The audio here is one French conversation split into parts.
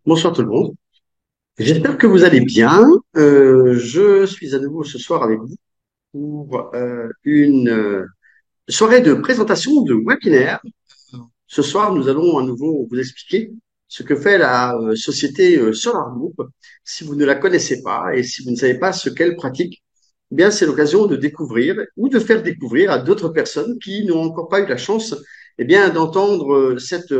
Bonsoir tout le monde. J'espère que vous allez bien. Je suis à nouveau ce soir avec vous pour une soirée de présentation de webinaire. Ce soir, nous allons à nouveau vous expliquer ce que fait la société Solar Group. Si vous ne la connaissez pas et si vous ne savez pas ce qu'elle pratique, eh bien, c'est l'occasion de découvrir ou de faire découvrir à d'autres personnes qui n'ont encore pas eu la chance, eh bien, d'entendre cette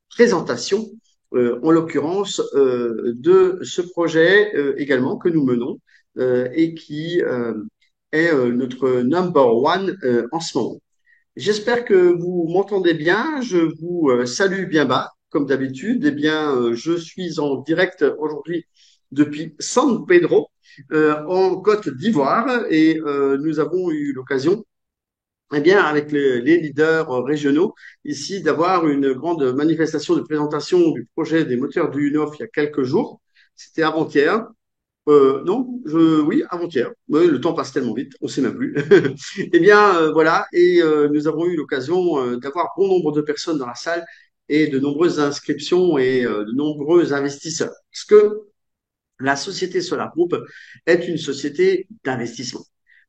présentation, en l'occurrence, de ce projet également que nous menons et qui est notre number one en ce moment. J'espère que vous m'entendez bien. Je vous salue bien bas, comme d'habitude. Eh bien, je suis en direct aujourd'hui depuis San Pedro, en Côte d'Ivoire, et nous avons eu l'occasion, eh bien, avec les leaders régionaux ici, d'avoir une grande manifestation de présentation du projet des moteurs du UNOF il y a quelques jours. C'était avant-hier. Non, oui, avant-hier. Ouais, le temps passe tellement vite, on sait même plus. Eh bien, voilà. Et nous avons eu l'occasion d'avoir bon nombre de personnes dans la salle et de nombreuses inscriptions et de nombreux investisseurs. Parce que la société Solar Group est une société d'investissement,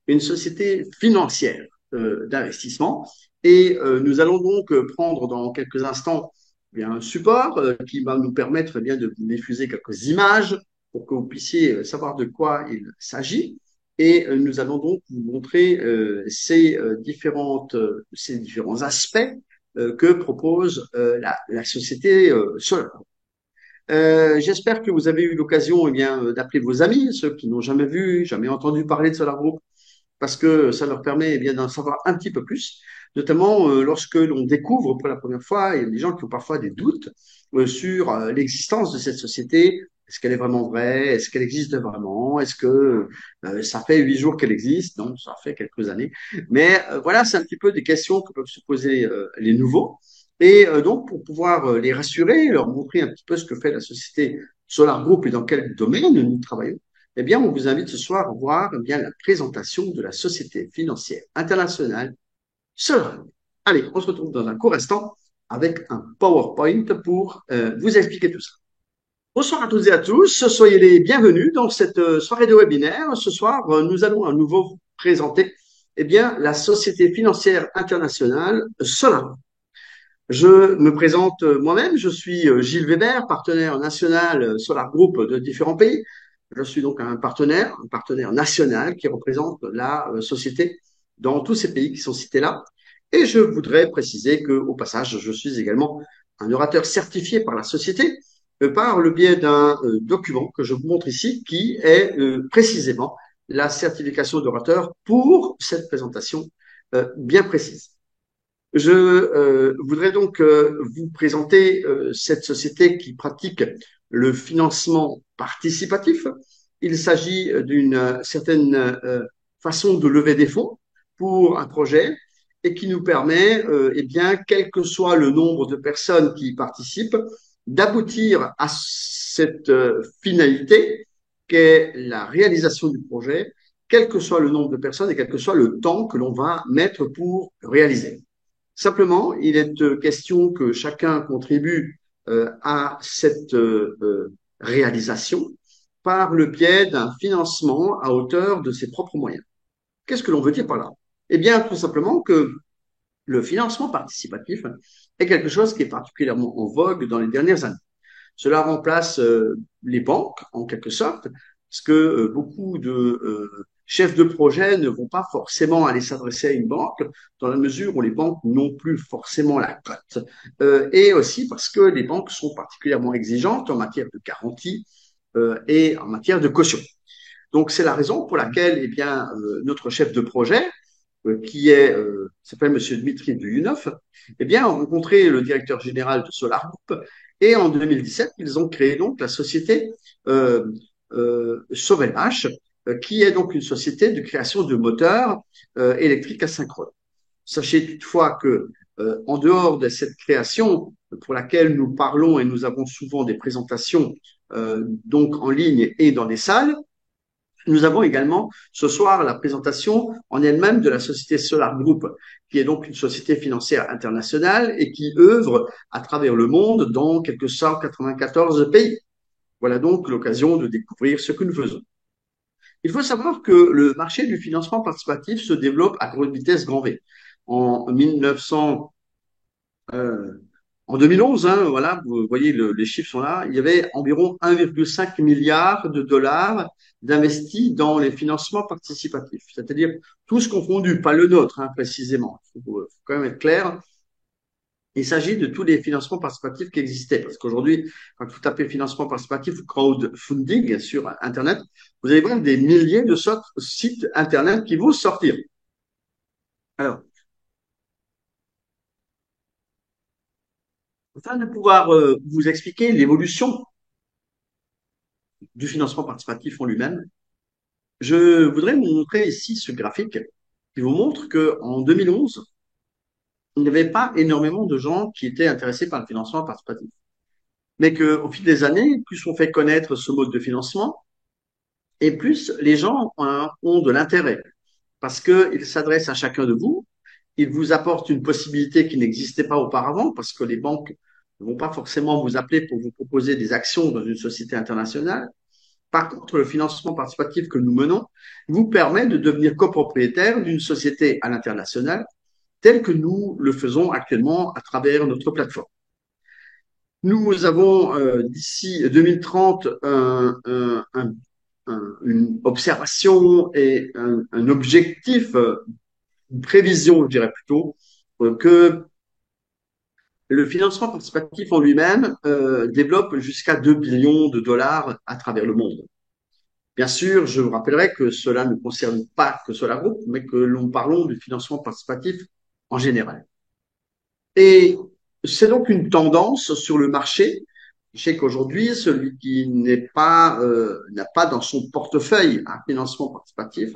une société financière d'investissement. Et nous allons donc prendre dans quelques instants eh bien, un support qui va nous permettre eh bien, de vous diffuser quelques images pour que vous puissiez savoir de quoi il s'agit. Et nous allons donc vous montrer ces différents aspects que propose la société Solar. J'espère que vous avez eu l'occasion eh bien d'appeler vos amis, ceux qui n'ont jamais vu, jamais entendu parler de Solar Group, parce que ça leur permet eh bien d'en savoir un petit peu plus, notamment lorsque l'on découvre pour la première fois, il y a des gens qui ont parfois des doutes sur l'existence de cette société. Est-ce qu'elle est vraiment vraie? Est-ce qu'elle existe vraiment? Est-ce que ça fait 8 jours qu'elle existe? Non, ça fait quelques années. Mais voilà, c'est un petit peu des questions que peuvent se poser les nouveaux. Et donc, pour pouvoir les rassurer, leur montrer un petit peu ce que fait la société Solar Group et dans quel domaine nous travaillons, eh bien, on vous invite ce soir à voir eh bien, la présentation de la Société financière internationale Solar Group. Allez, on se retrouve dans un court instant avec un PowerPoint pour vous expliquer tout ça. Bonsoir à toutes et à tous, soyez les bienvenus dans cette soirée de webinaire. Ce soir, nous allons à nouveau vous présenter eh bien, la Société financière internationale Solar Group. Je me présente moi-même, je suis Gilles Weber, partenaire national Solar Group de différents pays. Je suis donc un partenaire national qui représente la société dans tous ces pays qui sont cités là. Et je voudrais préciser que, au passage, je suis également un orateur certifié par la société par le biais d'un document que je vous montre ici, qui est précisément la certification d'orateur pour cette présentation bien précise. Je voudrais donc vous présenter cette société qui pratique le financement participatif. Il s'agit d'une certaine façon de lever des fonds pour un projet et qui nous permet, eh bien, quel que soit le nombre de personnes qui y participent, d'aboutir à cette finalité qu'est la réalisation du projet, quel que soit le nombre de personnes et quel que soit le temps que l'on va mettre pour réaliser. Simplement, il est question que chacun contribue à cette réalisation par le biais d'un financement à hauteur de ses propres moyens. Qu'est-ce que l'on veut dire par là? Eh bien, tout simplement que le financement participatif est quelque chose qui est particulièrement en vogue dans les dernières années. Cela remplace les banques, en quelque sorte, parce que beaucoup de chefs de projet ne vont pas forcément aller s'adresser à une banque, dans la mesure où les banques n'ont plus forcément la cote, et aussi parce que les banques sont particulièrement exigeantes en matière de garantie et en matière de caution. Donc, c'est la raison pour laquelle eh bien, notre chef de projet, s'appelle Monsieur Dmitri Duyunov, eh bien, a rencontré le directeur général de Solar Group et en 2017, ils ont créé donc la société Sovelmash, qui est donc une société de création de moteurs électriques asynchrones. Sachez toutefois que, en dehors de cette création pour laquelle nous parlons et nous avons souvent des présentations donc en ligne et dans des salles, Nous avons également ce soir la présentation en elle-même de la société Solar Group, qui est donc une société financière internationale et qui œuvre à travers le monde dans quelques 194 pays. Voilà donc l'occasion de découvrir ce que nous faisons. Il faut savoir que le marché du financement participatif se développe à grande vitesse grand V. En 1900, euh, en 2011, hein, voilà, vous voyez, les chiffres sont là, il y avait environ 1,5 milliard de dollars d'investis dans les financements participatifs, c'est-à-dire tous confondus, pas le nôtre, hein, précisément. Faut quand même être clair. Il s'agit de tous les financements participatifs qui existaient. Parce qu'aujourd'hui, quand vous tapez financement participatif ou crowdfunding sur Internet, vous allez voir des milliers de sites Internet qui vont sortir. Alors, afin de pouvoir vous expliquer l'évolution du financement participatif en lui-même, je voudrais vous montrer ici ce graphique qui vous montre qu'en 2011, il n'y avait pas énormément de gens qui étaient intéressés par le financement participatif. Mais qu'au fil des années, plus on fait connaître ce mode de financement, et plus les gens ont de l'intérêt parce qu'ils s'adressent à chacun de vous, ils vous apportent une possibilité qui n'existait pas auparavant parce que les banques ne vont pas forcément vous appeler pour vous proposer des actions dans une société internationale. Par contre, le financement participatif que nous menons vous permet de devenir copropriétaire d'une société à l'international telle que nous le faisons actuellement à travers notre plateforme. Nous avons d'ici 2030 une observation et un objectif, une prévision, je dirais plutôt, que le financement participatif en lui-même développe jusqu'à 2 billions de dollars à travers le monde. Bien sûr, je vous rappellerai que cela ne concerne pas que Solar Group, mais que nous parlons du financement participatif en général. Et c'est donc une tendance sur le marché. Je sais qu'aujourd'hui, celui qui n'a pas dans son portefeuille un financement participatif,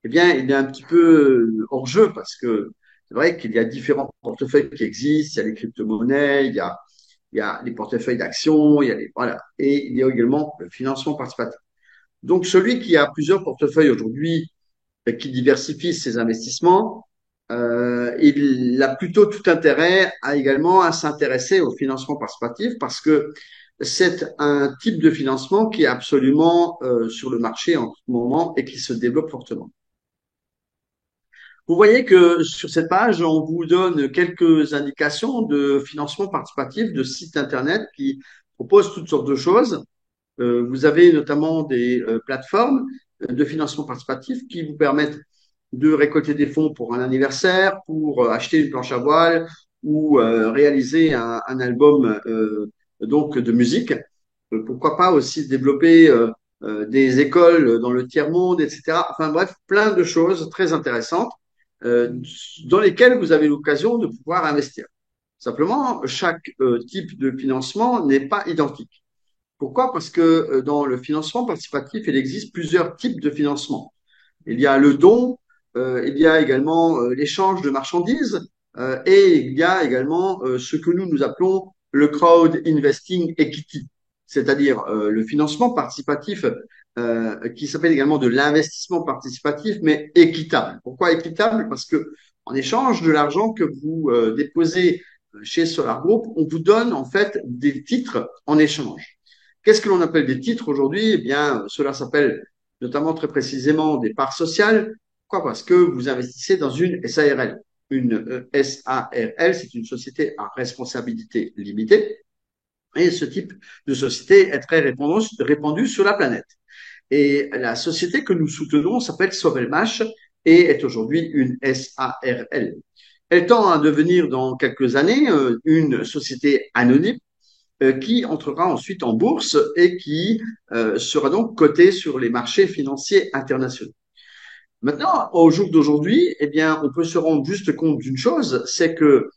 eh bien, il est un petit peu hors jeu parce que c'est vrai qu'il y a différents portefeuilles qui existent. Il y a les crypto-monnaies, il y a les portefeuilles d'actions, voilà. Et il y a également le financement participatif. Donc, celui qui a plusieurs portefeuilles aujourd'hui et qui diversifie ses investissements, il a plutôt tout intérêt à également à s'intéresser au financement participatif parce que c'est un type de financement qui est absolument sur le marché en ce moment et qui se développe fortement. Vous voyez que sur cette page, on vous donne quelques indications de financement participatif de sites Internet qui proposent toutes sortes de choses. Vous avez notamment des plateformes de financement participatif qui vous permettent de récolter des fonds pour un anniversaire, pour acheter une planche à voile ou réaliser un album donc de musique. Pourquoi pas aussi développer des écoles dans le tiers-monde, etc. Enfin bref, plein de choses très intéressantes euh, dans lesquelles vous avez l'occasion de pouvoir investir. Simplement, chaque type de financement n'est pas identique. Pourquoi? Parce que dans le financement participatif, il existe plusieurs types de financement. Il y a le don, il y a également l'échange de marchandises et il y a également ce que nous appelons le crowd investing equity, c'est-à-dire le financement participatif qui s'appelle également de l'investissement participatif, mais équitable. Pourquoi équitable? Parce que en échange de l'argent que vous déposez chez Solar Group, on vous donne en fait des titres en échange. Qu'est-ce que l'on appelle des titres aujourd'hui? Eh bien, cela s'appelle notamment très précisément des parts sociales. Pourquoi? Parce que vous investissez dans une SARL. Une SARL, c'est une société à responsabilité limitée. Et ce type de société est très répandue sur la planète. Et la société que nous soutenons s'appelle Sovelmash et est aujourd'hui une SARL. Elle tend à devenir dans quelques années une société anonyme qui entrera ensuite en bourse et qui sera donc cotée sur les marchés financiers internationaux. Maintenant, au jour d'aujourd'hui, eh bien, on peut se rendre juste compte d'une chose, c'est que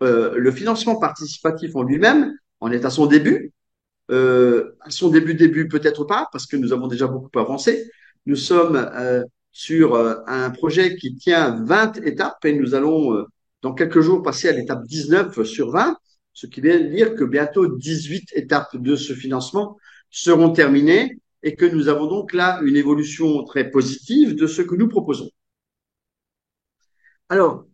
le financement participatif en lui-même en est à son début. À son début peut-être pas, parce que nous avons déjà beaucoup avancé. Nous sommes sur un projet qui tient 20 étapes et nous allons dans quelques jours passer à l'étape 19 sur 20, ce qui veut dire que bientôt 18 étapes de ce financement seront terminées et que nous avons donc là une évolution très positive de ce que nous proposons. Alors,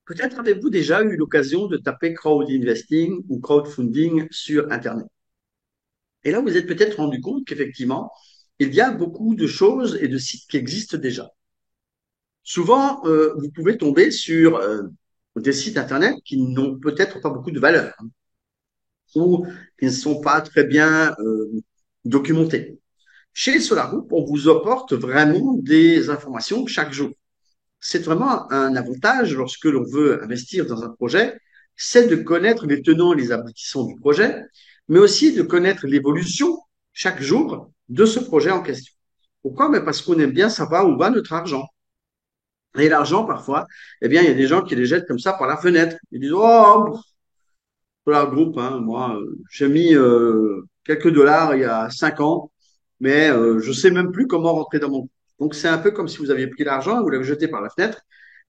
peut-être avez-vous déjà eu l'occasion de taper crowd investing ou crowdfunding sur Internet. Et là, vous êtes peut-être rendu compte qu'effectivement, il y a beaucoup de choses et de sites qui existent déjà. Souvent, vous pouvez tomber sur des sites Internet qui n'ont peut-être pas beaucoup de valeur, hein, ou qui ne sont pas très bien documentés. Chez SolarGroup, on vous apporte vraiment des informations chaque jour. C'est vraiment un avantage lorsque l'on veut investir dans un projet, c'est de connaître les tenants et les aboutissants du projet, mais aussi de connaître l'évolution chaque jour de ce projet en question. Pourquoi? Mais parce qu'on aime bien savoir où va notre argent. Et l'argent, parfois, eh bien, il y a des gens qui les jettent comme ça par la fenêtre. Ils disent, oh, Solar Group, hein, moi, j'ai mis quelques dollars il y a 5 ans, mais je sais même plus comment rentrer dans mon compte. Donc, c'est un peu comme si vous aviez pris l'argent et vous l'avez jeté par la fenêtre,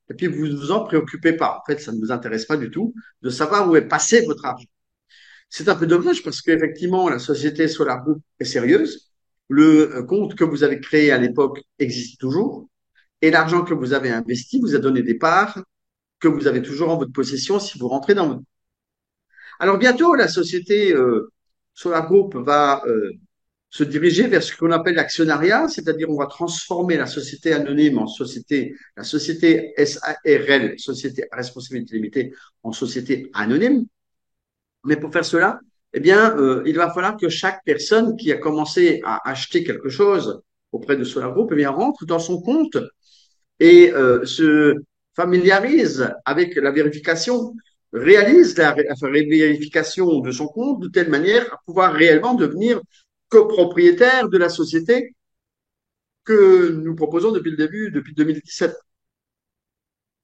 et puis vous ne vous en préoccupez pas. En fait, ça ne vous intéresse pas du tout de savoir où est passé votre argent. C'est un peu dommage parce qu'effectivement, la société Solar Group est sérieuse. Le compte que vous avez créé à l'époque existe toujours. Et l'argent que vous avez investi vous a donné des parts que vous avez toujours en votre possession si vous rentrez dans votre. Alors bientôt, la société Solar Group va se diriger vers ce qu'on appelle l'actionnariat, c'est-à-dire on va transformer la société anonyme en société, la société SARL, société à responsabilité limitée, en société anonyme. Mais pour faire cela, eh bien, il va falloir que chaque personne qui a commencé à acheter quelque chose auprès de Solar Group, eh bien, rentre dans son compte et se familiarise avec la vérification, réalise la vérification de son compte de telle manière à pouvoir réellement devenir copropriétaire de la société que nous proposons depuis le début, depuis 2017.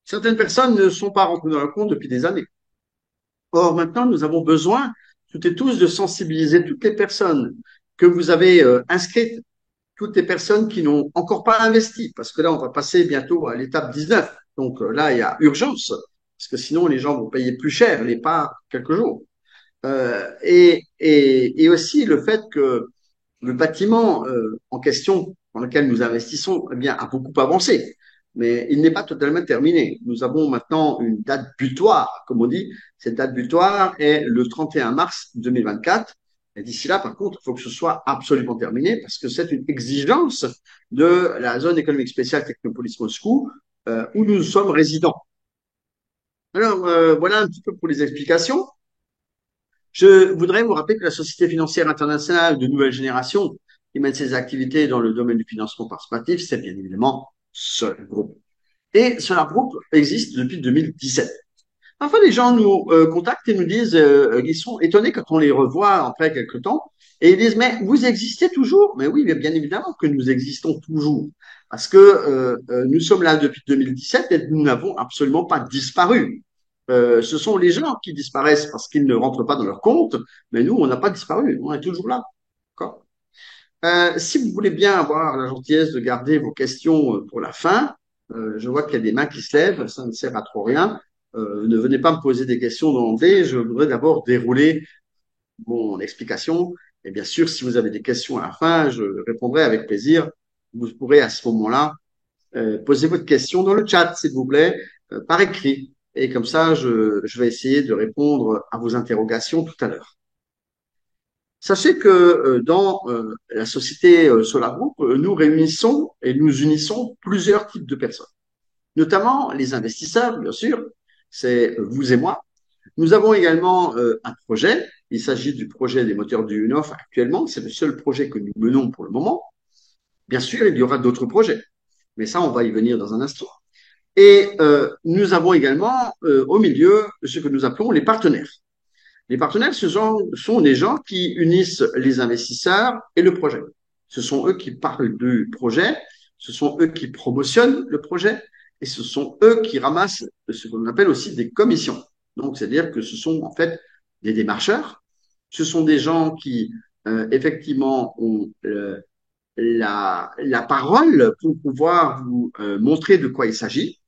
Certaines personnes ne sont pas rentrées dans le compte depuis des années. Or, maintenant, nous avons besoin, toutes et tous, de sensibiliser toutes les personnes que vous avez inscrites, toutes les personnes qui n'ont encore pas investi, parce que là, on va passer bientôt à l'étape 19. Donc là, il y a urgence, parce que sinon, les gens vont payer plus cher les parts quelques jours. Et aussi le fait que le bâtiment en question dans lequel nous investissons eh bien, a beaucoup avancé, mais il n'est pas totalement terminé. Nous avons maintenant une date butoir, comme on dit. Cette date butoir est le 31 mars 2024. Et d'ici là, par contre, il faut que ce soit absolument terminé parce que c'est une exigence de la zone économique spéciale Technopolis Moscou où nous sommes résidents. Alors, voilà un petit peu pour les explications. Je voudrais vous rappeler que la Société financière internationale de nouvelle génération, qui mène ses activités dans le domaine du financement participatif, c'est bien évidemment Solar Group. Et Solar Group existe depuis 2017. Parfois, les gens nous contactent et nous disent, ils sont étonnés quand on les revoit après quelques temps, et ils disent, mais vous existez toujours? Mais oui, mais bien évidemment que nous existons toujours, parce que nous sommes là depuis 2017 et nous n'avons absolument pas disparu. Ce sont les gens qui disparaissent parce qu'ils ne rentrent pas dans leur compte, mais nous, on n'a pas disparu, on est toujours là. D'accord. Si vous voulez bien avoir la gentillesse de garder vos questions pour la fin, je vois qu'il y a des mains qui se lèvent, ça ne sert à trop rien. Ne venez pas me poser des questions d'emblée, je voudrais d'abord dérouler mon explication. Et bien sûr, si vous avez des questions à la fin, je répondrai avec plaisir. Vous pourrez à ce moment-là poser votre question dans le chat, s'il vous plaît, par écrit. Et comme ça, je vais essayer de répondre à vos interrogations tout à l'heure. Sachez que dans la société Solar Group, nous réunissons et nous unissons plusieurs types de personnes, notamment les investisseurs, bien sûr, c'est vous et moi. Nous avons également un projet, il s'agit du projet des moteurs du UNOF actuellement, c'est le seul projet que nous menons pour le moment. Bien sûr, il y aura d'autres projets, mais ça, on va y venir dans un instant. Et nous avons également au milieu ce que nous appelons les partenaires. Les partenaires, sont des gens qui unissent les investisseurs et le projet. Ce sont eux qui parlent du projet, ce sont eux qui promotionnent le projet et ce sont eux qui ramassent ce qu'on appelle aussi des commissions. Donc, c'est-à-dire que ce sont en fait des démarcheurs, ce sont des gens qui effectivement ont la parole pour pouvoir vous montrer de quoi il s'agit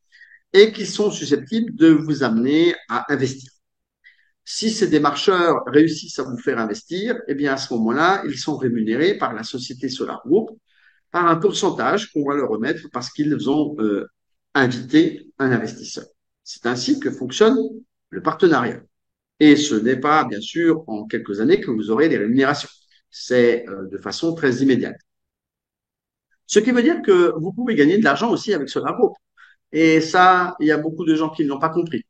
et qui sont susceptibles de vous amener à investir. Si ces démarcheurs réussissent à vous faire investir, eh bien à ce moment-là, ils sont rémunérés par la société Solar Group par un pourcentage qu'on va leur remettre parce qu'ils ont invité un investisseur. C'est ainsi que fonctionne le partenariat. Et ce n'est pas, bien sûr, en quelques années que vous aurez des rémunérations. C'est de façon très immédiate. Ce qui veut dire que vous pouvez gagner de l'argent aussi avec Solar Group. Et ça, il y a beaucoup de gens qui ne l'ont pas compris.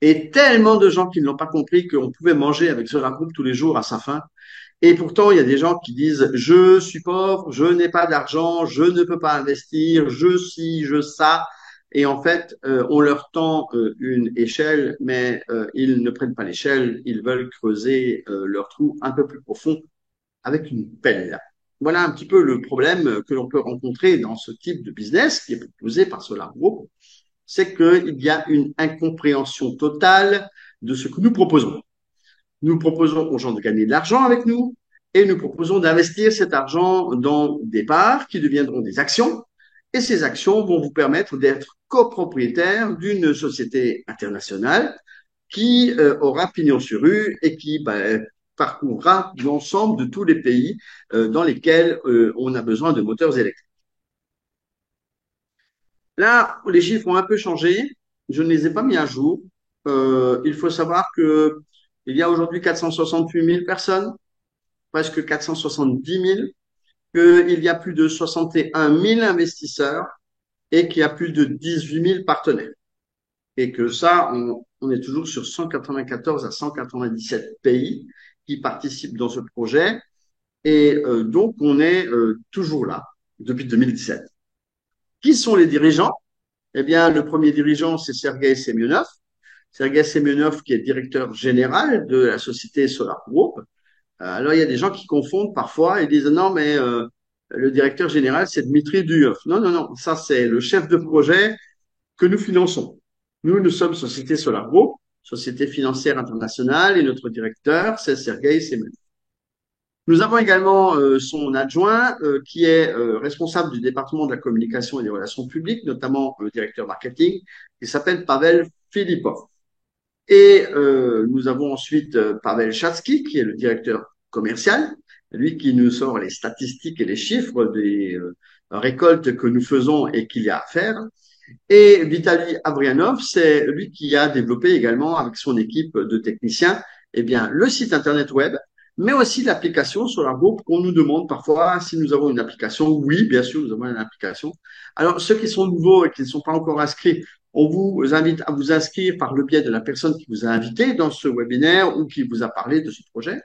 Et tellement de gens qui ne l'ont pas compris qu'on pouvait manger avec Solar Group tous les jours à sa faim. Et pourtant, il y a des gens qui disent, je suis pauvre, je n'ai pas d'argent, je ne peux pas investir, je ci, je ça. Et en fait, on leur tend une échelle, mais ils ne prennent pas l'échelle, ils veulent creuser leur trou un peu plus profond avec une pelle. Voilà un petit peu le problème que l'on peut rencontrer dans ce type de business qui est proposé par Solar Group, c'est qu'il y a une incompréhension totale de ce que nous proposons. Nous proposons aux gens de gagner de l'argent avec nous et nous proposons d'investir cet argent dans des parts qui deviendront des actions. Et ces actions vont vous permettre d'être copropriétaire d'une société internationale qui aura pignon sur rue et qui parcourra l'ensemble de tous les pays dans lesquels on a besoin de moteurs électriques. Là, les chiffres ont un peu changé. Je ne les ai pas mis à jour. Il faut savoir que il y a aujourd'hui 468 000 personnes, presque 470 000, qu'il y a plus de 61 000 investisseurs et qu'il y a plus de 18 000 partenaires. Et que ça, on est toujours sur 194 à 197 pays qui participent dans ce projet. Et donc, on est toujours là depuis 2017. Qui sont les dirigeants? Eh bien, le premier dirigeant, c'est Sergei Semyonov. Sergei Semyonov, qui est directeur général de la société Solar Group. Alors, il y a des gens qui confondent parfois et disent non, mais le directeur général, c'est Dmitri Duyov. Non, non, non, ça, c'est le chef de projet que nous finançons. Nous sommes Société Solar Group, société financière internationale, et notre directeur, c'est Sergei Semyonov. Nous avons également son adjoint qui est responsable du département de la communication et des relations publiques, notamment le directeur marketing, qui s'appelle Pavel Filipov. Et nous avons ensuite Pavel Chatsky, qui est le directeur commercial, lui qui nous sort les statistiques et les chiffres des récoltes que nous faisons et qu'il y a à faire. Et Vitaly Avrianov, c'est lui qui a développé également avec son équipe de techniciens, eh bien, le site internet web, mais aussi l'application sur la groupe qu'on nous demande parfois si nous avons une application. Oui, bien sûr, nous avons une application. Alors, ceux qui sont nouveaux et qui ne sont pas encore inscrits, on vous invite à vous inscrire par le biais de la personne qui vous a invité dans ce webinaire ou qui vous a parlé de ce projet.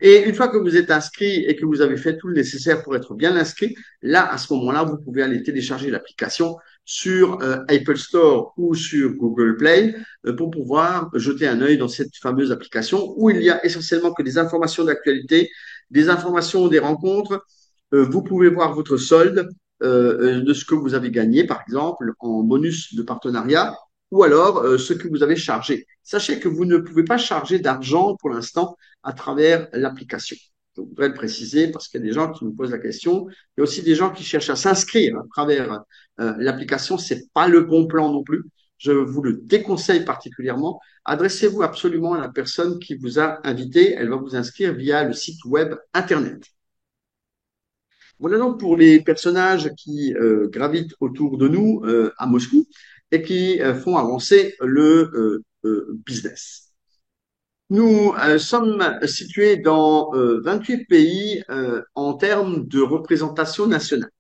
Et une fois que vous êtes inscrit et que vous avez fait tout le nécessaire pour être bien inscrit, là, à ce moment-là, vous pouvez aller télécharger l'application sur Apple Store ou sur Google Play pour pouvoir jeter un œil dans cette fameuse application où il y a essentiellement que des informations d'actualité, des informations des rencontres. Vous pouvez voir votre solde de ce que vous avez gagné, par exemple, en bonus de partenariat, ou alors ce que vous avez chargé. Sachez que vous ne pouvez pas charger d'argent pour l'instant à travers l'application. Je voudrais le préciser parce qu'il y a des gens qui nous posent la question. Il y a aussi des gens qui cherchent à s'inscrire à travers l'application. C'est pas le bon plan non plus. Je vous le déconseille particulièrement. Adressez-vous absolument à la personne qui vous a invité. Elle va vous inscrire via le site web Internet. Voilà donc pour les personnages qui gravitent autour de nous à Moscou et qui font avancer le business. Nous sommes situés dans 28 pays en termes de représentation nationale.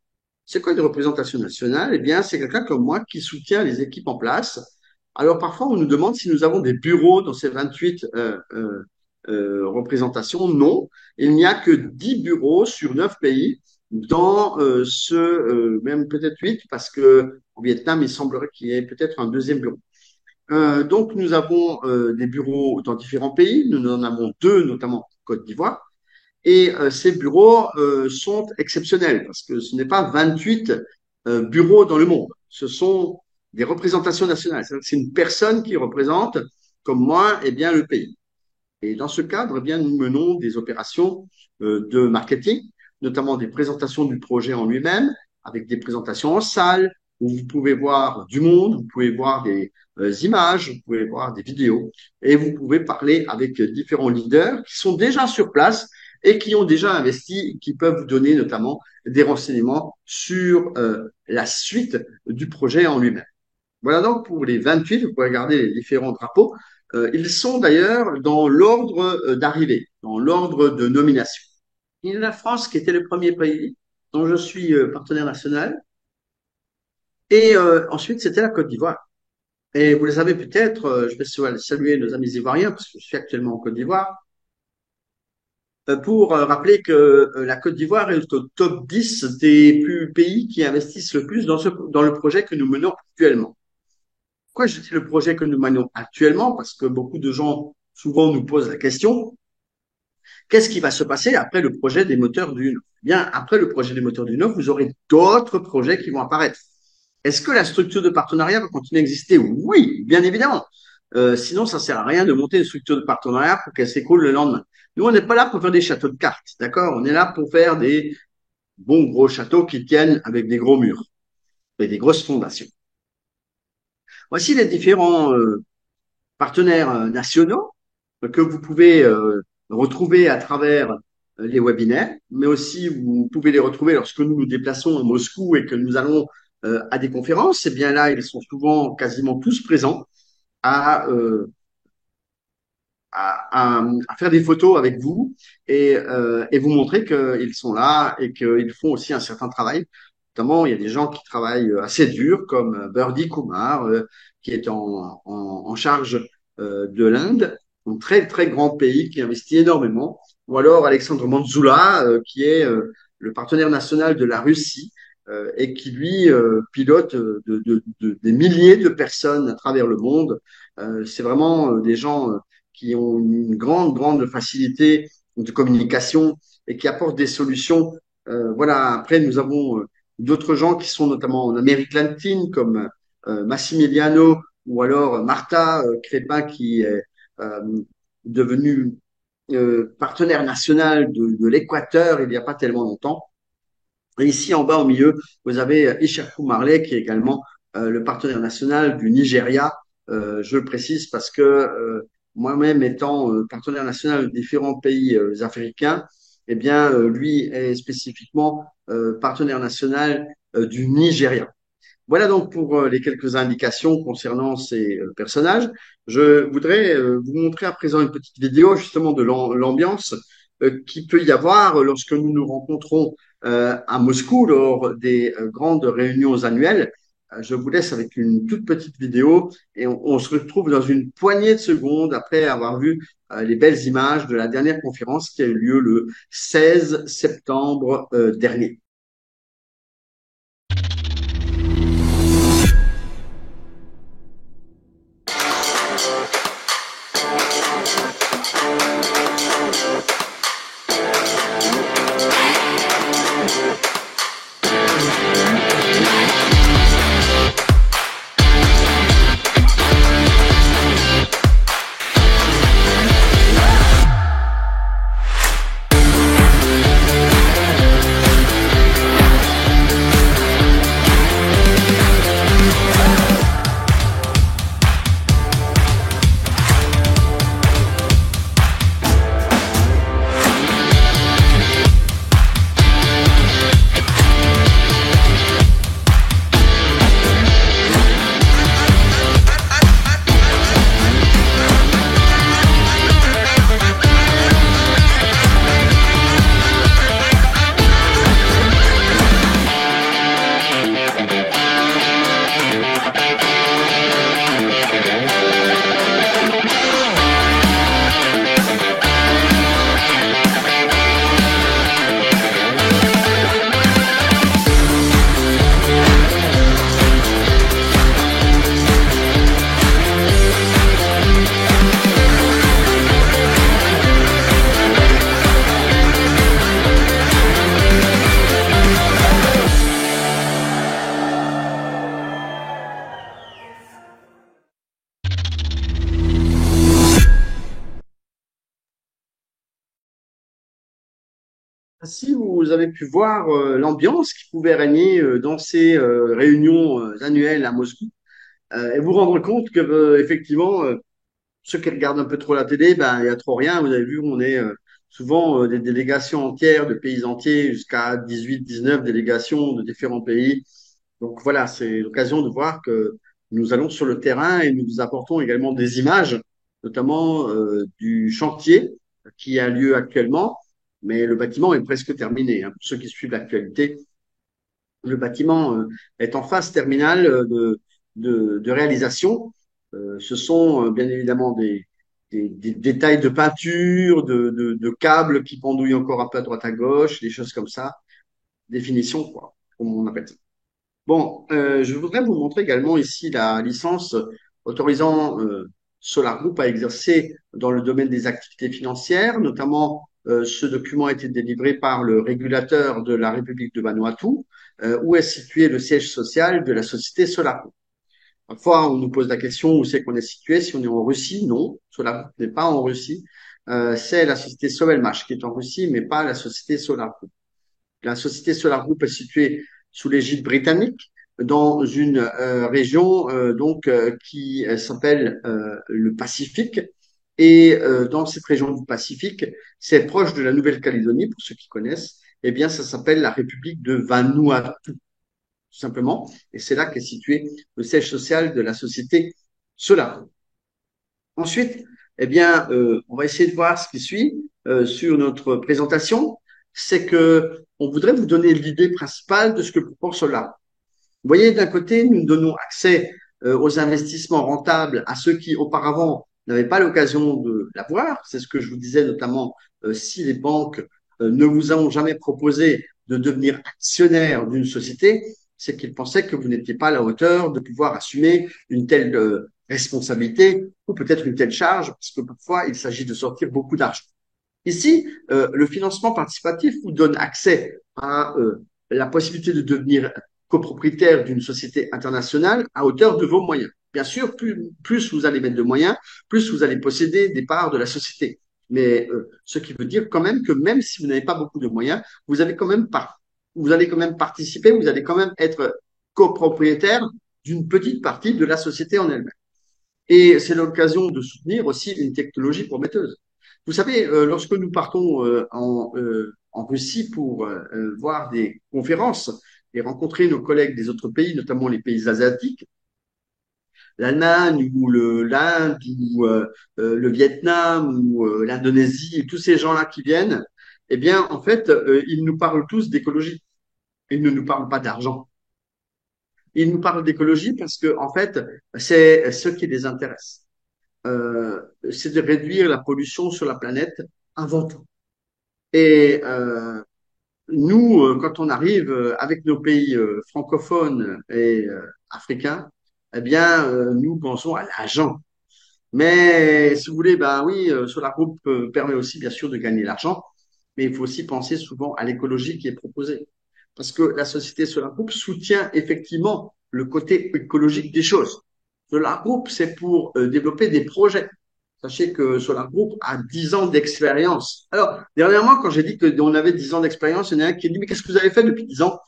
C'est quoi une représentation nationale? Eh bien, c'est quelqu'un comme moi qui soutient les équipes en place. Alors parfois, on nous demande si nous avons des bureaux dans ces 28 représentations. Non, il n'y a que 10 bureaux sur 9 pays dans même peut-être 8 parce que au Vietnam, il semblerait qu'il y ait peut-être un deuxième bureau. Donc, nous avons des bureaux dans différents pays. Nous en avons deux, notamment en Côte d'Ivoire. Et ces bureaux sont exceptionnels parce que ce n'est pas 28 bureaux dans le monde. Ce sont des représentations nationales. C'est une personne qui représente, comme moi, eh bien, le pays. Et dans ce cadre, eh bien, nous menons des opérations de marketing, notamment des présentations du projet en lui-même, avec des présentations en salle, où vous pouvez voir du monde, vous pouvez voir des images, vous pouvez voir des vidéos et vous pouvez parler avec différents leaders qui sont déjà sur place et qui ont déjà investi, qui peuvent vous donner notamment des renseignements sur la suite du projet en lui-même. Voilà donc pour les 28, vous pouvez regarder les différents drapeaux. Ils sont d'ailleurs dans l'ordre d'arrivée, dans l'ordre de nomination. Il y a la France qui était le premier pays dont je suis partenaire national. Et ensuite, c'était la Côte d'Ivoire. Et vous le savez peut-être, je vais saluer nos amis ivoiriens parce que je suis actuellement en Côte d'Ivoire, pour rappeler que la Côte d'Ivoire est au top 10 des plus pays qui investissent le plus dans le projet que nous menons actuellement. Pourquoi je dis le projet que nous menons actuellement? Parce que beaucoup de gens souvent nous posent la question, qu'est-ce qui va se passer après le projet des moteurs du Nord? Eh bien, après le projet des moteurs du Nord, vous aurez d'autres projets qui vont apparaître. Est-ce que la structure de partenariat va continuer à exister? Oui, bien évidemment. Sinon, ça sert à rien de monter une structure de partenariat pour qu'elle s'écoule le lendemain. Nous, on n'est pas là pour faire des châteaux de cartes, d'accord? On est là pour faire des bons gros châteaux qui tiennent avec des gros murs et des grosses fondations. Voici les différents partenaires nationaux que vous pouvez retrouver à travers les webinaires, mais aussi vous pouvez les retrouver lorsque nous nous déplaçons à Moscou et que nous allons à des conférences. Et bien là, ils sont souvent quasiment tous présents à, euh, à faire des photos avec vous et vous montrer qu'ils sont là et qu'ils font aussi un certain travail. Notamment, il y a des gens qui travaillent assez dur, comme Birdie Kumar, qui est en charge de l'Inde, un très très grand pays qui investit énormément. Ou alors Alexandre Manzoula, qui est le partenaire national de la Russie et qui lui pilote des milliers de personnes à travers le monde. C'est vraiment des gens qui ont une grande, grande facilité de communication et qui apportent des solutions. Voilà. Après, nous avons d'autres gens qui sont notamment en Amérique latine, comme Massimiliano ou alors Martha Crépin, qui est euh, devenue partenaire national de l'Équateur il n'y a pas tellement longtemps. Et ici, en bas au milieu, vous avez Ishaku Marley, qui est également le partenaire national du Nigeria. Je le précise parce que moi-même étant partenaire national de différents pays africains, eh bien, lui est spécifiquement partenaire national du Nigeria. Voilà donc pour les quelques indications concernant ces personnages. Je voudrais vous montrer à présent une petite vidéo justement de l'ambiance qui peut y avoir lorsque nous nous rencontrons à Moscou lors des grandes réunions annuelles. Je vous laisse avec une toute petite vidéo et on se retrouve dans une poignée de secondes après avoir vu les belles images de la dernière conférence qui a eu lieu le 16 septembre dernier. Ainsi, vous avez pu voir l'ambiance qui pouvait régner dans ces réunions annuelles à Moscou et vous rendre compte que effectivement, ceux qui regardent un peu trop la télé, ben il y a trop rien. Vous avez vu, on est souvent des délégations entières de pays entiers, jusqu'à 18, 19 délégations de différents pays. Donc voilà, c'est l'occasion de voir que nous allons sur le terrain et nous vous apportons également des images, notamment du chantier qui a lieu actuellement, mais le bâtiment est presque terminé, hein. Pour ceux qui suivent l'actualité, le bâtiment est en phase terminale de réalisation. Ce sont bien évidemment des détails de peinture, de câbles qui pendouillent encore un peu à droite à gauche, des choses comme ça, définition, quoi, comme on appelle ça. Bon, je voudrais vous montrer également ici la licence autorisant Solar Group à exercer dans le domaine des activités financières, notamment ce document a été délivré par le régulateur de la République de Vanuatu, où est situé le siège social de la société Solar Group. Parfois, on nous pose la question où c'est qu'on est situé, si on est en Russie. Non, Solar Group n'est pas en Russie. C'est la société Sovelmash qui est en Russie, mais pas la société Solar Group. La société Solar Group est située sous l'égide britannique dans une région qui s'appelle le Pacifique. Et dans cette région du Pacifique, c'est proche de la Nouvelle-Calédonie, pour ceux qui connaissent, eh bien, ça s'appelle la République de Vanuatu, tout simplement. Et c'est là qu'est situé le siège social de la société Solar. Ensuite, eh bien, on va essayer de voir ce qui suit sur notre présentation. C'est que on voudrait vous donner l'idée principale de ce que propose Solar. Vous voyez, d'un côté, nous donnons accès aux investissements rentables à ceux qui auparavant n'avaient pas l'occasion de l'avoir. C'est ce que je vous disais notamment si les banques ne vous ont jamais proposé de devenir actionnaire d'une société, c'est qu'ils pensaient que vous n'étiez pas à la hauteur de pouvoir assumer une telle responsabilité ou peut-être une telle charge, parce que parfois il s'agit de sortir beaucoup d'argent. Ici, le financement participatif vous donne accès à la possibilité de devenir copropriétaire d'une société internationale à hauteur de vos moyens. Bien sûr, plus vous allez mettre de moyens, plus vous allez posséder des parts de la société. Mais ce qui veut dire quand même que même si vous n'avez pas beaucoup de moyens, vous avez quand même vous allez quand même participer, vous allez quand même être copropriétaire d'une petite partie de la société en elle-même. Et c'est l'occasion de soutenir aussi une technologie prometteuse. Vous savez, lorsque nous partons en Russie pour voir des conférences et rencontrer nos collègues des autres pays, notamment les pays asiatiques, l'Allemagne ou l'Inde ou le Vietnam ou l'Indonésie, et tous ces gens-là qui viennent, eh bien, en fait, ils nous parlent tous d'écologie. Ils ne nous parlent pas d'argent. Ils nous parlent d'écologie parce que, en fait, c'est ce qui les intéresse. C'est de réduire la pollution sur la planète avant tout. Et nous, quand on arrive avec nos pays francophones et africains, eh bien, nous pensons à l'argent. Mais si vous voulez, ben oui, Solar Group permet aussi bien sûr de gagner l'argent, mais il faut aussi penser souvent à l'écologie qui est proposée. Parce que la société Solar Group soutient effectivement le côté écologique des choses. Solar Group, c'est pour développer des projets. Sachez que Solar Group a 10 ans d'expérience. Alors, dernièrement, quand j'ai dit qu'on avait 10 ans d'expérience, il y en a un qui a dit, mais qu'est-ce que vous avez fait depuis 10 ans?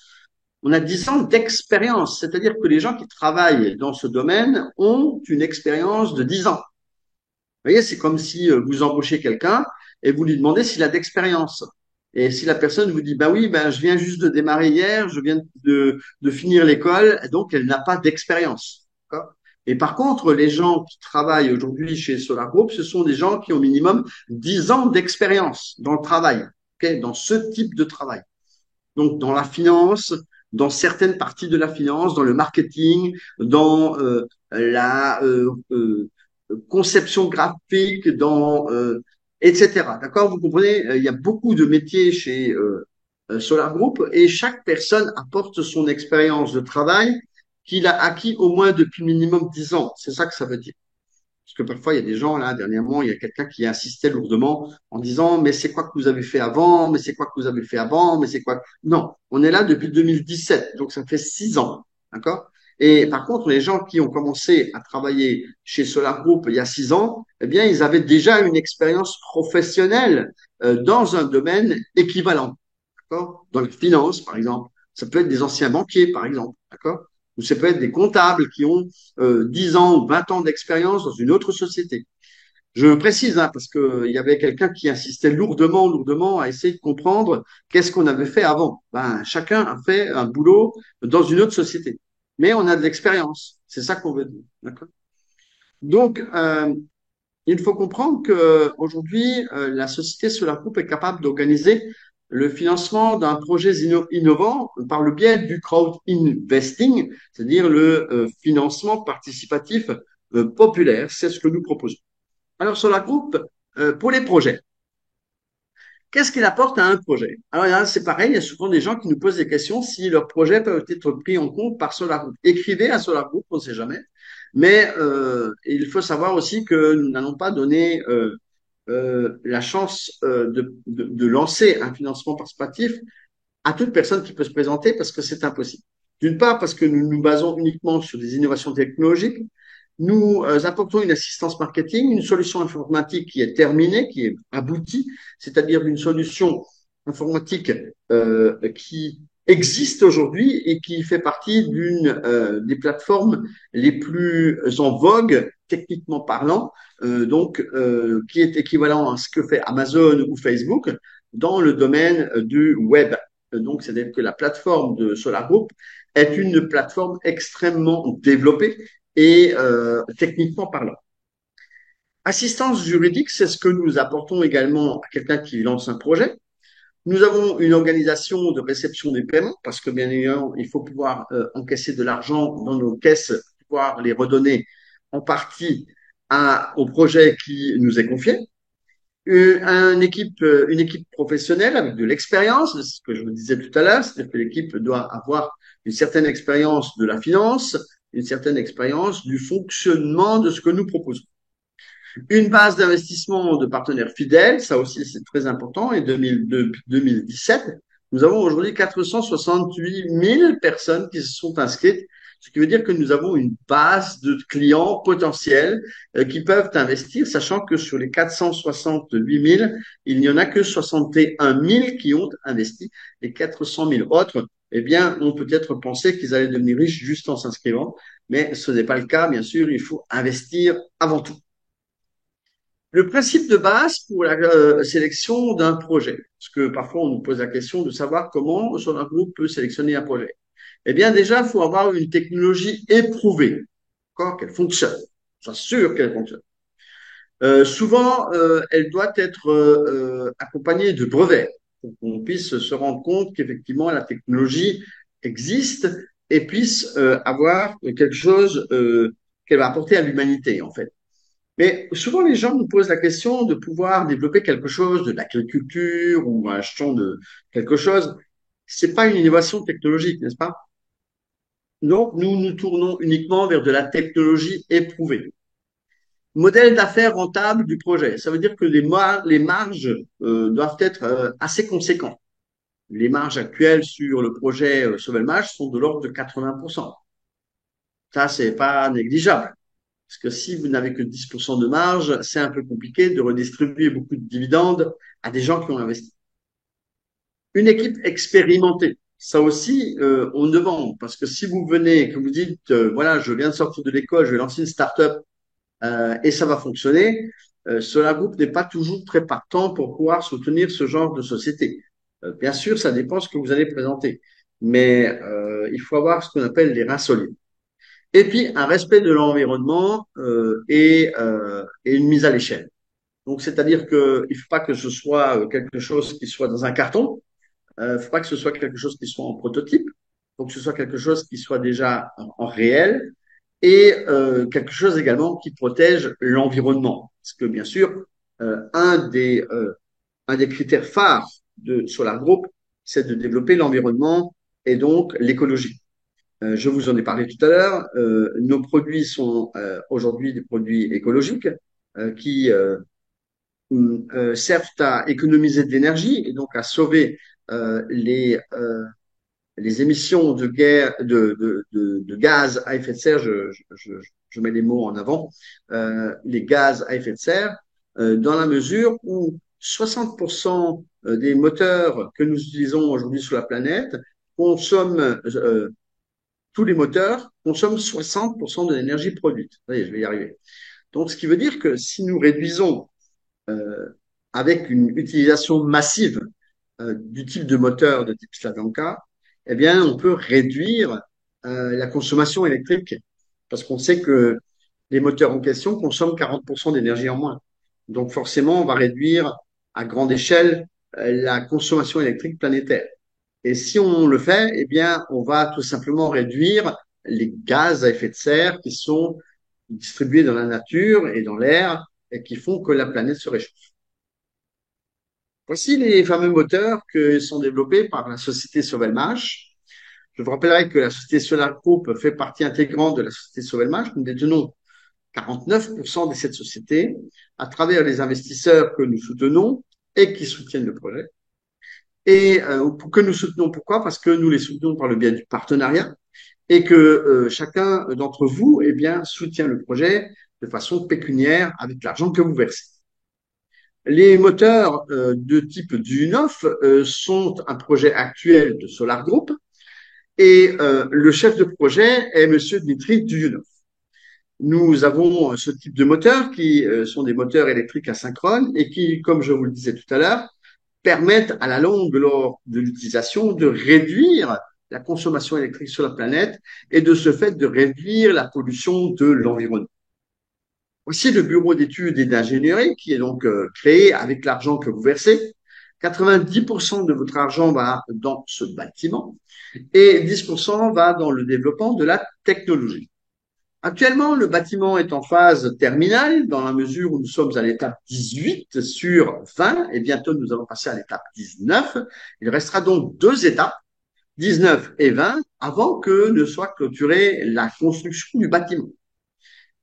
On a 10 ans d'expérience, c'est-à-dire que les gens qui travaillent dans ce domaine ont une expérience de 10 ans. Vous voyez, c'est comme si vous embauchez quelqu'un et vous lui demandez s'il a d'expérience. Et si la personne vous dit, bah oui, ben, je viens juste de démarrer hier, je viens de finir l'école, donc elle n'a pas d'expérience. Et par contre, les gens qui travaillent aujourd'hui chez Solar Group, ce sont des gens qui ont au minimum 10 ans d'expérience dans le travail, dans ce type de travail. Donc, dans la finance, dans certaines parties de la finance, dans le marketing, dans la conception graphique, etc. D'accord? Vous comprenez? Il y a beaucoup de métiers chez Solar Group et chaque personne apporte son expérience de travail qu'il a acquis au moins depuis minimum 10 ans. C'est ça que ça veut dire. Parce que parfois, il y a des gens, là, dernièrement, il y a quelqu'un qui insistait lourdement en disant, mais c'est quoi que vous avez fait avant? Mais c'est quoi que vous avez fait avant? Mais c'est quoi? Non, on est là depuis 2017, donc ça fait 6 ans. D'accord? Et par contre, les gens qui ont commencé à travailler chez Solar Group il y a 6 ans, eh bien, ils avaient déjà une expérience professionnelle dans un domaine équivalent. d'accord? Dans la finance, par exemple. Ça peut être des anciens banquiers, par exemple, d'accord? Ou ça peut être des comptables qui ont 10 ans ou 20 ans d'expérience dans une autre société. Je précise, hein, parce qu'il y avait quelqu'un qui insistait lourdement à essayer de comprendre qu'est-ce qu'on avait fait avant. Ben, chacun a fait un boulot dans une autre société. Mais on a de l'expérience. C'est ça qu'on veut dire. D'accord? Donc, il faut comprendre qu'aujourd'hui, la société Solar Group est capable d'organiser le financement d'un projet innovant par le biais du crowd investing, c'est-à-dire le financement participatif populaire. C'est ce que nous proposons. Alors, Solar Group, pour les projets, qu'est-ce qu'il apporte à un projet? Alors, là, c'est pareil, il y a souvent des gens qui nous posent des questions si leurs projets peuvent être pris en compte par Solar Group. Écrivez à Solar Group, on ne sait jamais. Mais il faut savoir aussi que nous n'allons pas donner la chance de lancer un financement participatif à toute personne qui peut se présenter parce que c'est impossible. D'une part, parce que nous nous basons uniquement sur des innovations technologiques. Nous apportons une assistance marketing, une solution informatique qui est terminée, qui est aboutie, c'est-à-dire une solution informatique qui existe aujourd'hui et qui fait partie d'une des plateformes les plus en vogue, techniquement parlant, qui est équivalent à ce que fait Amazon ou Facebook dans le domaine du web. Donc, c'est-à-dire que la plateforme de Solar Group est une plateforme extrêmement développée et techniquement parlant. Assistance juridique, c'est ce que nous apportons également à quelqu'un qui lance un projet. Nous avons une organisation de réception des paiements parce que bien évidemment, il faut pouvoir encaisser de l'argent dans nos caisses, pouvoir les redonner en partie au projet qui nous est confié. Une équipe professionnelle avec de l'expérience, c'est ce que je vous disais tout à l'heure, c'est-à-dire que l'équipe doit avoir une certaine expérience de la finance, une certaine expérience du fonctionnement de ce que nous proposons. Une base d'investissement de partenaires fidèles, ça aussi c'est très important, et depuis 2017, nous avons aujourd'hui 468 000 personnes qui se sont inscrites, ce qui veut dire que nous avons une base de clients potentiels qui peuvent investir, sachant que sur les 468 000, il n'y en a que 61 000 qui ont investi. Les 400 000 autres, eh bien, ont peut-être pensé qu'ils allaient devenir riches juste en s'inscrivant, mais ce n'est pas le cas, bien sûr, il faut investir avant tout. Le principe de base pour la sélection d'un projet, parce que parfois on nous pose la question de savoir comment un groupe peut sélectionner un projet. Eh bien déjà, il faut avoir une technologie éprouvée, qu'elle fonctionne. J'assure qu'elle fonctionne. Souvent, elle doit être accompagnée de brevets pour qu'on puisse se rendre compte qu'effectivement la technologie existe et puisse avoir quelque chose qu'elle va apporter à l'humanité en fait. Mais souvent, les gens nous posent la question de pouvoir développer quelque chose de l'agriculture ou un champ de quelque chose. C'est pas une innovation technologique, n'est-ce pas? Donc, nous nous tournons uniquement vers de la technologie éprouvée. Modèle d'affaires rentable du projet. Ça veut dire que les marges doivent être assez conséquentes. Les marges actuelles sur le projet Sauvelmage sont de l'ordre de 80%. Ça, c'est pas négligeable. Parce que si vous n'avez que 10% de marge, c'est un peu compliqué de redistribuer beaucoup de dividendes à des gens qui ont investi. Une équipe expérimentée, ça aussi, on demande. Parce que si vous venez et que vous dites, voilà, je viens de sortir de l'école, je vais lancer une start-up et ça va fonctionner, Solar Group n'est pas toujours très partant pour pouvoir soutenir ce genre de société. Bien sûr, ça dépend de ce que vous allez présenter. Mais il faut avoir ce qu'on appelle les reins solides. Et puis, un respect de l'environnement et une mise à l'échelle. Donc, c'est-à-dire que il faut pas que ce soit quelque chose qui soit dans un carton. Faut pas que ce soit quelque chose qui soit en prototype. Faut que ce soit quelque chose qui soit déjà en réel et quelque chose également qui protège l'environnement. Parce que, bien sûr, euh, un des, euh, un des critères phares de Solar Group, c'est de développer l'environnement et donc l'écologie. Je vous en ai parlé tout à l'heure. Nos produits sont aujourd'hui des produits écologiques qui servent à économiser de l'énergie et donc à sauver euh, les, euh, les émissions de gaz à effet de serre. Je mets les mots en avant. Les gaz à effet de serre dans la mesure où 60% des moteurs que nous utilisons aujourd'hui sur la planète consomment, tous les moteurs consomment 60% de l'énergie produite. Vous voyez, je vais y arriver. Donc, ce qui veut dire que si nous réduisons euh, avec une utilisation massive du type de moteur de type Slavyanka, eh bien, on peut réduire la consommation électrique parce qu'on sait que les moteurs en question consomment 40% d'énergie en moins. Donc, forcément, on va réduire à grande échelle la consommation électrique planétaire. Et si on le fait, eh bien, on va tout simplement réduire les gaz à effet de serre qui sont distribués dans la nature et dans l'air et qui font que la planète se réchauffe. Voici les fameux moteurs qui sont développés par la société Sovelmash. Je vous rappellerai que la société Solar Group fait partie intégrante de la société Sovelmash. Nous détenons 49% de cette société à travers les investisseurs que nous soutenons et qui soutiennent le projet. Et que nous soutenons, pourquoi? Parce que nous les soutenons par le biais du partenariat et que chacun d'entre vous eh bien, soutient le projet de façon pécuniaire avec l'argent que vous versez. Les moteurs de type Duyunov sont un projet actuel de Solar Group et le chef de projet est Monsieur Dmitri Duyunov. Nous avons ce type de moteurs qui sont des moteurs électriques asynchrones et qui, comme je vous le disais tout à l'heure, permettent à la longue, lors de l'utilisation, de réduire la consommation électrique sur la planète et de ce fait de réduire la pollution de l'environnement. Voici le bureau d'études et d'ingénierie qui est donc créé avec l'argent que vous versez. 90% de votre argent va dans ce bâtiment et 10% va dans le développement de la technologie. Actuellement, le bâtiment est en phase terminale dans la mesure où nous sommes à l'étape 18 sur 20 et bientôt nous allons passer à l'étape 19. Il restera donc 2 étapes, 19 et 20, avant que ne soit clôturée la construction du bâtiment.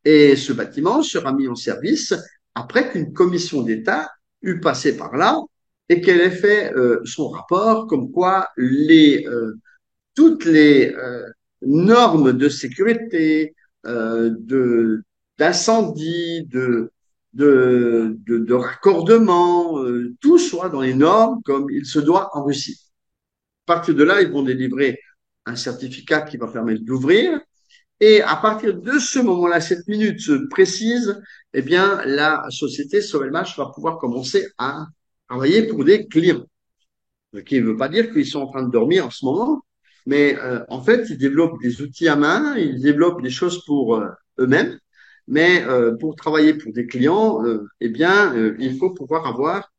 Et ce bâtiment sera mis en service après qu'une commission d'État eut passé par là et qu'elle ait fait son rapport comme quoi toutes les normes de sécurité, d'incendie, de raccordement, tout soit dans les normes comme il se doit en Russie. À partir de là, ils vont délivrer un certificat qui va permettre d'ouvrir. Et à partir de ce moment-là, cette minute précise, eh bien, la société Sovelmash va pouvoir commencer à travailler pour des clients. Ce qui ne veut pas dire qu'ils sont en train de dormir en ce moment, mais en fait, ils développent des outils à main, ils développent des choses pour eux-mêmes, mais pour travailler pour des clients, eh bien, il faut pouvoir avoir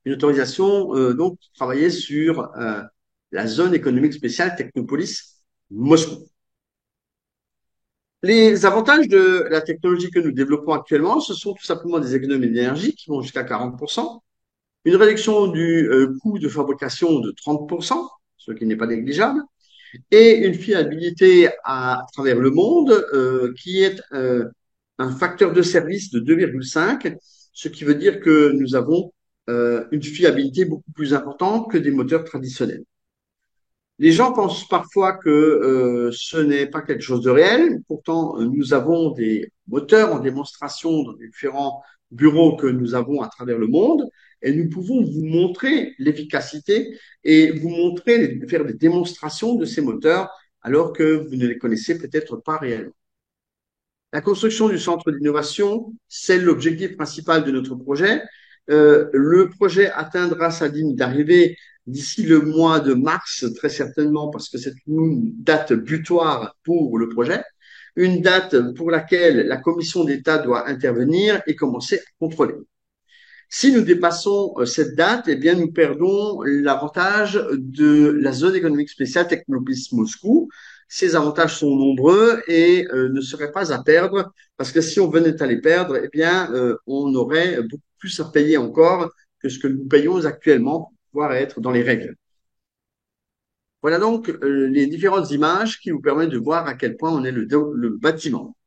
une autorisation, donc travailler sur la zone économique spéciale Technopolis Moscou. Les avantages de la technologie que nous développons actuellement, ce sont tout simplement des économies d'énergie qui vont jusqu'à 40%, une réduction du coût de fabrication de 30%, ce qui n'est pas négligeable, et une fiabilité à travers le monde qui est un facteur de service de 2,5, ce qui veut dire que nous avons une fiabilité beaucoup plus importante que des moteurs traditionnels. Les gens pensent parfois que ce n'est pas quelque chose de réel. Pourtant, nous avons des moteurs en démonstration dans les différents bureaux que nous avons à travers le monde et nous pouvons vous montrer l'efficacité et vous montrer, faire des démonstrations de ces moteurs alors que vous ne les connaissez peut-être pas réellement. La construction du centre d'innovation, c'est l'objectif principal de notre projet. Le projet atteindra sa ligne d'arrivée d'ici le mois de mars, très certainement, parce que c'est une date butoir pour le projet, une date pour laquelle la commission d'État doit intervenir et commencer à contrôler. Si nous dépassons cette date, eh bien, nous perdons l'avantage de la zone économique spéciale Technopolis Moscou. Ces avantages sont nombreux et ne seraient pas à perdre parce que si on venait à les perdre, eh bien, on aurait beaucoup plus à payer encore que ce que nous payons actuellement pour pouvoir être dans les règles. Voilà donc les différentes images qui vous permettent de voir à quel point on est le bâtiment.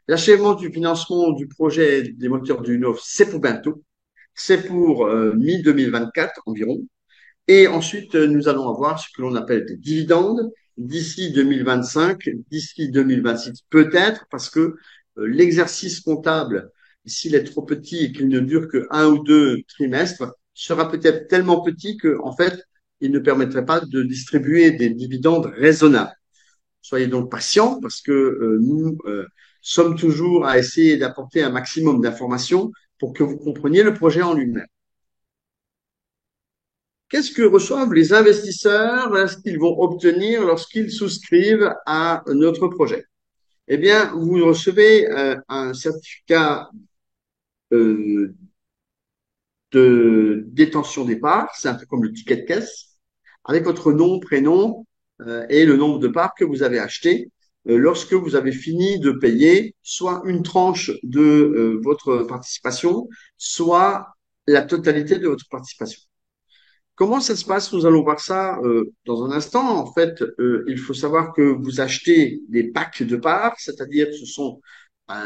L'achèvement du financement du projet des moteurs du NOV, c'est pour bientôt. C'est pour mi-2024 environ. Et ensuite, nous allons avoir ce que l'on appelle des dividendes d'ici 2025, d'ici 2026 peut-être, parce que l'exercice comptable, s'il est trop petit et qu'il ne dure que 1 ou 2 trimestres, sera peut-être tellement petit que, en fait, il ne permettrait pas de distribuer des dividendes raisonnables. Soyez donc patients parce que nous sommes toujours à essayer d'apporter un maximum d'informations pour que vous compreniez le projet en lui-même. Qu'est-ce que reçoivent les investisseurs? Voilà ce qu'ils vont obtenir lorsqu'ils souscrivent à notre projet. Eh bien, vous recevez un certificat euh, de détention des parts, c'est un peu comme le ticket de caisse, avec votre nom, prénom et le nombre de parts que vous avez acheté lorsque vous avez fini de payer soit une tranche de votre participation, soit la totalité de votre participation. Comment ça se passe? Nous allons voir ça dans un instant. En fait, il faut savoir que vous achetez des packs de parts, c'est-à-dire que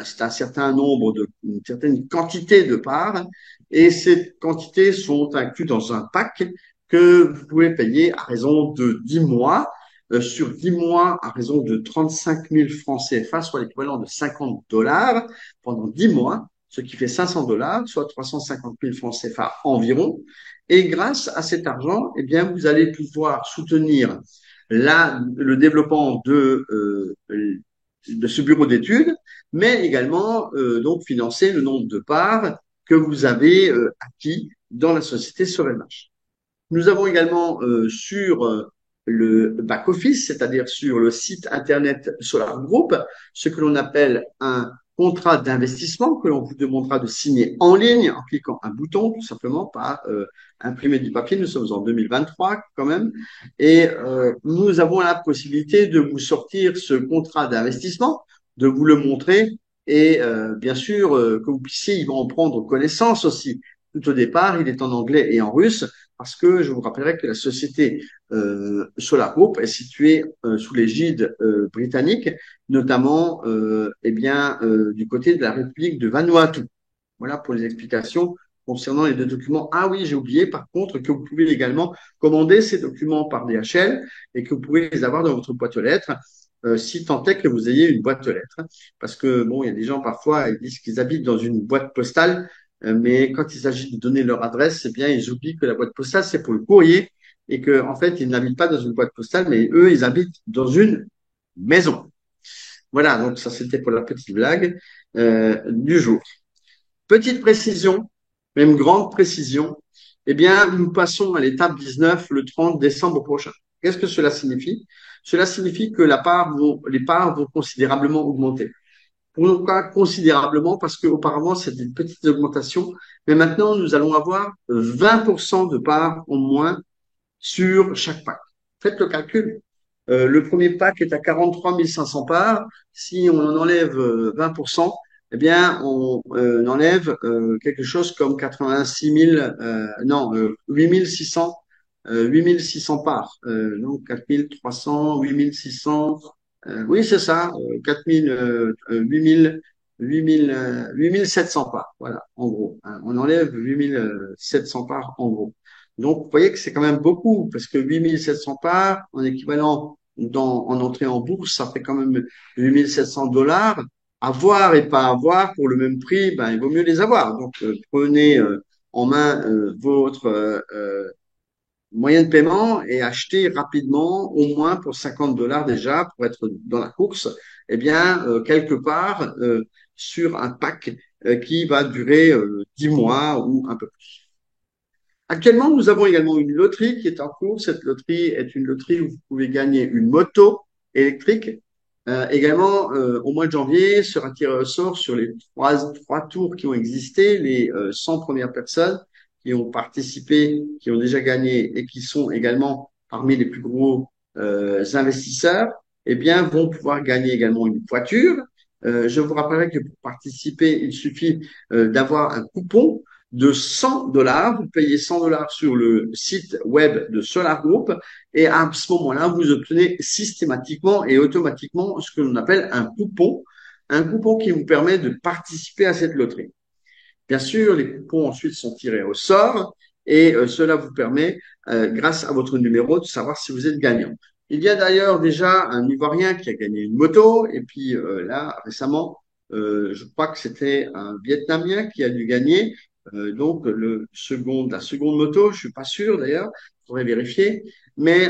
c'est un certain nombre une certaine quantité de parts, et ces quantités sont incluses dans un pack que vous pouvez payer à raison de 10 mois. Sur 10 mois, à raison de 35 000 francs CFA, soit l'équivalent de 50 dollars pendant 10 mois, ce qui fait 500 dollars, soit 350 000 francs CFA environ. Et grâce à cet argent, eh bien, vous allez pouvoir soutenir le développement de ce bureau d'études, mais également donc financer le nombre de parts que vous avez acquis dans la société Sorelmach. Nous avons également sur le back-office, c'est-à-dire sur le site internet Solar Group, ce que l'on appelle un contrat d'investissement que l'on vous demandera de signer en ligne en cliquant un bouton, tout simplement, pas imprimer du papier. Nous sommes en 2023 quand même. Et nous avons la possibilité de vous sortir ce contrat d'investissement, de vous le montrer et bien sûr que vous puissiez en prendre connaissance aussi. Tout au départ, il est en anglais et en russe parce que je vous rappellerai que la société Solar Group est située sous l'égide britannique, notamment eh bien, du côté de la République de Vanuatu. Voilà pour les explications concernant les deux documents. Ah oui, j'ai oublié par contre que vous pouvez également commander ces documents par DHL et que vous pouvez les avoir dans votre boîte aux lettres. Si tant est que vous ayez une boîte aux lettres. Parce que, bon, il y a des gens parfois, ils disent qu'ils habitent dans une boîte postale, mais quand il s'agit de donner leur adresse, eh bien, ils oublient que la boîte postale, c'est pour le courrier et que, en fait, ils n'habitent pas dans une boîte postale, mais eux, ils habitent dans une maison. Voilà, donc ça, c'était pour la petite blague du jour. Petite précision, même grande précision, eh bien, nous passons à l'étape 19 le 30 décembre prochain. Qu'est-ce que cela signifie? Cela signifie que les parts vont considérablement augmenter. Pourquoi considérablement? Parce qu'auparavant, c'était une petite augmentation, mais maintenant, nous allons avoir 20% de parts en moins sur chaque pack. Faites le calcul. Le premier pack est à 43 500 parts. Si on en enlève 20%, eh bien, on enlève quelque chose comme 86 000, non, 8 600, 8 600 parts. Donc, 4 300, 8 600, oui, c'est ça, 4 000, 8 000, 8 700 parts. Voilà, en gros. Hein. On enlève 8 700 parts, en gros. Donc, vous voyez que c'est quand même beaucoup, parce que 8 700 parts, en équivalent en entrée en bourse, ça fait quand même 8 700 dollars. Avoir et pas avoir pour le même prix, ben, il vaut mieux les avoir. Donc, prenez en main votre moyen de paiement et achetez rapidement, au moins pour 50 dollars déjà, pour être dans la course, eh bien, quelque part sur un pack qui va durer 10 mois ou un peu plus. Actuellement, nous avons également une loterie qui est en cours. Cette loterie est une loterie où vous pouvez gagner une moto électrique. Également, au mois de janvier, sera tiré au sort sur les trois tours qui ont existé, les 100 premières personnes qui ont participé, qui ont déjà gagné et qui sont également parmi les plus gros investisseurs, eh bien, vont pouvoir gagner également une voiture. Je vous rappellerai que pour participer, il suffit d'avoir un coupon de 100 dollars. Vous payez 100 dollars sur le site web de Solar Group et à ce moment-là, vous obtenez systématiquement et automatiquement ce que l'on appelle un coupon qui vous permet de participer à cette loterie. Bien sûr, les coupons ensuite sont tirés au sort et cela vous permet, grâce à votre numéro, de savoir si vous êtes gagnant. Il y a d'ailleurs déjà un Ivoirien qui a gagné une moto et puis là, récemment, je crois que c'était un Vietnamien qui a dû gagner Donc, la seconde moto, je suis pas sûr d'ailleurs, il faudrait vérifier, mais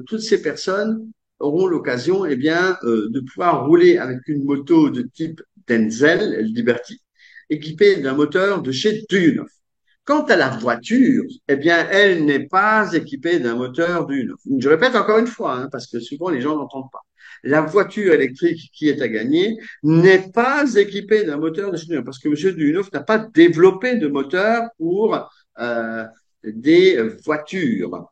toutes ces personnes auront l'occasion, eh bien, de pouvoir rouler avec une moto de type Denzel Liberty, équipée d'un moteur de chez Duyunov. Quant à la voiture, eh bien, elle n'est pas équipée d'un moteur Duyunov. Je répète encore une fois, hein, parce que souvent les gens n'entendent pas. La voiture électrique qui est à gagner n'est pas équipée d'un moteur de chez Duyunov, parce que M. Duyunov n'a pas développé de moteur pour euh, des voitures.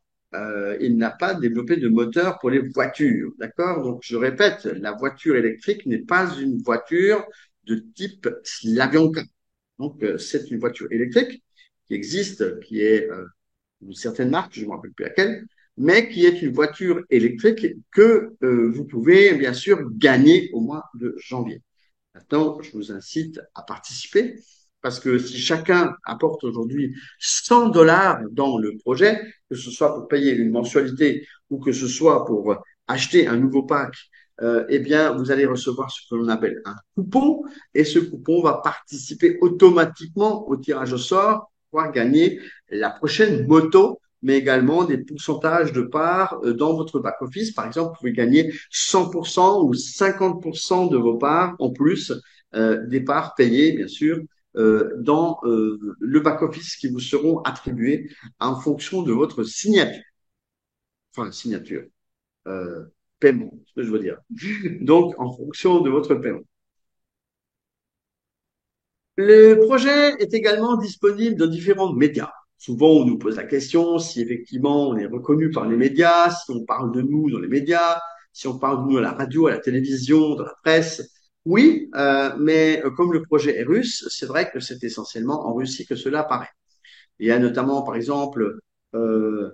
Il n'a pas développé de moteur pour les voitures, d'accord? Donc, je répète, la voiture électrique n'est pas une voiture de type Slavionka. Donc, c'est une voiture électrique qui existe, qui est d'une certaine marque, je ne me rappelle plus laquelle, mais qui est une voiture électrique que vous pouvez bien sûr gagner au mois de janvier. Maintenant, je vous incite à participer parce que si chacun apporte aujourd'hui 100 dollars dans le projet, que ce soit pour payer une mensualité ou que ce soit pour acheter un nouveau pack, eh bien, vous allez recevoir ce que l'on appelle un coupon et ce coupon va participer automatiquement au tirage au sort pour pouvoir gagner la prochaine moto, mais également des pourcentages de parts dans votre back-office. Par exemple, vous pouvez gagner 100% ou 50% de vos parts en plus des parts payées, bien sûr, dans le back-office qui vous seront attribuées en fonction de votre signature. Enfin, signature, euh, paiement, ce que je veux dire. Donc, en fonction de votre paiement. Le projet est également disponible dans différents médias. Souvent, on nous pose la question si effectivement on est reconnu par les médias, si on parle de nous dans les médias, si on parle de nous à la radio, à la télévision, dans la presse. Oui, mais comme le projet est russe, c'est vrai que c'est essentiellement en Russie que cela apparaît. Il y a notamment, par exemple, euh,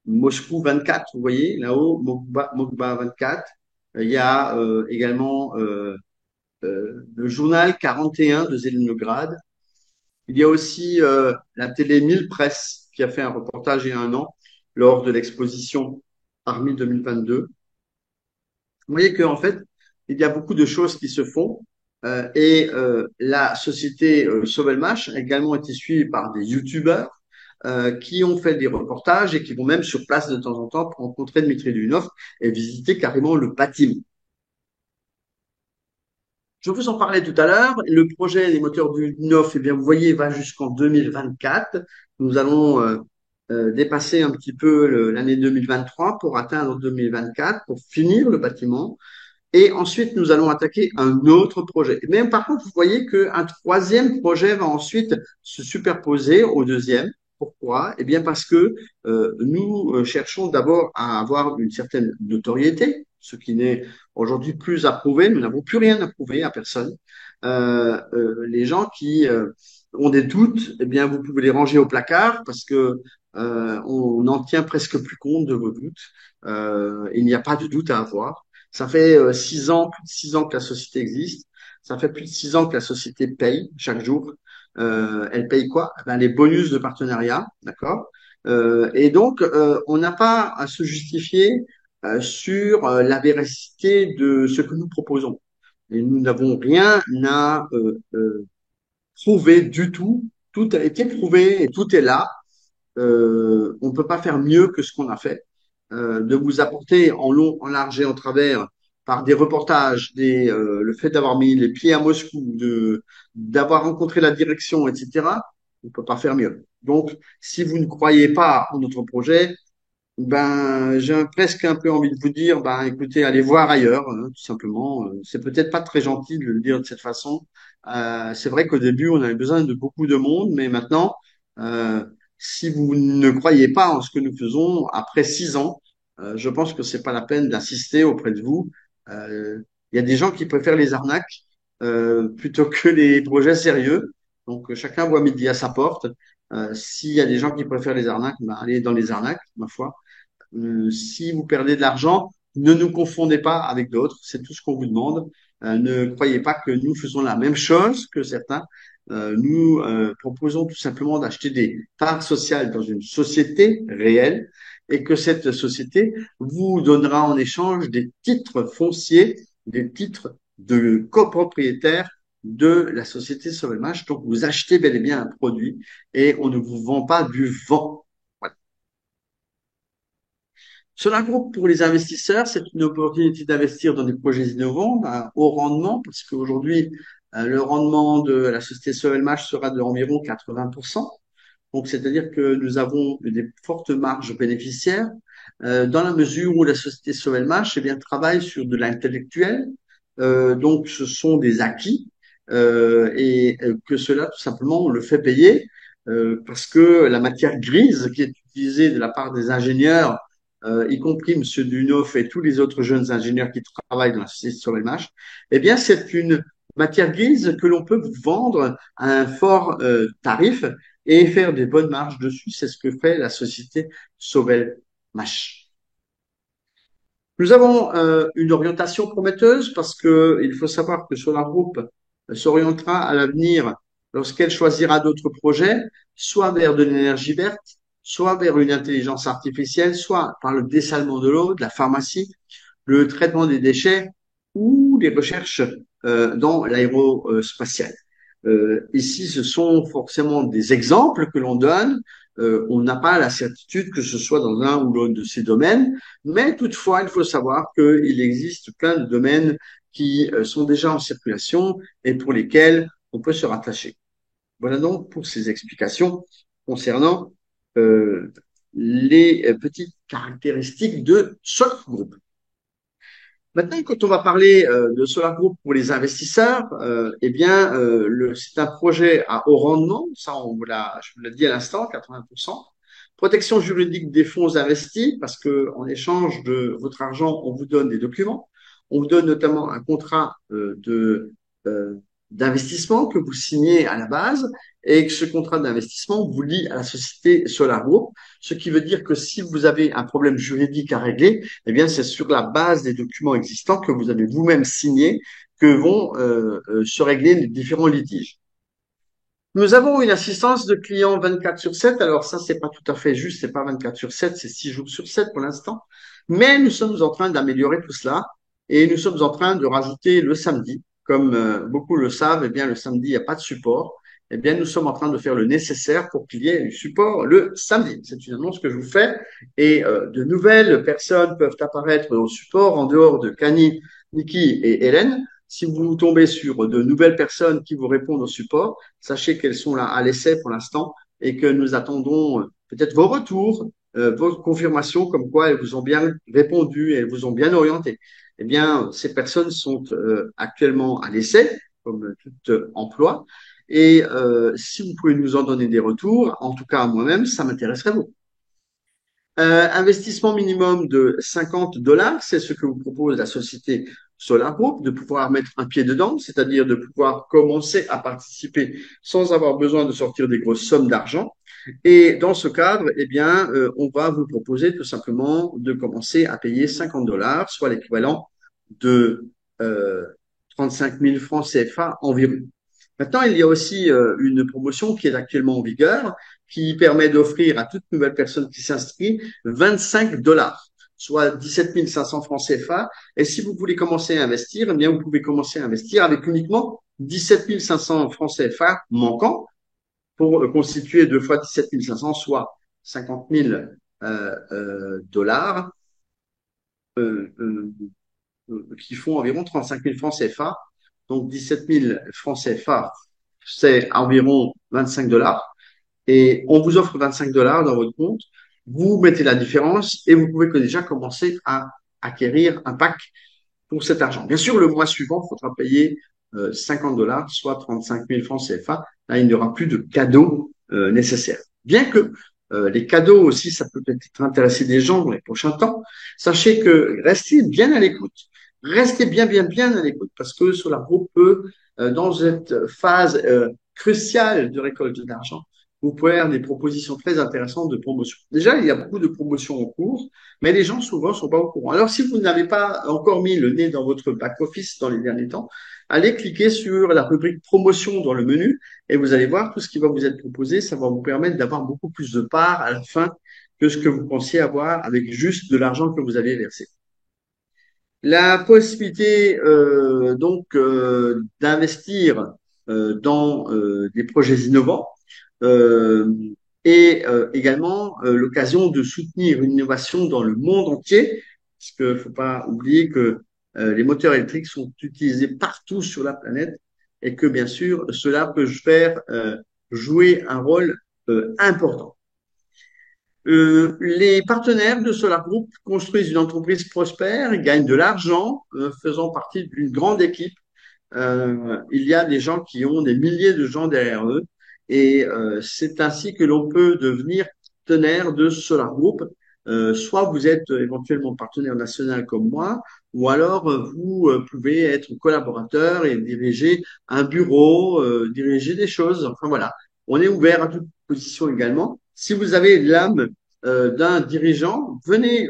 Moscou 24, vous voyez, là-haut, Mokba 24. Il y a également le journal 41 de Zeleningrad. Il y a aussi la télé 1000 Presse qui a fait un reportage il y a un an lors de l'exposition Army 2022. Vous voyez qu'en fait, il y a beaucoup de choses qui se font et la société Sovelmash a également été suivie par des youtubeurs qui ont fait des reportages et qui vont même sur place de temps en temps pour rencontrer Dmitri Duyunov et visiter carrément le bâtiment. Je vous en parlais tout à l'heure. Le projet des moteurs du 9, eh bien, vous voyez, va jusqu'en 2024. Nous allons dépasser un petit peu l'année 2023 pour atteindre 2024, pour finir le bâtiment. Et ensuite, nous allons attaquer un autre projet. Mais par contre, vous voyez qu'un troisième projet va ensuite se superposer au deuxième. Pourquoi? Eh bien, parce que nous cherchons d'abord à avoir une certaine notoriété, ce qui n'est aujourd'hui plus approuvé. Nous n'avons plus rien à prouver à personne. Les gens qui ont des doutes, eh bien, vous pouvez les ranger au placard parce que on n'en tient presque plus compte de vos doutes. Il n'y a pas de doute à avoir. Ça fait 6 ans, plus de 6 ans que la société existe. Ça fait plus de 6 ans que la société paye chaque jour. Elle paye quoi? Eh ben, les bonus de partenariat, d'accord? Et donc, on n'a pas à se justifier sur la véracité de ce que nous proposons. Et nous n'avons rien à prouver du tout. Tout a été prouvé et tout est là. On ne peut pas faire mieux que ce qu'on a fait. De vous apporter en long, en large et en travers par des reportages, le fait d'avoir mis les pieds à Moscou, d'avoir rencontré la direction, etc. On ne peut pas faire mieux. Donc, si vous ne croyez pas en notre projet, ben, j'ai presque un peu envie de vous dire, ben, écoutez, allez voir ailleurs, hein, tout simplement. C'est peut-être pas très gentil de le dire de cette façon. C'est vrai qu'au début, on avait besoin de beaucoup de monde, mais maintenant, euh, si vous ne croyez pas en ce que nous faisons, après 6 ans, je pense que c'est pas la peine d'insister auprès de vous. Il y a des gens qui préfèrent les arnaques plutôt que les projets sérieux. Donc, chacun voit midi à sa porte. S'il y a des gens qui préfèrent les arnaques, ben, allez dans les arnaques, ma foi. Si vous perdez de l'argent, ne nous confondez pas avec d'autres. C'est tout ce qu'on vous demande. Ne croyez pas que nous faisons la même chose que certains. Nous proposons tout simplement d'acheter des parts sociales dans une société réelle et que cette société vous donnera en échange des titres fonciers, des titres de copropriétaires de la société Sovelmash. Donc, vous achetez bel et bien un produit et on ne vous vend pas du vent. Voilà. Solar Group, pour les investisseurs, c'est une opportunité d'investir dans des projets innovants à haut rendement, parce qu'aujourd'hui, le rendement de la société Sovelmash sera d'environ 80%. Donc, c'est-à-dire que nous avons des fortes marges bénéficiaires dans la mesure où la société Sovelmash eh bien, travaille sur de l'intellectuel. Donc, ce sont des acquis que cela, tout simplement, on le fait payer parce que la matière grise qui est utilisée de la part des ingénieurs, y compris M. Dunoff et tous les autres jeunes ingénieurs qui travaillent dans la société Sovelmash, eh bien, c'est une matière grise que l'on peut vendre à un fort tarif et faire des bonnes marges dessus. C'est ce que fait la société Sobel Mash. Nous avons une orientation prometteuse parce que il faut savoir que Solar Group s'orientera à l'avenir lorsqu'elle choisira d'autres projets, soit vers de l'énergie verte, soit vers une intelligence artificielle, soit par le dessalement de l'eau, de la pharmacie, le traitement des déchets ou des recherches dans l'aérospatial. Ici, ce sont forcément des exemples que l'on donne. On n'a pas la certitude que ce soit dans l'un ou l'autre de ces domaines, mais toutefois, il faut savoir qu'il existe plein de domaines qui sont déjà en circulation et pour lesquels on peut se rattacher. Voilà donc pour ces explications concernant les petites caractéristiques de ce groupe. Maintenant, quand on va parler de Solar Group pour les investisseurs, eh bien, c'est un projet à haut rendement, ça je vous l'ai dit à l'instant, 80%. Protection juridique des fonds investis, parce que en échange de votre argent, on vous donne des documents. On vous donne notamment un contrat euh, d'investissement que vous signez à la base, et que ce contrat d'investissement vous lie à la société Solar Group, ce qui veut dire que si vous avez un problème juridique à régler, eh bien, c'est sur la base des documents existants que vous avez vous-même signés que vont se régler les différents litiges. Nous avons une assistance de clients 24 sur 7. Alors ça, c'est pas tout à fait juste, c'est pas 24 sur 7, c'est 6 jours sur 7 pour l'instant. Mais nous sommes en train d'améliorer tout cela et nous sommes en train de rajouter le samedi. Comme beaucoup le savent, eh bien, le samedi, il n'y a pas de support. Eh bien, nous sommes en train de faire le nécessaire pour qu'il y ait du support le samedi. C'est une annonce que je vous fais et de nouvelles personnes peuvent apparaître au support en dehors de Kani, Niki et Hélène. Si vous tombez sur de nouvelles personnes qui vous répondent au support, sachez qu'elles sont là à l'essai pour l'instant et que nous attendons peut-être vos retours, vos confirmations comme quoi elles vous ont bien répondu et elles vous ont bien orienté. Eh bien, ces personnes sont actuellement à l'essai, comme tout emploi. Et si vous pouvez nous en donner des retours, en tout cas à moi-même, ça m'intéresserait beaucoup. Investissement minimum de 50 dollars, c'est ce que vous propose la société Solar Group, de pouvoir mettre un pied dedans, c'est-à-dire de pouvoir commencer à participer sans avoir besoin de sortir des grosses sommes d'argent. Et dans ce cadre, eh bien, on va vous proposer tout simplement de commencer à payer 50 dollars, soit l'équivalent de 35 000 francs CFA environ. Maintenant, il y a aussi une promotion qui est actuellement en vigueur, qui permet d'offrir à toute nouvelle personne qui s'inscrit 25 dollars, soit 17 500 francs CFA. Et si vous voulez commencer à investir, eh bien, vous pouvez commencer à investir avec uniquement 17 500 francs CFA manquants pour constituer 2 fois 17 500, soit 50 000 dollars, euh, euh, qui font environ 35 000 francs CFA. Donc 17 000 francs CFA, c'est environ 25 dollars. Et on vous offre 25 dollars dans votre compte. Vous mettez la différence et vous pouvez déjà commencer à acquérir un pack pour cet argent. Bien sûr, le mois suivant, il faudra payer 50 dollars, soit 35 000 francs CFA. Là, il n'y aura plus de cadeaux nécessaires. Bien que les cadeaux aussi, ça peut peut-être intéresser des gens dans les prochains temps. Sachez que restez bien à l'écoute. Restez bien, bien, bien à l'écoute parce que Solar Group peut, dans cette phase cruciale de récolte d'argent, vous pouvez avoir des propositions très intéressantes de promotion. Déjà, il y a beaucoup de promotions en cours, mais les gens souvent sont pas au courant. Alors, si vous n'avez pas encore mis le nez dans votre back-office dans les derniers temps, allez cliquer sur la rubrique promotion dans le menu et vous allez voir tout ce qui va vous être proposé. Ça va vous permettre d'avoir beaucoup plus de parts à la fin que ce que vous pensiez avoir avec juste de l'argent que vous aviez versé. La possibilité d'investir dans des projets innovants euh, et également l'occasion de soutenir une innovation dans le monde entier, parce qu'il ne faut pas oublier que les moteurs électriques sont utilisés partout sur la planète et que bien sûr cela peut faire jouer un rôle important. Les partenaires de Solar Group construisent une entreprise prospère, gagnent de l'argent, faisant partie d'une grande équipe. Il y a des gens qui ont des milliers de gens derrière eux et c'est ainsi que l'on peut devenir partenaire de Solar Group. Soit vous êtes éventuellement partenaire national comme moi, ou alors vous pouvez être collaborateur et diriger un bureau, diriger des choses. Enfin voilà, on est ouvert à toute position également. Si vous avez l'âme d'un dirigeant, venez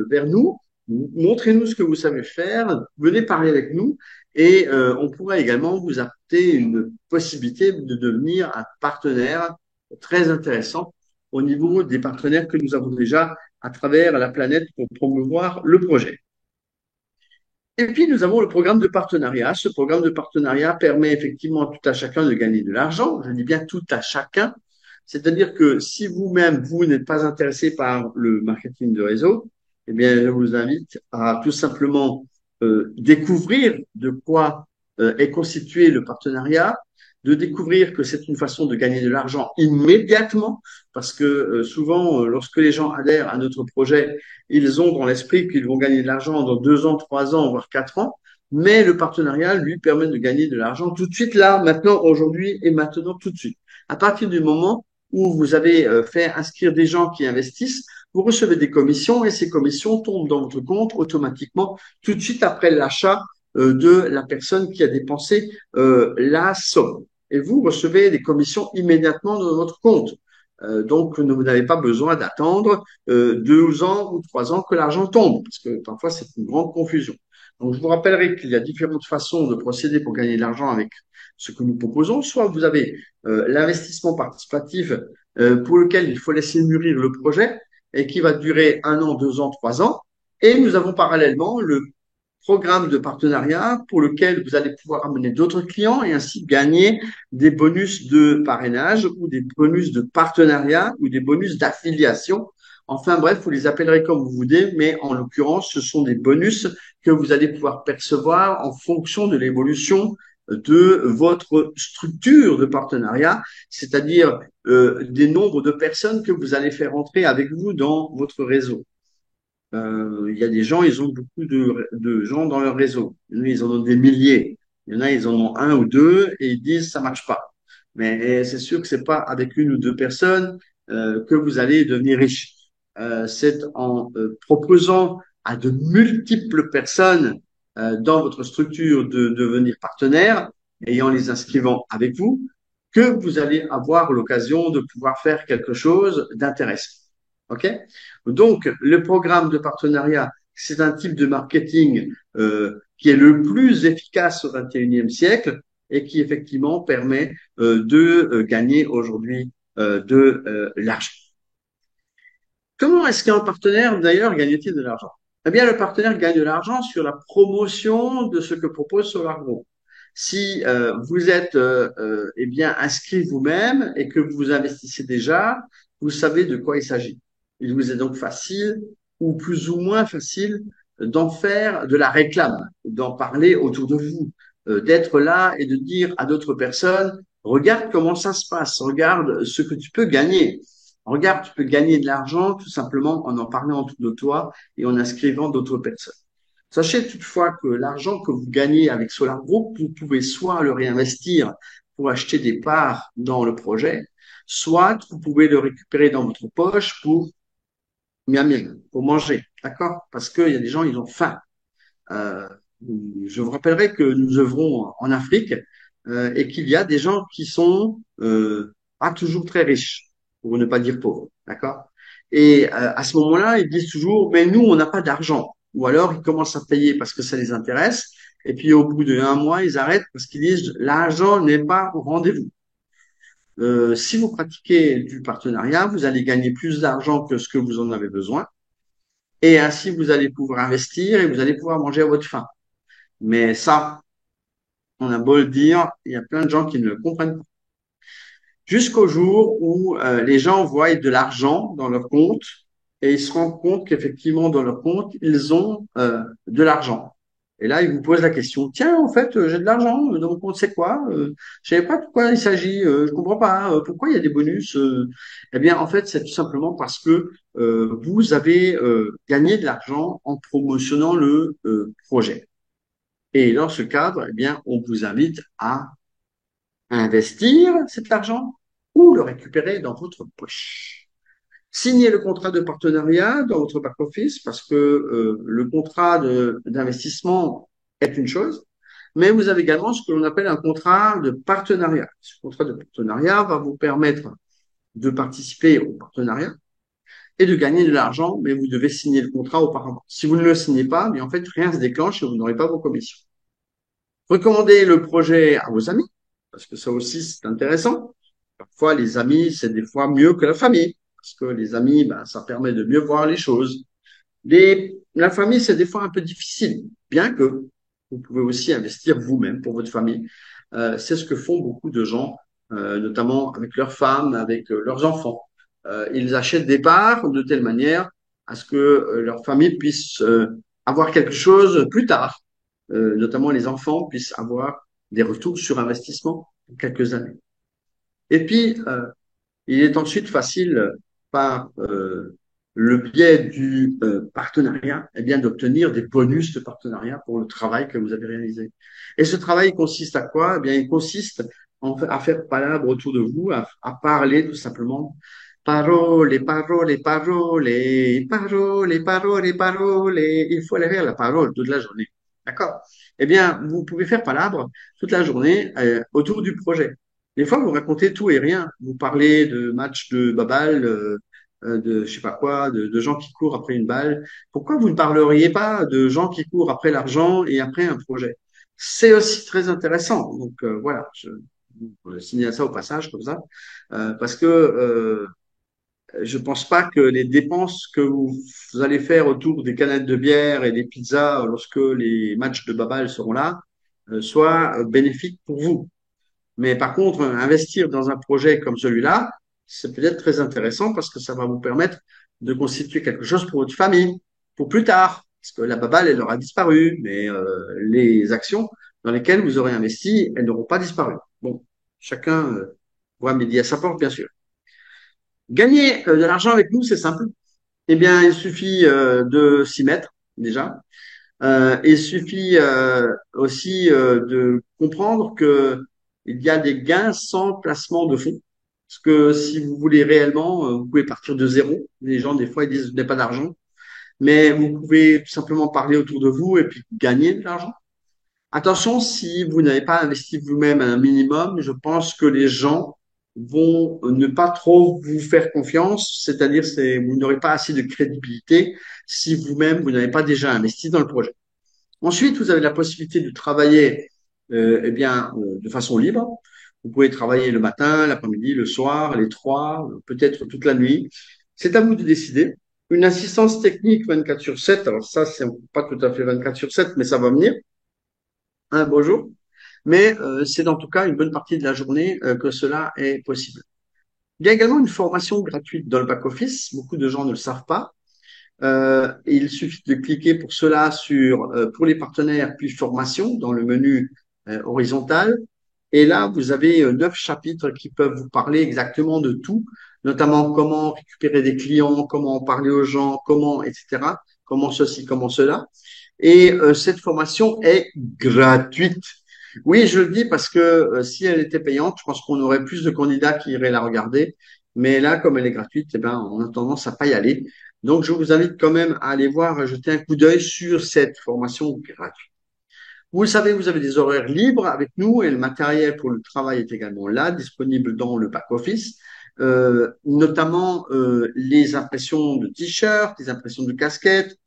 vers nous, montrez-nous ce que vous savez faire, venez parler avec nous et on pourrait également vous apporter une possibilité de devenir un partenaire très intéressant au niveau des partenaires que nous avons déjà à travers la planète pour promouvoir le projet. Et puis, nous avons le programme de partenariat. Ce programme de partenariat permet effectivement à tout à chacun de gagner de l'argent. Je dis bien tout à chacun. C'est-à-dire que si vous-même, vous n'êtes pas intéressé par le marketing de réseau, eh bien, je vous invite à tout simplement découvrir de quoi est constitué le partenariat, de découvrir que c'est une façon de gagner de l'argent immédiatement, parce que souvent, lorsque les gens adhèrent à notre projet, ils ont dans l'esprit qu'ils vont gagner de l'argent dans 2 ans, 3 ans, voire 4 ans. Mais le partenariat lui permet de gagner de l'argent tout de suite, là, maintenant, aujourd'hui et maintenant, tout de suite. À partir du moment où vous avez fait inscrire des gens qui investissent, vous recevez des commissions et ces commissions tombent dans votre compte automatiquement tout de suite après l'achat de la personne qui a dépensé la somme. Et vous recevez des commissions immédiatement dans votre compte. Donc, vous n'avez pas besoin d'attendre 2 ans ou 3 ans que l'argent tombe, parce que parfois c'est une grande confusion. Donc, je vous rappellerai qu'il y a différentes façons de procéder pour gagner de l'argent avec ce que nous proposons. Soit vous avez l'investissement participatif pour lequel il faut laisser mûrir le projet et qui va durer 1 an, 2 ans, 3 ans. Et nous avons parallèlement le programme de partenariat pour lequel vous allez pouvoir amener d'autres clients et ainsi gagner des bonus de parrainage ou des bonus de partenariat ou des bonus d'affiliation. Enfin bref, vous les appellerez comme vous voulez, mais en l'occurrence, ce sont des bonus que vous allez pouvoir percevoir en fonction de l'évolution de votre structure de partenariat, c'est-à-dire des nombres de personnes que vous allez faire entrer avec vous dans votre réseau. Il y a des gens, ils ont beaucoup de gens dans leur réseau. Il y en a, ils en ont des milliers. Il y en a, ils en ont un ou deux et ils disent ça marche pas. Mais c'est sûr que c'est pas avec une ou deux personnes que vous allez devenir riche. C'est en proposant à de multiples personnes dans votre structure de devenir partenaire et en les inscrivant avec vous que vous allez avoir l'occasion de pouvoir faire quelque chose d'intéressant. OK? Donc, le programme de partenariat, c'est un type de marketing qui est le plus efficace au XXIe siècle et qui effectivement permet de gagner aujourd'hui de l'argent. Comment est-ce qu'un partenaire, d'ailleurs, gagne-t-il de l'argent? Eh bien, le partenaire gagne de l'argent sur la promotion de ce que propose SolarGro. Si vous êtes eh bien inscrit vous-même et que vous investissez déjà, vous savez de quoi il s'agit. Il vous est donc facile ou plus ou moins facile d'en faire de la réclame, d'en parler autour de vous, d'être là et de dire à d'autres personnes, regarde comment ça se passe, regarde ce que tu peux gagner. Regarde, tu peux gagner de l'argent tout simplement en parlant autour de toi et en inscrivant d'autres personnes. Sachez toutefois que l'argent que vous gagnez avec Solar Group, vous pouvez soit le réinvestir pour acheter des parts dans le projet, soit vous pouvez le récupérer dans votre poche pour miam miam, pour manger, d'accord? Parce qu'il y a des gens, ils ont faim. Euh, je vous rappellerai que nous œuvrons en Afrique et qu'il y a des gens qui sont pas toujours très riches, pour ne pas dire pauvres, d'accord? Et à ce moment-là, ils disent toujours, mais nous, on n'a pas d'argent. Ou alors, ils commencent à payer parce que ça les intéresse. Et puis, au bout d'un mois, ils arrêtent parce qu'ils disent, l'argent n'est pas au rendez-vous. Si vous pratiquez du partenariat, vous allez gagner plus d'argent que ce que vous en avez besoin. et ainsi vous allez pouvoir investir et vous allez pouvoir manger à votre faim. Mais ça, on a beau le dire, il y a plein de gens qui ne le comprennent pas. Jusqu'au jour où les gens voient de l'argent dans leur compte et ils se rendent compte qu'effectivement, dans leur compte, ils ont de l'argent. Et là, ils vous posent la question, tiens, en fait, j'ai de l'argent dans mon compte, c'est quoi? Je savais pas de quoi il s'agit, je comprends pas, pourquoi il y a des bonus? Eh bien, en fait, c'est tout simplement parce que vous avez gagné de l'argent en promotionnant le projet. Et dans ce cadre, eh bien, on vous invite à investir cet argent ou le récupérer dans votre poche. Signez le contrat de partenariat dans votre back-office parce que le contrat d'investissement est une chose, mais vous avez également ce que l'on appelle un contrat de partenariat. Ce contrat de partenariat va vous permettre de participer au partenariat et de gagner de l'argent, mais vous devez signer le contrat auparavant. Si vous ne le signez pas, mais en fait, rien ne se déclenche et vous n'aurez pas vos commissions. Recommandez le projet à vos amis, parce que ça aussi, c'est intéressant. Parfois, les amis, c'est des fois mieux que la famille, parce que les amis, ben, ça permet de mieux voir les choses. La famille, c'est des fois un peu difficile, bien que vous pouvez aussi investir vous-même pour votre famille. C'est ce que font beaucoup de gens, notamment avec leurs femmes, avec leurs enfants. Ils achètent des parts de telle manière à ce que leur famille puisse avoir quelque chose plus tard, notamment les enfants puissent avoir des retours sur investissement en quelques années. Et puis, il est ensuite facile, par le biais du partenariat, eh bien, d'obtenir des bonus de partenariat pour le travail que vous avez réalisé. Et ce travail consiste à quoi? Eh bien, il consiste à faire palabre autour de vous, à parler tout simplement. Parole, parole, parole, parole, parole, parole. Il faut aller vers la parole toute la journée. D'accord? Eh bien, vous pouvez faire palabre toute la journée autour du projet. Des fois, vous racontez tout et rien. Vous parlez de matchs de babal, de je sais pas quoi, de gens qui courent après une balle. Pourquoi vous ne parleriez pas de gens qui courent après l'argent et après un projet? C'est aussi très intéressant. Donc voilà, je signale ça au passage comme ça, parce que je pense pas que les dépenses que vous allez faire autour des canettes de bière et des pizzas lorsque les matchs de babal seront là soient bénéfiques pour vous. Mais par contre, investir dans un projet comme celui-là, c'est peut-être très intéressant parce que ça va vous permettre de constituer quelque chose pour votre famille, pour plus tard. Parce que la baballe, elle aura disparu, mais les actions dans lesquelles vous aurez investi, elles n'auront pas disparu. Bon, chacun voit midi à sa porte, bien sûr. Gagner de l'argent avec nous, c'est simple. Eh bien, il suffit de s'y mettre déjà. Il suffit aussi de comprendre que il y a des gains sans placement de fonds. Parce que si vous voulez réellement, vous pouvez partir de zéro. Les gens, des fois, ils disent, je n'ai pas d'argent. Mais vous pouvez tout simplement parler autour de vous et puis gagner de l'argent. Attention, si vous n'avez pas investi vous-même un minimum, je pense que les gens vont ne pas trop vous faire confiance, c'est-à-dire vous n'aurez pas assez de crédibilité si vous-même vous n'avez pas déjà investi dans le projet. Ensuite, vous avez la possibilité de travailler eh bien, de façon libre. Vous pouvez travailler le matin, l'après-midi, le soir, les trois, peut-être toute la nuit. C'est à vous de décider. Une assistance technique 24 sur 7, alors ça, c'est pas tout à fait 24 sur 7, mais ça va venir un beau jour. Mais c'est en tout cas une bonne partie de la journée que cela est possible. Il y a également une formation gratuite dans le back-office. Beaucoup de gens ne le savent pas. Il suffit de cliquer pour cela sur pour les partenaires puis formation dans le menu horizontal. Et là, vous avez 9 chapitres qui peuvent vous parler exactement de tout, notamment comment récupérer des clients, comment parler aux gens, comment, etc., comment ceci, comment cela. Et cette formation est gratuite. Oui, je le dis parce que si elle était payante, je pense qu'on aurait plus de candidats qui iraient la regarder. Mais là, comme elle est gratuite, eh ben, on a tendance à pas y aller. Donc, je vous invite quand même à aller voir, à jeter un coup d'œil sur cette formation gratuite. Vous le savez, vous avez des horaires libres avec nous et le matériel pour le travail est également là, disponible dans le back-office, notamment les impressions de t-shirts, les impressions de casquettes.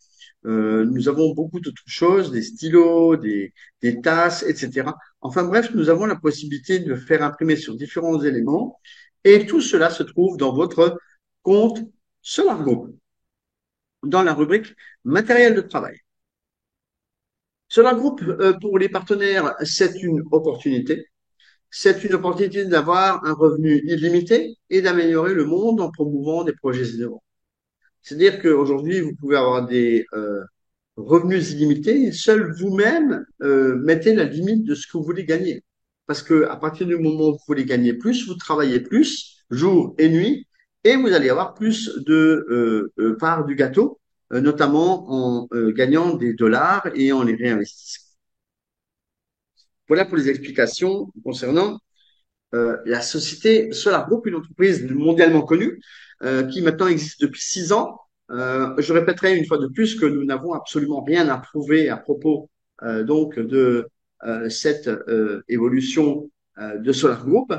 Nous avons beaucoup d'autres choses, des stylos, des tasses, etc. Enfin bref, nous avons la possibilité de faire imprimer sur différents éléments et tout cela se trouve dans votre compte Solargo. dans la rubrique matériel de travail. Solar Group, pour les partenaires, c'est une opportunité. C'est une opportunité d'avoir un revenu illimité et d'améliorer le monde en promouvant des projets innovants. C'est-à-dire qu'aujourd'hui, vous pouvez avoir des revenus illimités et seul vous-même mettez la limite de ce que vous voulez gagner. Parce que à partir du moment où vous voulez gagner plus, vous travaillez plus, jour et nuit, et vous allez avoir plus de parts du gâteau, notamment en gagnant des dollars et en les réinvestissant. Voilà pour les explications concernant la société Solar Group, une entreprise mondialement connue qui maintenant existe depuis 6 ans. Je répéterai une fois de plus que nous n'avons absolument rien à prouver à propos donc de cette évolution de Solar Group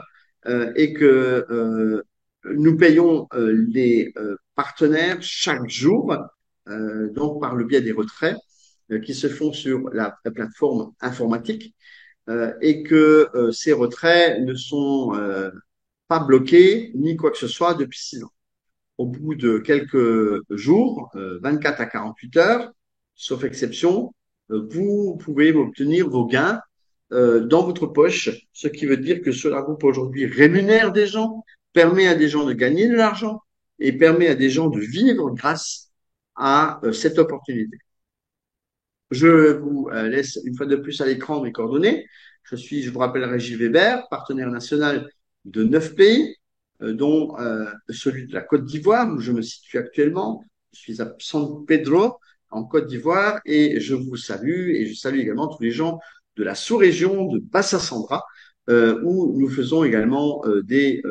et que nous payons les partenaires chaque jour, donc par le biais des retraits qui se font sur la plateforme informatique et que ces retraits ne sont pas bloqués ni quoi que ce soit depuis 6 ans. Au bout de quelques jours, 24 à 48 heures, sauf exception, vous pouvez obtenir vos gains dans votre poche, ce qui veut dire que Solar Group aujourd'hui rémunère des gens, permet à des gens de gagner de l'argent et permet à des gens de vivre grâce à cette opportunité. Je vous laisse une fois de plus à l'écran mes coordonnées. Je vous rappelle, Régis Weber, partenaire national de 9 pays, dont celui de la Côte d'Ivoire, où je me situe actuellement. Je suis à San Pedro, en Côte d'Ivoire, et je vous salue, et je salue également tous les gens de la sous-région de Bassa Sandra, où nous faisons également des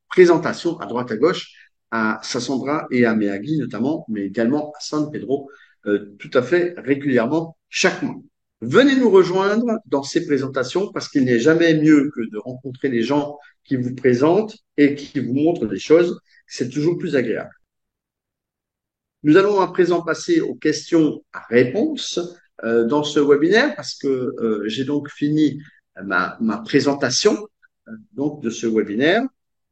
présentations à droite à gauche, à Sassandra et à Meagui notamment, mais également à San Pedro tout à fait régulièrement chaque mois. Venez nous rejoindre dans ces présentations parce qu'il n'est jamais mieux que de rencontrer les gens qui vous présentent et qui vous montrent des choses. C'est toujours plus agréable. Nous allons à présent passer aux questions à réponses dans ce webinaire parce que j'ai donc fini ma présentation donc de ce webinaire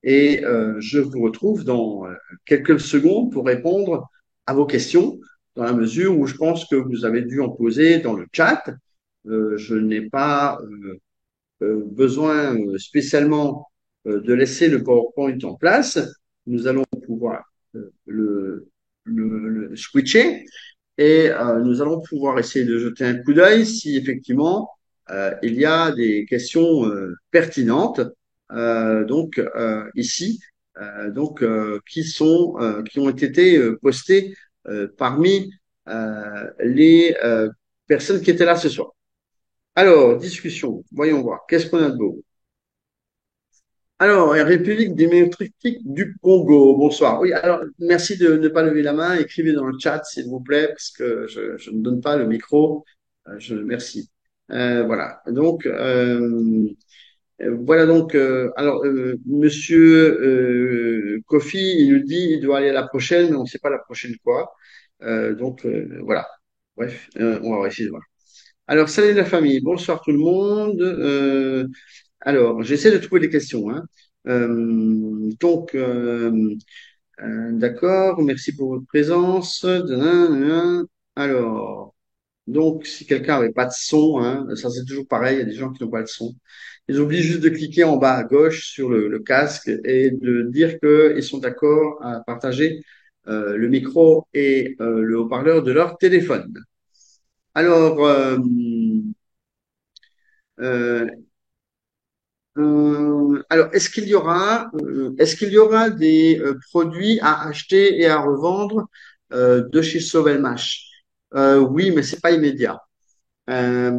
et je vous retrouve dans quelques secondes pour répondre à vos questions dans la mesure où je pense que vous avez dû en poser dans le chat. Je n'ai pas besoin spécialement de laisser le PowerPoint en place. Nous allons pouvoir le switcher et nous allons pouvoir essayer de jeter un coup d'œil si effectivement il y a des questions pertinentes donc ici qui ont été postées parmi les personnes qui étaient là ce soir. Alors, discussion, voyons voir, qu'est-ce qu'on a de beau? Alors, République démocratique du Congo, bonsoir. Oui, alors, merci de ne pas lever la main, écrivez dans le chat, s'il vous plaît, parce que je ne donne pas le micro. Merci. Voilà. Donc, alors, Monsieur Kofi, il nous dit il doit aller à la prochaine, mais on ne sait pas la prochaine quoi. Voilà. Bref, on va essayer de voir. Alors, salut la famille, bonsoir tout le monde. Alors, j'essaie de trouver des questions, hein. Donc, d'accord, merci pour votre présence. Alors, donc, si quelqu'un n'avait pas de son, hein, ça c'est toujours pareil, il y a des gens qui n'ont pas de son. Ils oublient juste de cliquer en bas à gauche sur le casque et de dire qu'ils sont d'accord à partager le micro et le haut-parleur de leur téléphone. Alors, euh, est-ce qu'il y aura des produits à acheter et à revendre de chez Sovelmash? Oui, mais c'est pas immédiat. Euh,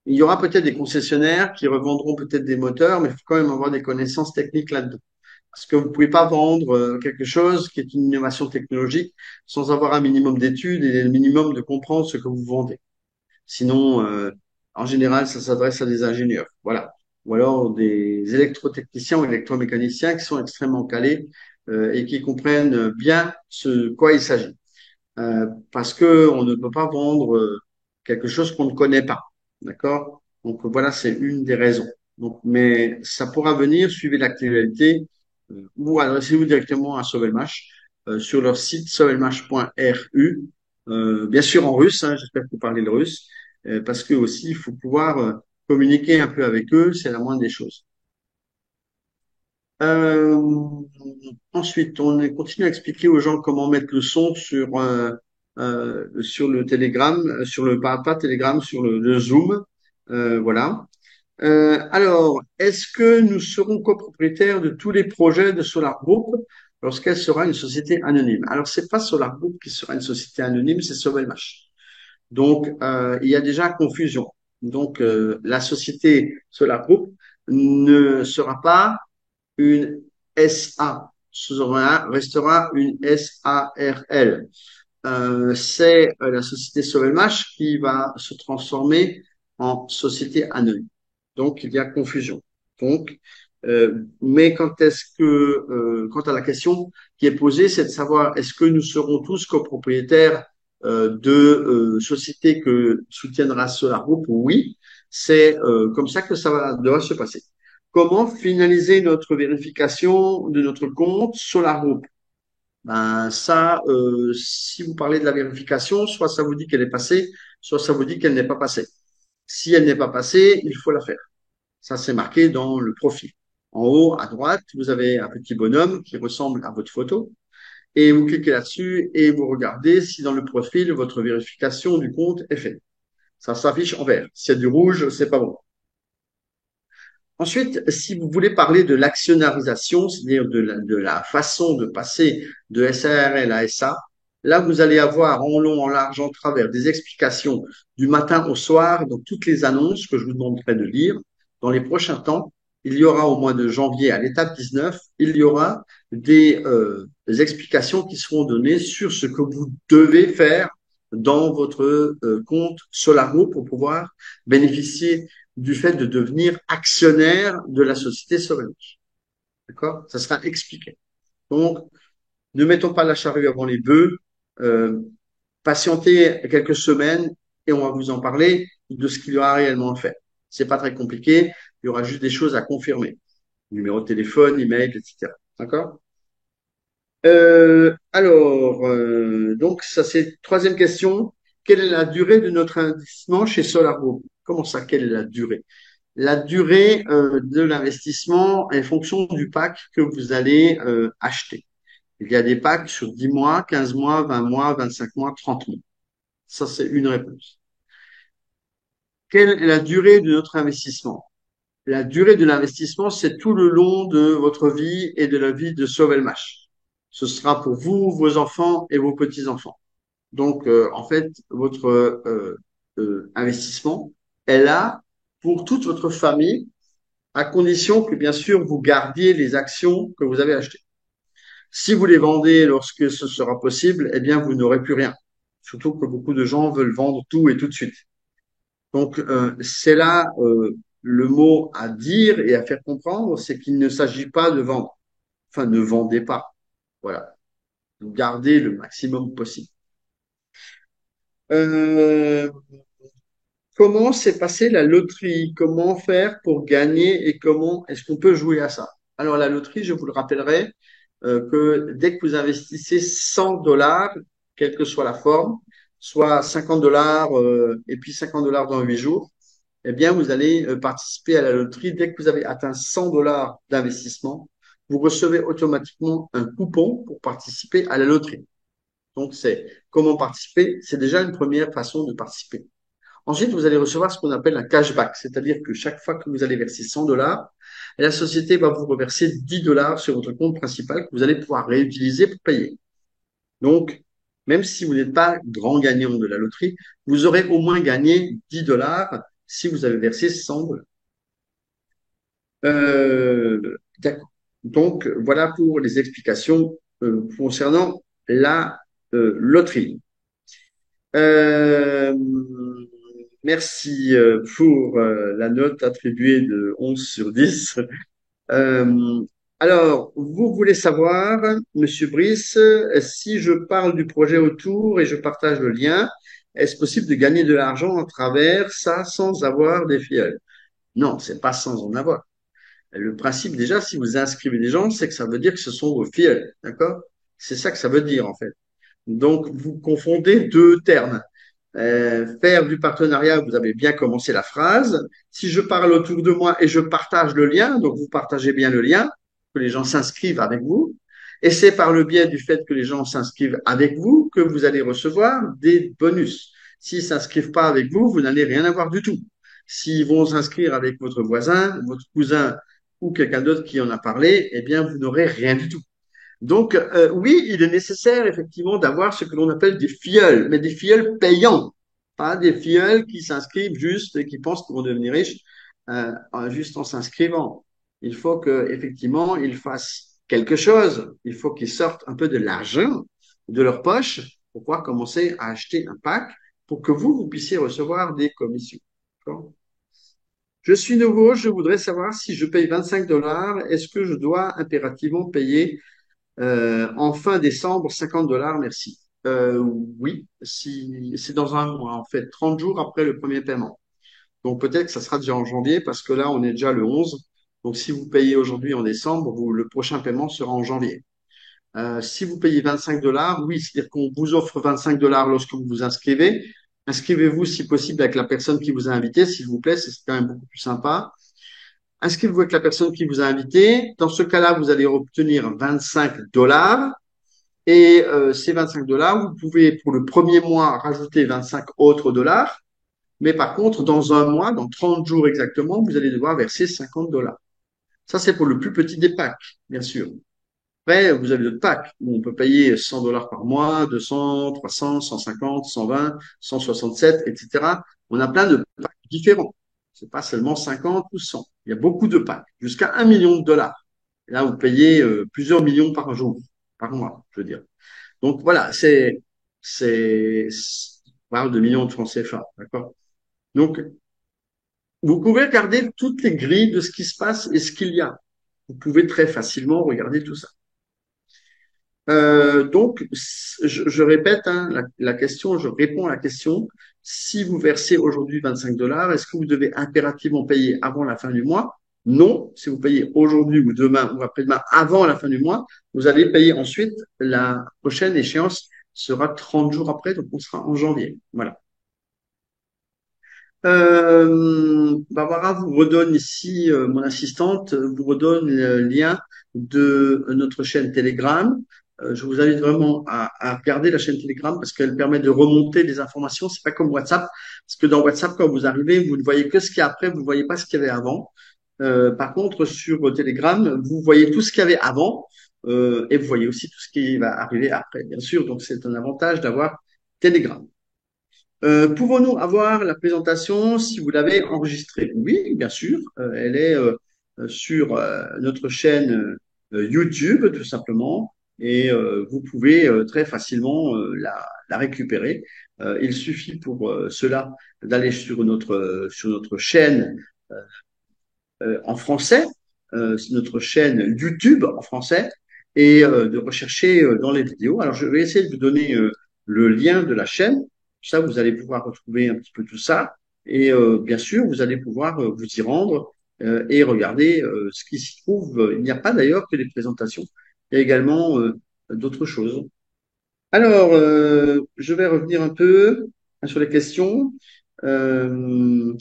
il y aura peut-être des concessionnaires qui revendront peut-être des moteurs, mais il faut quand même avoir des connaissances techniques là-dedans. Parce que vous ne pouvez pas vendre quelque chose qui est une innovation technologique sans avoir un minimum d'études et un minimum de comprendre ce que vous vendez. Sinon, en général, ça s'adresse à des ingénieurs. Voilà. Ou alors des électrotechniciens ou électromécaniciens qui sont extrêmement calés et qui comprennent bien ce quoi il s'agit. Parce que on ne peut pas vendre quelque chose qu'on ne connaît pas. D'accord? Donc voilà, c'est une des raisons. Donc, mais ça pourra venir, suivez l'actualité ou adressez-vous directement à Sauvelmash. sur leur site sovelmash.ru, bien sûr en russe, hein, j'espère que vous parlez le russe, parce que aussi il faut pouvoir communiquer un peu avec eux, c'est la moindre des choses. Euh, Ensuite, continue à expliquer aux gens comment mettre le son sur le Telegram, sur le pas Telegram, sur le Zoom. Voilà. Alors, est-ce que nous serons copropriétaires de tous les projets de Solar Group lorsqu'elle sera une société anonyme? Alors, c'est pas Solar Group qui sera une société anonyme, c'est Sovelmash. Donc, il y a déjà confusion. Donc, la société Solar Group ne sera pas une SA. Restera une SARL. C'est la société Sovelmash qui va se transformer en société anonyme. Donc, il y a confusion. Donc, mais quant à la question qui est posée, c'est de savoir est-ce que nous serons tous copropriétaires de sociétés que soutiendra Solar Group? Oui, c'est comme ça que doit se passer. Comment finaliser notre vérification de notre compte Solar Group? Ben ça, si vous parlez de la vérification, soit ça vous dit qu'elle est passée, soit ça vous dit qu'elle n'est pas passée. Si elle n'est pas passée, il faut la faire. Ça, c'est marqué dans le profil. En haut, à droite, vous avez un petit bonhomme qui ressemble à votre photo. Et vous cliquez là-dessus et vous regardez si dans le profil, votre vérification du compte est faite. Ça s'affiche en vert. S'il y a du rouge, c'est pas bon. Ensuite, si vous voulez parler de l'actionnarialisation, c'est-à-dire de la façon de passer de SARL à SA, là, vous allez avoir en long, en large, en travers des explications du matin au soir dans toutes les annonces que je vous demanderai de lire. Dans les prochains temps, il y aura au mois de janvier à l'étape 19, il y aura des explications qui seront données sur ce que vous devez faire dans votre compte Solaro pour pouvoir bénéficier du fait de devenir actionnaire de la société Sovelmash. D'accord? Ça sera expliqué. Donc, ne mettons pas la charrue avant les bœufs. Euh, Patientez quelques semaines et on va vous en parler de ce qu'il y aura réellement à faire. C'est pas très compliqué. Il y aura juste des choses à confirmer. Numéro de téléphone, email, etc. D'accord? Donc ça c'est troisième question. Quelle est la durée de notre investissement chez SolarGo? Comment ça, quelle est la durée? La durée de l'investissement est fonction du pack que vous allez acheter. Il y a des packs sur 10 mois, 15 mois, 20 mois, 25 mois, 30 mois. Ça, c'est une réponse. Quelle est la durée de notre investissement? La durée de l'investissement, c'est tout le long de votre vie et de la vie de Sovelmash. Ce sera pour vous, vos enfants et vos petits-enfants. Donc, en fait, votre investissement est là pour toute votre famille à condition que, bien sûr, vous gardiez les actions que vous avez achetées. Si vous les vendez lorsque ce sera possible, eh bien, vous n'aurez plus rien. Surtout que beaucoup de gens veulent vendre tout et tout de suite. Donc, c'est là le mot à dire et à faire comprendre, c'est qu'il ne s'agit pas de vendre. Enfin, ne vendez pas. Voilà. Gardez le maximum possible. Euh, Comment s'est passée la loterie? Comment faire pour gagner et comment est-ce qu'on peut jouer à ça? Alors, la loterie, je vous le rappellerai, que dès que vous investissez 100 dollars, quelle que soit la forme, soit 50 dollars et puis 50 dollars dans 8 jours, eh bien, vous allez participer à la loterie. Dès que vous avez atteint 100 dollars d'investissement, vous recevez automatiquement un coupon pour participer à la loterie. Donc, c'est comment participer? C'est déjà une première façon de participer. Ensuite, vous allez recevoir ce qu'on appelle un cashback, c'est-à-dire que chaque fois que vous allez verser 100 dollars, la société va vous reverser 10 dollars sur votre compte principal que vous allez pouvoir réutiliser pour payer. Donc, même si vous n'êtes pas grand gagnant de la loterie, vous aurez au moins gagné 10 dollars si vous avez versé 100 dollars. D'accord. Donc, voilà pour les explications concernant la loterie. Euh, Merci pour la note attribuée de 11 sur 10. Euh, alors, vous voulez savoir, Monsieur Brice, si je parle du projet autour et je partage le lien, est-ce possible de gagner de l'argent à travers ça sans avoir des filleuls? Non, c'est pas sans en avoir. Le principe déjà, si vous inscrivez des gens, c'est que ça veut dire que ce sont vos filleuls, d'accord? C'est ça que ça veut dire en fait. Donc, vous confondez deux termes. Faire du partenariat, vous avez bien commencé la phrase. Si je parle autour de moi et je partage le lien, donc vous partagez bien le lien, que les gens s'inscrivent avec vous. Et c'est par le biais du fait que les gens s'inscrivent avec vous que vous allez recevoir des bonus. S'ils s'inscrivent pas avec vous, vous n'allez rien avoir du tout. S'ils vont s'inscrire avec votre voisin, votre cousin ou quelqu'un d'autre qui en a parlé, eh bien, vous n'aurez rien du tout. Donc, oui, il est nécessaire effectivement d'avoir ce que l'on appelle des filleuls, mais des filleuls payants, pas des filleuls qui s'inscrivent juste et qui pensent qu'ils vont devenir riches juste en s'inscrivant. Il faut que effectivement ils fassent quelque chose. Il faut qu'ils sortent un peu de l'argent de leur poche pour pouvoir commencer à acheter un pack pour que vous puissiez recevoir des commissions. D'accord. Je suis nouveau, je voudrais savoir si je paye 25 dollars, est-ce que je dois impérativement payer en fin décembre, 50 dollars, merci. Oui, si c'est dans un mois, en fait, 30 jours après le premier paiement. Donc peut-être que ça sera déjà en janvier parce que là, on est déjà le 11. Donc si vous payez aujourd'hui en décembre, le prochain paiement sera en janvier. Si vous payez 25 dollars, oui, c'est-à-dire qu'on vous offre 25 dollars lorsque vous vous inscrivez. Inscrivez-vous si possible avec la personne qui vous a invité, s'il vous plaît, c'est quand même beaucoup plus sympa. Inscrivez-vous avec la personne qui vous a invité. Dans ce cas-là, vous allez obtenir 25 dollars. Et ces 25 dollars, vous pouvez pour le premier mois rajouter 25 autres dollars. Mais par contre, dans un mois, dans 30 jours exactement, vous allez devoir verser 50 dollars. Ça, c'est pour le plus petit des packs, bien sûr. Après, vous avez d'autres packs où on peut payer 100 dollars par mois, 200, 300, 150, 120, 167, etc. On a plein de packs différents. C'est pas seulement 50 ou 100. Il y a beaucoup de packs, jusqu'à 1 million de dollars. Et là, vous payez plusieurs millions par jour, par mois, je veux dire. Donc voilà, on parle de millions de francs CFA, d'accord? Donc, vous pouvez regarder toutes les grilles de ce qui se passe et ce qu'il y a. Vous pouvez très facilement regarder tout ça. Donc, je répète hein, la question, je réponds à la question. Si vous versez aujourd'hui 25 dollars, est-ce que vous devez impérativement payer avant la fin du mois? Non. Si vous payez aujourd'hui ou demain ou après-demain avant la fin du mois, vous allez payer ensuite. La prochaine échéance sera 30 jours après, donc on sera en janvier. Voilà. Barbara vous redonne ici, mon assistante, vous redonne le lien de notre chaîne Telegram. Je vous invite vraiment à regarder la chaîne Telegram parce qu'elle permet de remonter des informations. C'est pas comme WhatsApp, parce que dans WhatsApp, quand vous arrivez, vous ne voyez que ce qu'il y a après, vous ne voyez pas ce qu'il y avait avant. Par contre, sur Telegram, vous voyez tout ce qu'il y avait avant et vous voyez aussi tout ce qui va arriver après, bien sûr. Donc, c'est un avantage d'avoir Telegram. Pouvons-nous avoir la présentation si vous l'avez enregistrée? Oui, bien sûr. Elle est sur notre chaîne YouTube, tout simplement, et vous pouvez très facilement la récupérer. Il suffit pour cela d'aller sur notre chaîne en français, sur notre chaîne YouTube en français, et de rechercher dans les vidéos. Alors, je vais essayer de vous donner le lien de la chaîne. Ça, vous allez pouvoir retrouver un petit peu tout ça. Et bien sûr, vous allez pouvoir vous y rendre et regarder ce qui s'y trouve. Il n'y a pas d'ailleurs que des présentations. Il y a également d'autres choses. Alors, je vais revenir un peu sur les questions. Euh,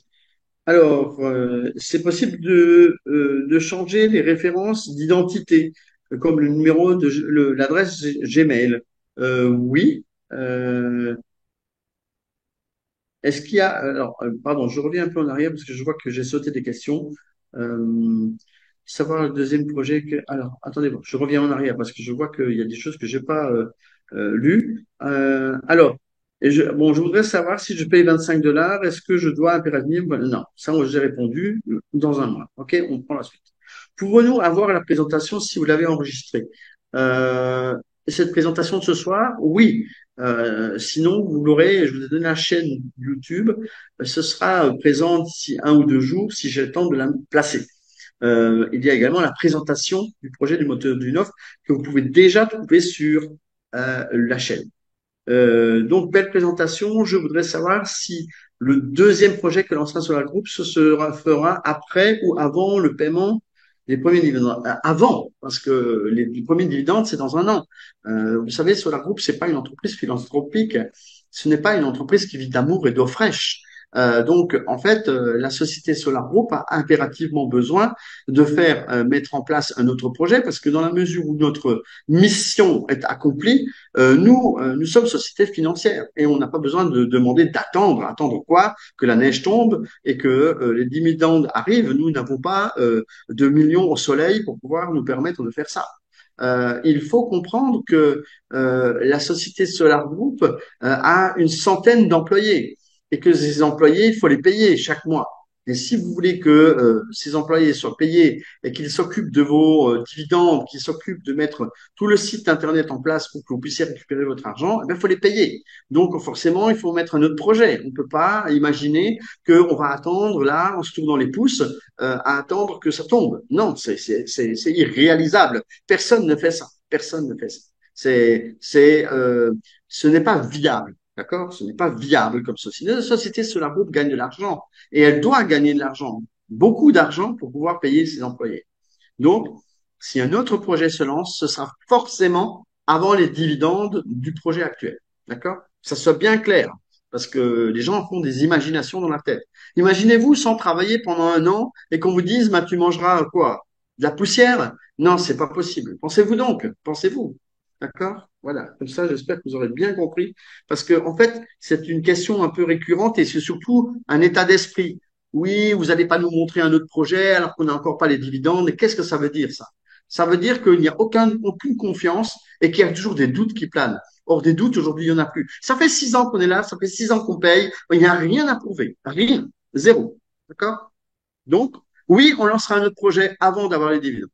c'est possible de changer les références d'identité, comme le numéro de l'adresse Gmail. Oui. Est-ce qu'il y a alors pardon, je reviens un peu en arrière parce que je vois que j'ai sauté des questions. Euh, Savoir le deuxième projet que alors attendez, bon, je reviens en arrière parce que je vois qu'il y a des choses que j'ai pas lues. Alors bon, je voudrais savoir si je paye 25 dollars, est-ce que je dois impérativement non, ça j'ai répondu dans un mois. OK, on prend la suite. Pouvons-nous avoir la présentation si vous l'avez enregistrée? Euh, Cette présentation de ce soir, oui. Sinon, vous l'aurez, je vous ai donné la chaîne YouTube, ce sera présent d'ici 1 ou 2 jours si j'ai le temps de la placer. Il y a également la présentation du projet du moteur du Nov que vous pouvez déjà trouver sur la chaîne. Donc, belle présentation. Je voudrais savoir si le deuxième projet que lancera sur la groupe, ce sera fera après ou avant le paiement Les premiers dividendes avant, parce que les premiers dividendes, c'est dans un an. Vous savez, Solar Group, c'est pas une entreprise philanthropique. Ce n'est pas une entreprise qui vit d'amour et d'eau fraîche. Donc, en fait, la société Solar Group a impérativement besoin de faire mettre en place un autre projet parce que dans la mesure où notre mission est accomplie, nous sommes société financière et on n'a pas besoin de demander d'attendre. Attendre quoi? Que la neige tombe et que les dividendes arrivent. Nous n'avons pas de millions au soleil pour pouvoir nous permettre de faire ça. Il faut comprendre que la société Solar Group a une centaine d'employés et que ces employés, il faut les payer chaque mois. Et si vous voulez que ces employés soient payés et qu'ils s'occupent de vos dividendes, qu'ils s'occupent de mettre tout le site internet en place pour que vous puissiez récupérer votre argent, il faut les payer. Donc forcément, il faut mettre un autre projet. On ne peut pas imaginer qu'on va attendre là, en se tournant les pouces, à attendre que ça tombe. Non, c'est irréalisable. Personne ne fait ça. Personne ne fait ça. Ce n'est pas viable. D'accord? Ce n'est pas viable comme société. La société Solar Group gagne de l'argent et elle doit gagner de l'argent, beaucoup d'argent pour pouvoir payer ses employés. Donc, si un autre projet se lance, ce sera forcément avant les dividendes du projet actuel. D'accord? Que ça soit bien clair. Parce que les gens font des imaginations dans la tête. Imaginez-vous sans travailler pendant un an et qu'on vous dise, bah, tu mangeras quoi? De la poussière? Non, c'est pas possible. Pensez-vous donc. Pensez-vous. D'accord? Voilà. Comme ça, j'espère que vous aurez bien compris. Parce que, en fait, c'est une question un peu récurrente et c'est surtout un état d'esprit. Oui, vous n'allez pas nous montrer un autre projet alors qu'on n'a encore pas les dividendes. Et qu'est-ce que ça veut dire, ça? Ça veut dire qu'il n'y a aucune confiance et qu'il y a toujours des doutes qui planent. Or, des doutes, aujourd'hui, il n'y en a plus. Ça fait 6 ans qu'on est là, ça fait 6 ans qu'on paye. Il n'y a rien à prouver. Rien. Zéro. D'accord? Donc, oui, on lancera un autre projet avant d'avoir les dividendes.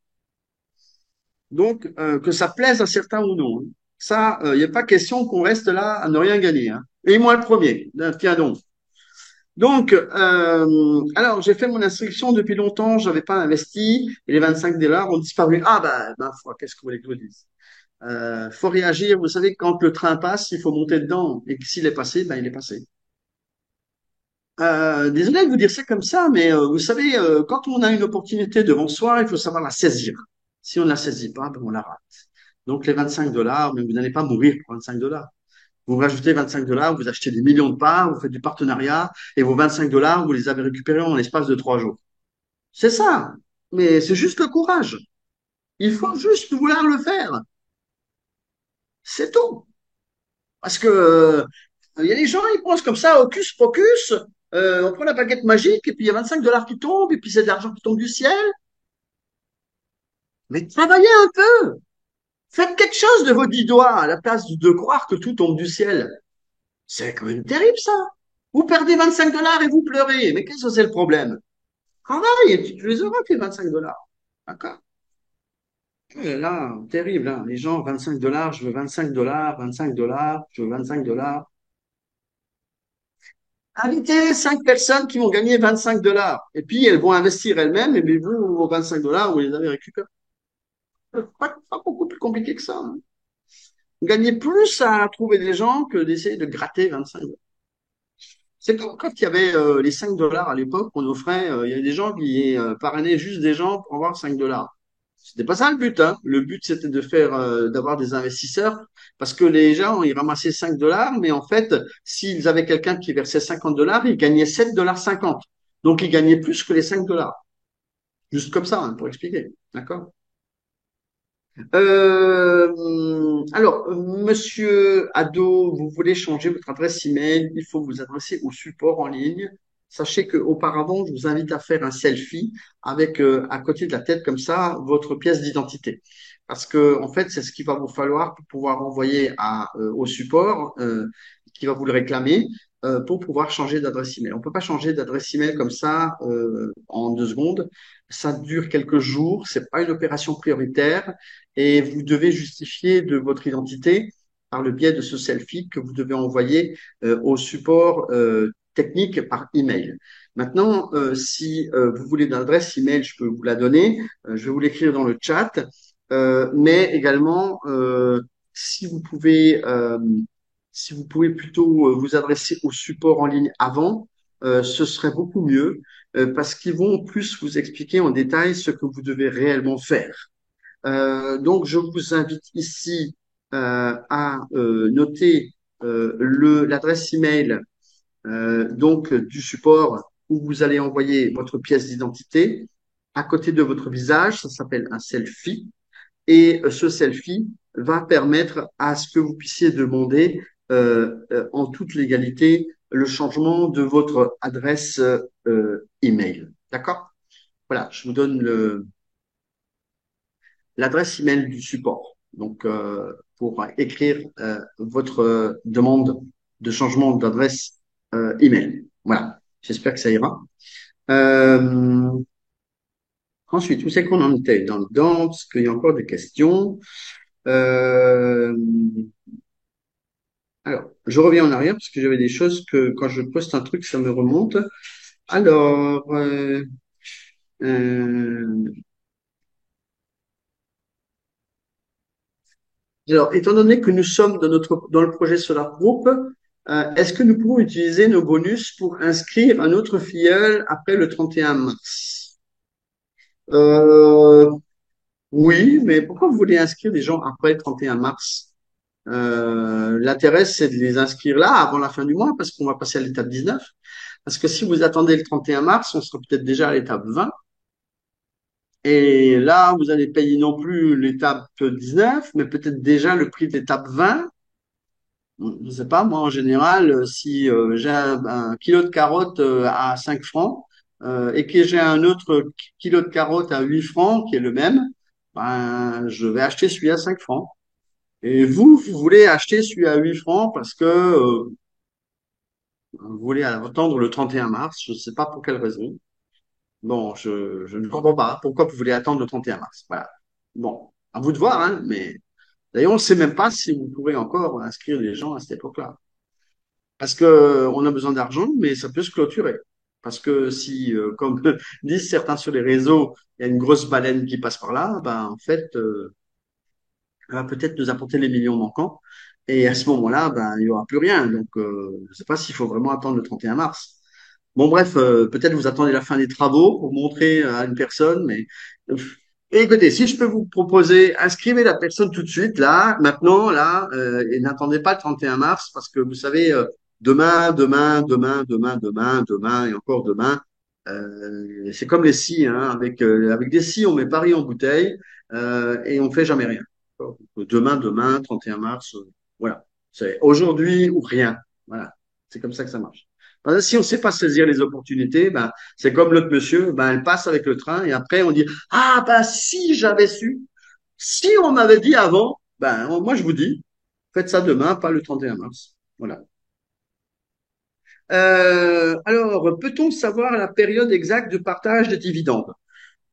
Donc, que ça plaise à certains ou non, hein. Ça, il n'y a pas question qu'on reste là à ne rien gagner, hein. Et moi le premier. Tiens donc. Donc, alors j'ai fait mon inscription depuis longtemps, j'avais pas investi, et les 25 dollars ont disparu. Ah ben, ma foi, qu'est-ce que vous voulez que je vous dise? Faut réagir. Vous savez, quand le train passe, il faut monter dedans, et que s'il est passé, ben il est passé. Désolé de vous dire ça comme ça, mais vous savez, quand on a une opportunité devant soi, il faut savoir la saisir. Si on ne la saisit pas, ben on la rate. Donc les 25 dollars, mais vous n'allez pas mourir pour 25 dollars. Vous rajoutez 25 dollars, vous achetez des millions de parts, vous faites du partenariat, et vos 25 dollars, vous les avez récupérés en l'espace de 3 jours. C'est ça. Mais c'est juste le courage. Il faut juste vouloir le faire. C'est tout. Parce que il y a des gens, ils pensent comme ça, hocus pocus, on prend la baguette magique, et puis il y a 25 dollars qui tombent, et puis c'est de l'argent qui tombe du ciel. Mais travaillez un peu. Faites quelque chose de vos 10 doigts à la place de croire que tout tombe du ciel. C'est quand même terrible, ça. Vous perdez 25 dollars et vous pleurez. Mais qu'est-ce que c'est le problème? Travaille et tu les auras, tes 25 dollars. D'accord? Là, terrible, hein. Les gens, 25 dollars, je veux 25 dollars, 25 dollars, je veux 25 dollars. Invitez 5 personnes qui vont gagner 25 dollars. Et puis, elles vont investir elles-mêmes, et puis vous, vos 25 dollars, vous les avez récupérés. Pas beaucoup plus compliqué que ça, hein. Vous gagnez plus à trouver des gens que d'essayer de gratter 25 dollars. C'est comme quand il y avait les 5 dollars à l'époque qu'on offrait, il y avait des gens qui parrainaient juste des gens pour avoir 5 dollars. C'était pas ça le but, hein. Le but, c'était de faire, d'avoir des investisseurs parce que les gens, ils ramassaient 5 dollars, mais en fait, s'ils avaient quelqu'un qui versait 50 dollars, ils gagnaient 7 dollars 50. Donc, ils gagnaient plus que les 5 dollars. Juste comme ça, hein, pour expliquer. D'accord? Alors, Monsieur Ado, vous voulez changer votre adresse email, il faut vous adresser au support en ligne. Sachez qu'auparavant, je vous invite à faire un selfie avec à côté de la tête comme ça votre pièce d'identité. Parce que en fait, c'est ce qu'il va vous falloir pour pouvoir envoyer au support qui va vous le réclamer pour pouvoir changer d'adresse email. On peut pas changer d'adresse email comme ça en 2 secondes. Ça dure quelques jours. C'est pas une opération prioritaire et vous devez justifier de votre identité par le biais de ce selfie que vous devez envoyer au support technique par email. Maintenant, si vous voulez l'adresse email, je peux vous la donner. Je vais vous l'écrire dans le chat. Mais également, si vous pouvez, si vous pouvez plutôt vous adresser au support en ligne avant, ce serait beaucoup mieux parce qu'ils vont plus vous expliquer en détail ce que vous devez réellement faire. Donc, je vous invite ici à noter l'adresse email donc du support où vous allez envoyer votre pièce d'identité à côté de votre visage. Ça s'appelle un selfie. Et ce selfie va permettre à ce que vous puissiez demander en toute légalité le changement de votre adresse email. D'accord? Voilà, je vous donne l'adresse email du support. Donc, pour écrire votre demande de changement d'adresse email. Voilà, j'espère que ça ira. Euh, Ensuite, où c'est qu'on en était dans parce qu'il y a encore des questions. Euh, alors, je reviens en arrière parce que j'avais des choses que quand je poste un truc, ça me remonte. Alors, euh, étant donné que nous sommes dans le projet Solar Group, est-ce que nous pouvons utiliser nos bonus pour inscrire un autre filleul après le 31 mars? Euh, oui, mais pourquoi vous voulez inscrire des gens après le 31 mars? L'intérêt, c'est de les inscrire là, avant la fin du mois, parce qu'on va passer à l'étape 19. Parce que si vous attendez le 31 mars, on sera peut-être déjà à l'étape 20. Et là, vous allez payer non plus l'étape 19, mais peut-être déjà le prix de l'étape 20. Je sais pas, moi, en général, si j'ai un kilo de carottes à 5 francs et que j'ai un autre kilo de carottes à 8 francs, qui est le même, ben, je vais acheter celui à 5 francs. Et vous voulez acheter celui à 8 francs parce que vous voulez attendre le 31 mars, je ne sais pas pour quelle raison. Bon, je ne comprends pas pourquoi vous voulez attendre le 31 mars. Voilà. Bon, à vous de voir, hein, mais d'ailleurs, on ne sait même pas si vous pourrez encore inscrire les gens à cette époque-là. Parce que on a besoin d'argent, mais ça peut se clôturer. Parce que si, comme disent certains sur les réseaux, il y a une grosse baleine qui passe par là, ben en fait, elle va peut-être nous apporter les millions manquants. Et à ce moment-là, ben il n'y aura plus rien. Donc, je ne sais pas s'il faut vraiment attendre le 31 mars. Bon, bref, peut-être vous attendez la fin des travaux pour montrer à une personne, mais écoutez, si je peux vous proposer, inscrivez la personne tout de suite, là, maintenant, là, et n'attendez pas le 31 mars, parce que vous savez, demain, et encore demain, c'est comme les scies, hein, avec des scies, on met Paris en bouteille, et on fait jamais rien. Demain, 31 mars, voilà. C'est aujourd'hui ou rien. Voilà. C'est comme ça que ça marche. Parce que si on ne sait pas saisir les opportunités, ben, c'est comme l'autre monsieur, ben, elle passe avec le train et après on dit, ah, ben, si j'avais su, si on m'avait dit avant, ben, moi je vous dis, faites ça demain, pas le 31 mars. Voilà. Alors, peut-on savoir la période exacte de partage des dividendes?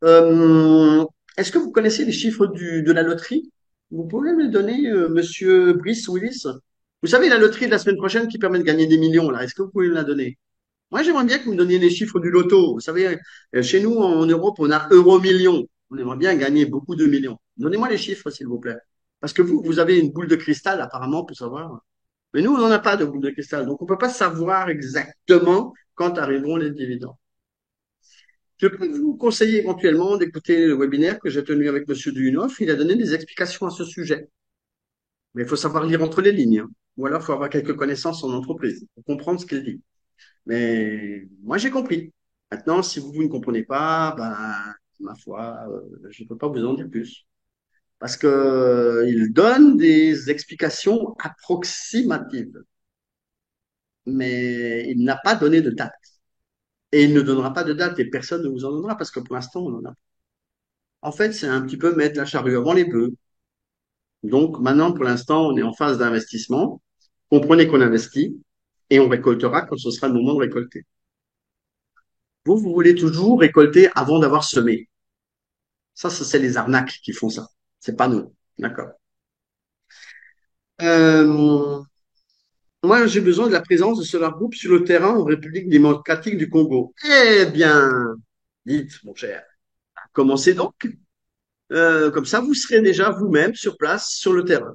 Euh, Est-ce que vous connaissez les chiffres de la loterie? Vous pouvez me les donner, monsieur Brice Willis? Vous savez, la loterie de la semaine prochaine qui permet de gagner des millions, là, est-ce que vous pouvez me la donner? Moi, j'aimerais bien que vous me donniez les chiffres du loto. Vous savez, chez nous, en Europe, on a euro-million. On aimerait bien gagner beaucoup de millions. Donnez-moi les chiffres, s'il vous plaît. Parce que vous avez une boule de cristal, apparemment, pour savoir. Mais nous, on n'en a pas de boule de cristal. Donc, on ne peut pas savoir exactement quand arriveront les dividendes. Je peux vous conseiller éventuellement d'écouter le webinaire que j'ai tenu avec Monsieur Duyunov. Il a donné des explications à ce sujet. Mais il faut savoir lire entre les lignes, hein. Ou alors, il faut avoir quelques connaissances en entreprise pour comprendre ce qu'il dit. Mais moi, j'ai compris. Maintenant, si vous ne comprenez pas, ben, ma foi, je ne peux pas vous en dire plus. Parce que il donne des explications approximatives, mais il n'a pas donné de date. Et il ne donnera pas de date et personne ne vous en donnera parce que pour l'instant, on en a. En fait, c'est un petit peu mettre la charrue avant les bœufs. Donc, maintenant, pour l'instant, on est en phase d'investissement. Comprenez qu'on investit et on récoltera quand ce sera le moment de récolter. Vous voulez toujours récolter avant d'avoir semé. Ça, c'est les arnaques qui font ça. C'est pas nous. D'accord. Euh, Moi, j'ai besoin de la présence de Solar Group sur le terrain en République démocratique du Congo. Eh bien, dites, mon cher, commencez donc. Comme ça, vous serez déjà vous-même sur place, sur le terrain.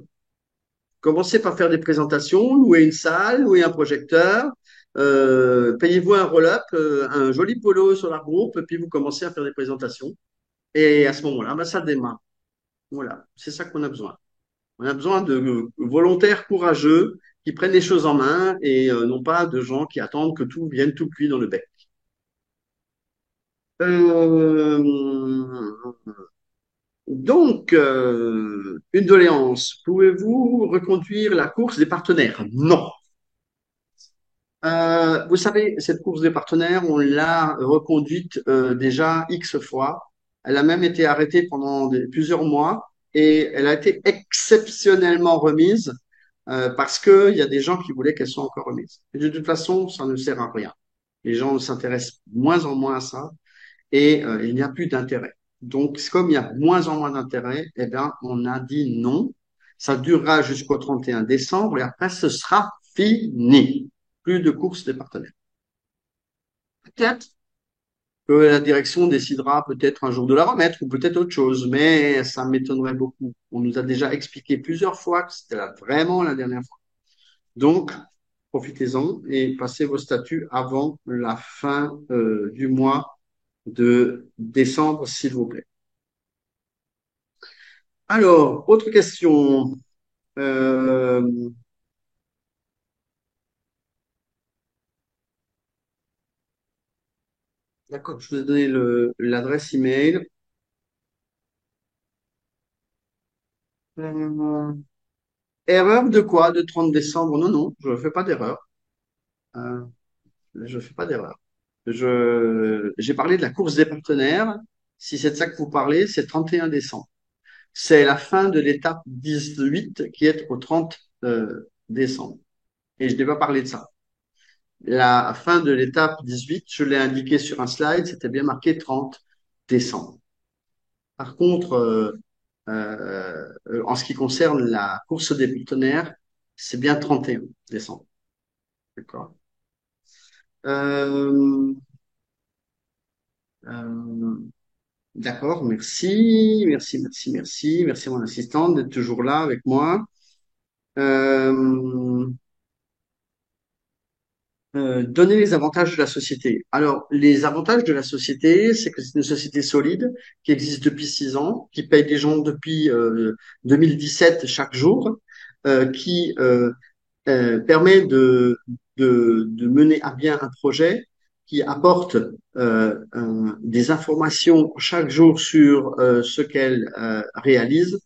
Commencez par faire des présentations, louer une salle, louer un projecteur, Payez-vous un roll-up, un joli polo sur la groupe, et puis vous commencez à faire des présentations. Et à ce moment-là, ben, ça démarre. Voilà, c'est ça qu'on a besoin. On a besoin de volontaires courageux qui prennent les choses en main et non pas de gens qui attendent que tout vienne tout cuit dans le bec. Euh, une doléance. Pouvez-vous reconduire la course des partenaires? Non. Vous savez, cette course des partenaires, on l'a reconduite déjà X fois. Elle a même été arrêtée pendant plusieurs mois et elle a été exceptionnellement remise parce qu'il y a des gens qui voulaient qu'elle soit encore remise. Et de toute façon, ça ne sert à rien. Les gens s'intéressent de moins en moins à ça et il n'y a plus d'intérêt. Donc, comme il y a de moins en moins d'intérêt, eh bien, on a dit non. Ça durera jusqu'au 31 décembre et après, ce sera fini. Plus de courses des partenaires. Peut-être que la direction décidera peut-être un jour de la remettre ou peut-être autre chose, mais ça m'étonnerait beaucoup. On nous a déjà expliqué plusieurs fois que c'était vraiment la dernière fois. Donc, profitez-en et passez vos statuts avant la fin du mois de décembre, s'il vous plaît. Alors, autre question. Euh, d'accord, je vous ai donné l'adresse email. Euh, erreur de quoi? De 30 décembre? Non, non, je ne fais pas d'erreur. Euh, je ne fais pas d'erreur. J'ai parlé de la course des partenaires. Si c'est de ça que vous parlez, c'est 31 décembre. C'est la fin de l'étape 18 qui est au 30 décembre. Et je n'ai pas parlé de ça. La fin de l'étape 18, je l'ai indiqué sur un slide, c'était bien marqué 30 décembre. Par contre, en ce qui concerne la course des partenaires, c'est bien 31 décembre. D'accord. Euh, euh, d'accord, merci, merci, merci, merci, merci à mon assistante d'être toujours là avec moi. Euh, donner les avantages de la société. Alors, les avantages de la société, c'est que c'est une société solide qui existe depuis 6 ans, qui paye des gens depuis 2017 chaque jour, qui permet de mener à bien un projet, qui apporte des informations chaque jour sur ce qu'elle réalise,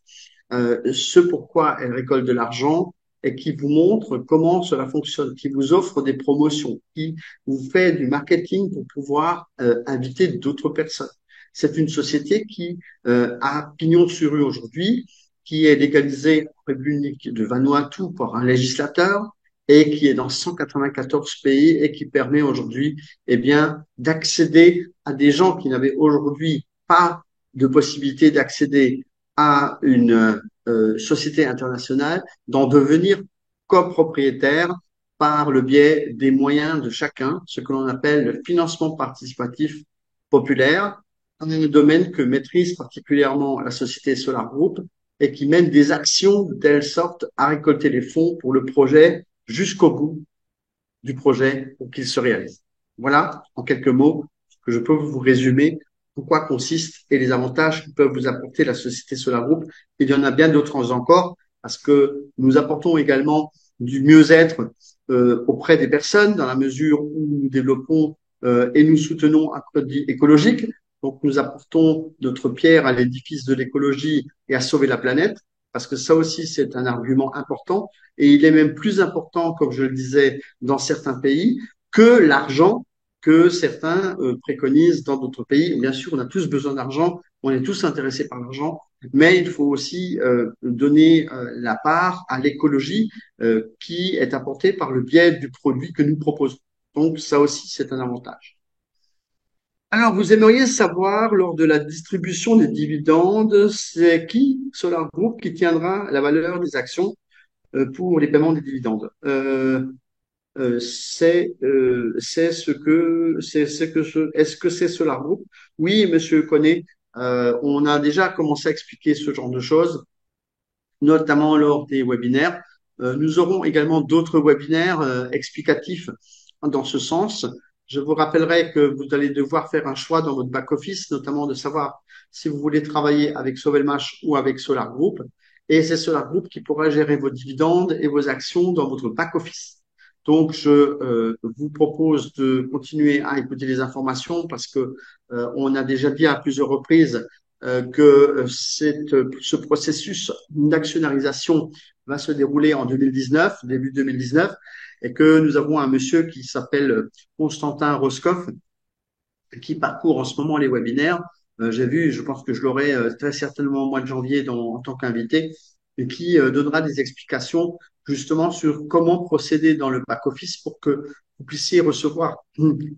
ce pourquoi elle récolte de l'argent et qui vous montre comment cela fonctionne, qui vous offre des promotions, qui vous fait du marketing pour pouvoir inviter d'autres personnes. C'est une société qui a pignon sur rue aujourd'hui, qui est légalisée en République de Vanuatu par un législateur et qui est dans 194 pays et qui permet aujourd'hui, eh bien, d'accéder à des gens qui n'avaient aujourd'hui pas de possibilité d'accéder à une société internationale d'en devenir copropriétaire par le biais des moyens de chacun, ce que l'on appelle le financement participatif populaire, un domaine que maîtrise particulièrement la société Solar Group et qui mène des actions de telle sorte à récolter les fonds pour le projet jusqu'au bout du projet pour qu'il se réalise. Voilà, en quelques mots, que je peux vous résumer pourquoi consiste et les avantages que peuvent vous apporter la société Solar Group. Il y en a bien d'autres encore parce que nous apportons également du mieux-être auprès des personnes dans la mesure où nous développons et nous soutenons un produit écologique. Donc, nous apportons notre pierre à l'édifice de l'écologie et à sauver la planète, parce que ça aussi, c'est un argument important. Et il est même plus important, comme je le disais, dans certains pays, que l'argent que certains préconisent dans d'autres pays. Bien sûr, on a tous besoin d'argent, on est tous intéressés par l'argent, mais il faut aussi donner la part à l'écologie qui est apportée par le biais du produit que nous proposons. Donc, ça aussi, c'est un avantage. Alors, vous aimeriez savoir, lors de la distribution des dividendes, c'est qui, Solar Group, qui tiendra la valeur des actions pour les paiements des dividendes. C'est ce que c'est que est-ce que c'est Solar Group? Oui, Monsieur Connet, on a déjà commencé à expliquer ce genre de choses, notamment lors des webinaires. Nous aurons également d'autres webinaires explicatifs dans ce sens. Je vous rappellerai que vous allez devoir faire un choix dans votre back-office, notamment de savoir si vous voulez travailler avec Sovelmash ou avec Solar Group. Et c'est Solar Group qui pourra gérer vos dividendes et vos actions dans votre back-office. Donc, je vous propose de continuer à écouter les informations parce que on a déjà dit à plusieurs reprises que ce processus d'actionnarialisation va se dérouler en 2019, début 2019, et que nous avons un monsieur qui s'appelle Constantin Roscoff, qui parcourt en ce moment les webinaires. J'ai vu, je pense que je l'aurai très certainement au mois de janvier en tant qu'invité, et qui donnera des explications justement sur comment procéder dans le back-office pour que vous puissiez recevoir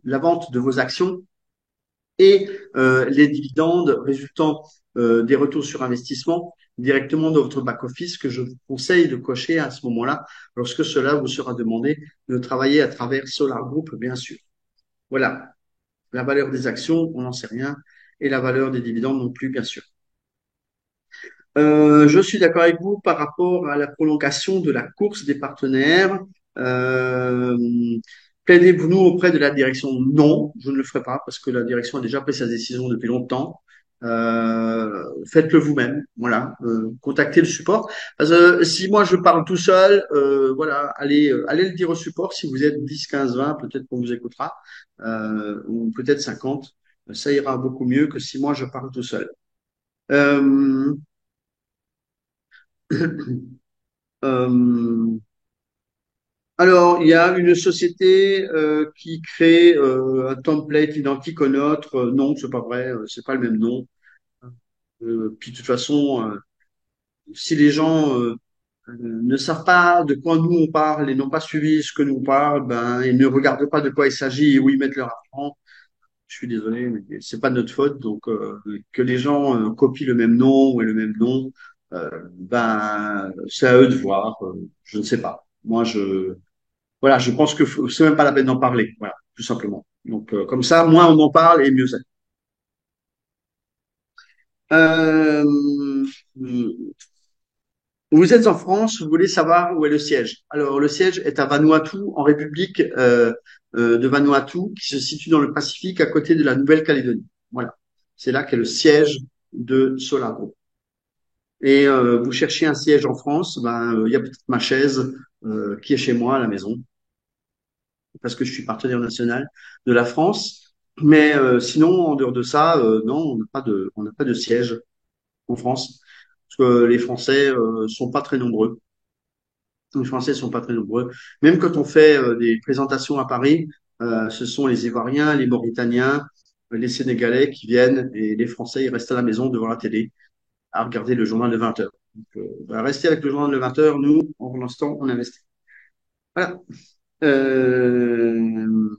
la vente de vos actions et les dividendes résultant des retours sur investissement directement dans votre back-office que je vous conseille de cocher à ce moment-là lorsque cela vous sera demandé de travailler à travers Solar Group, bien sûr. Voilà. La valeur des actions, on n'en sait rien, et la valeur des dividendes non plus, bien sûr. Je suis d'accord avec vous par rapport à la prolongation de la course des partenaires. Euh, Plaidez-vous auprès de la direction? Non, je ne le ferai pas parce que la direction a déjà pris sa décision depuis longtemps. Faites-le vous-même. Voilà, contactez le support. Parce que si moi je parle tout seul, voilà, allez le dire au support. Si vous êtes 10, 15, 20, peut-être qu'on vous écoutera, ou peut-être 50. Ça ira beaucoup mieux que si moi je parle tout seul. Euh, Euh, alors, il y a une société qui crée un template identique au nôtre. Non, c'est pas vrai, c'est pas le même nom. Puis de toute façon, si les gens ne savent pas de quoi nous on parle et n'ont pas suivi ce que nous on parle, ben ils ne regardent pas de quoi il s'agit et où ils mettent leur argent. Je suis désolé, mais c'est pas de notre faute. Donc que les gens copient le même nom ou le même nom, ben c'est à eux de voir. Je ne sais pas. Moi, voilà, je pense que c'est même pas la peine d'en parler. Voilà, tout simplement. Donc, comme ça, moins on en parle et mieux c'est. Euh, vous êtes en France, vous voulez savoir où est le siège. Alors, le siège est à Vanuatu, en République de Vanuatu, qui se situe dans le Pacifique, à côté de la Nouvelle-Calédonie. Voilà, c'est là qu'est le siège de Solaro. Et vous cherchez un siège en France, ben il y a peut-être ma chaise qui est chez moi à la maison. Parce que je suis partenaire national de la France. Mais sinon, en dehors de ça, non, on n'a pas de siège en France, parce que les Français sont pas très nombreux. Les Français sont pas très nombreux. Même quand on fait des présentations à Paris, ce sont les Ivoiriens, les Mauritaniens, les Sénégalais qui viennent, et les Français, ils restent à la maison devant la télé à regarder le journal de 20 heures. Donc, rester avec le journal de 20 heures, nous, pour l'instant, on investit. Voilà. Euh,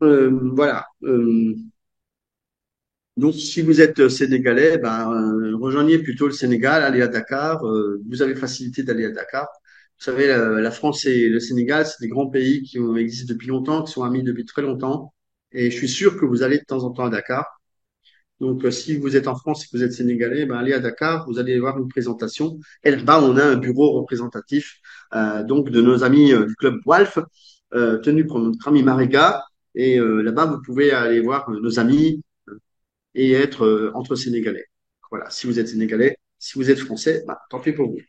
voilà. Donc, si vous êtes sénégalais, ben, rejoignez plutôt le Sénégal, allez à Dakar. Vous avez facilité d'aller à Dakar. Vous savez, la France et le Sénégal, c'est des grands pays qui existent depuis longtemps, qui sont amis depuis très longtemps. Et je suis sûr que vous allez de temps en temps à Dakar. Donc, si vous êtes en France et que vous êtes sénégalais, ben, allez à Dakar, vous allez voir une présentation. Et là-bas, on a un bureau représentatif donc de nos amis du club WALF, tenu par notre ami Mariga. Et là-bas, vous pouvez aller voir nos amis et être entre Sénégalais. Voilà, si vous êtes Sénégalais, si vous êtes Français, bah, tant pis pour vous.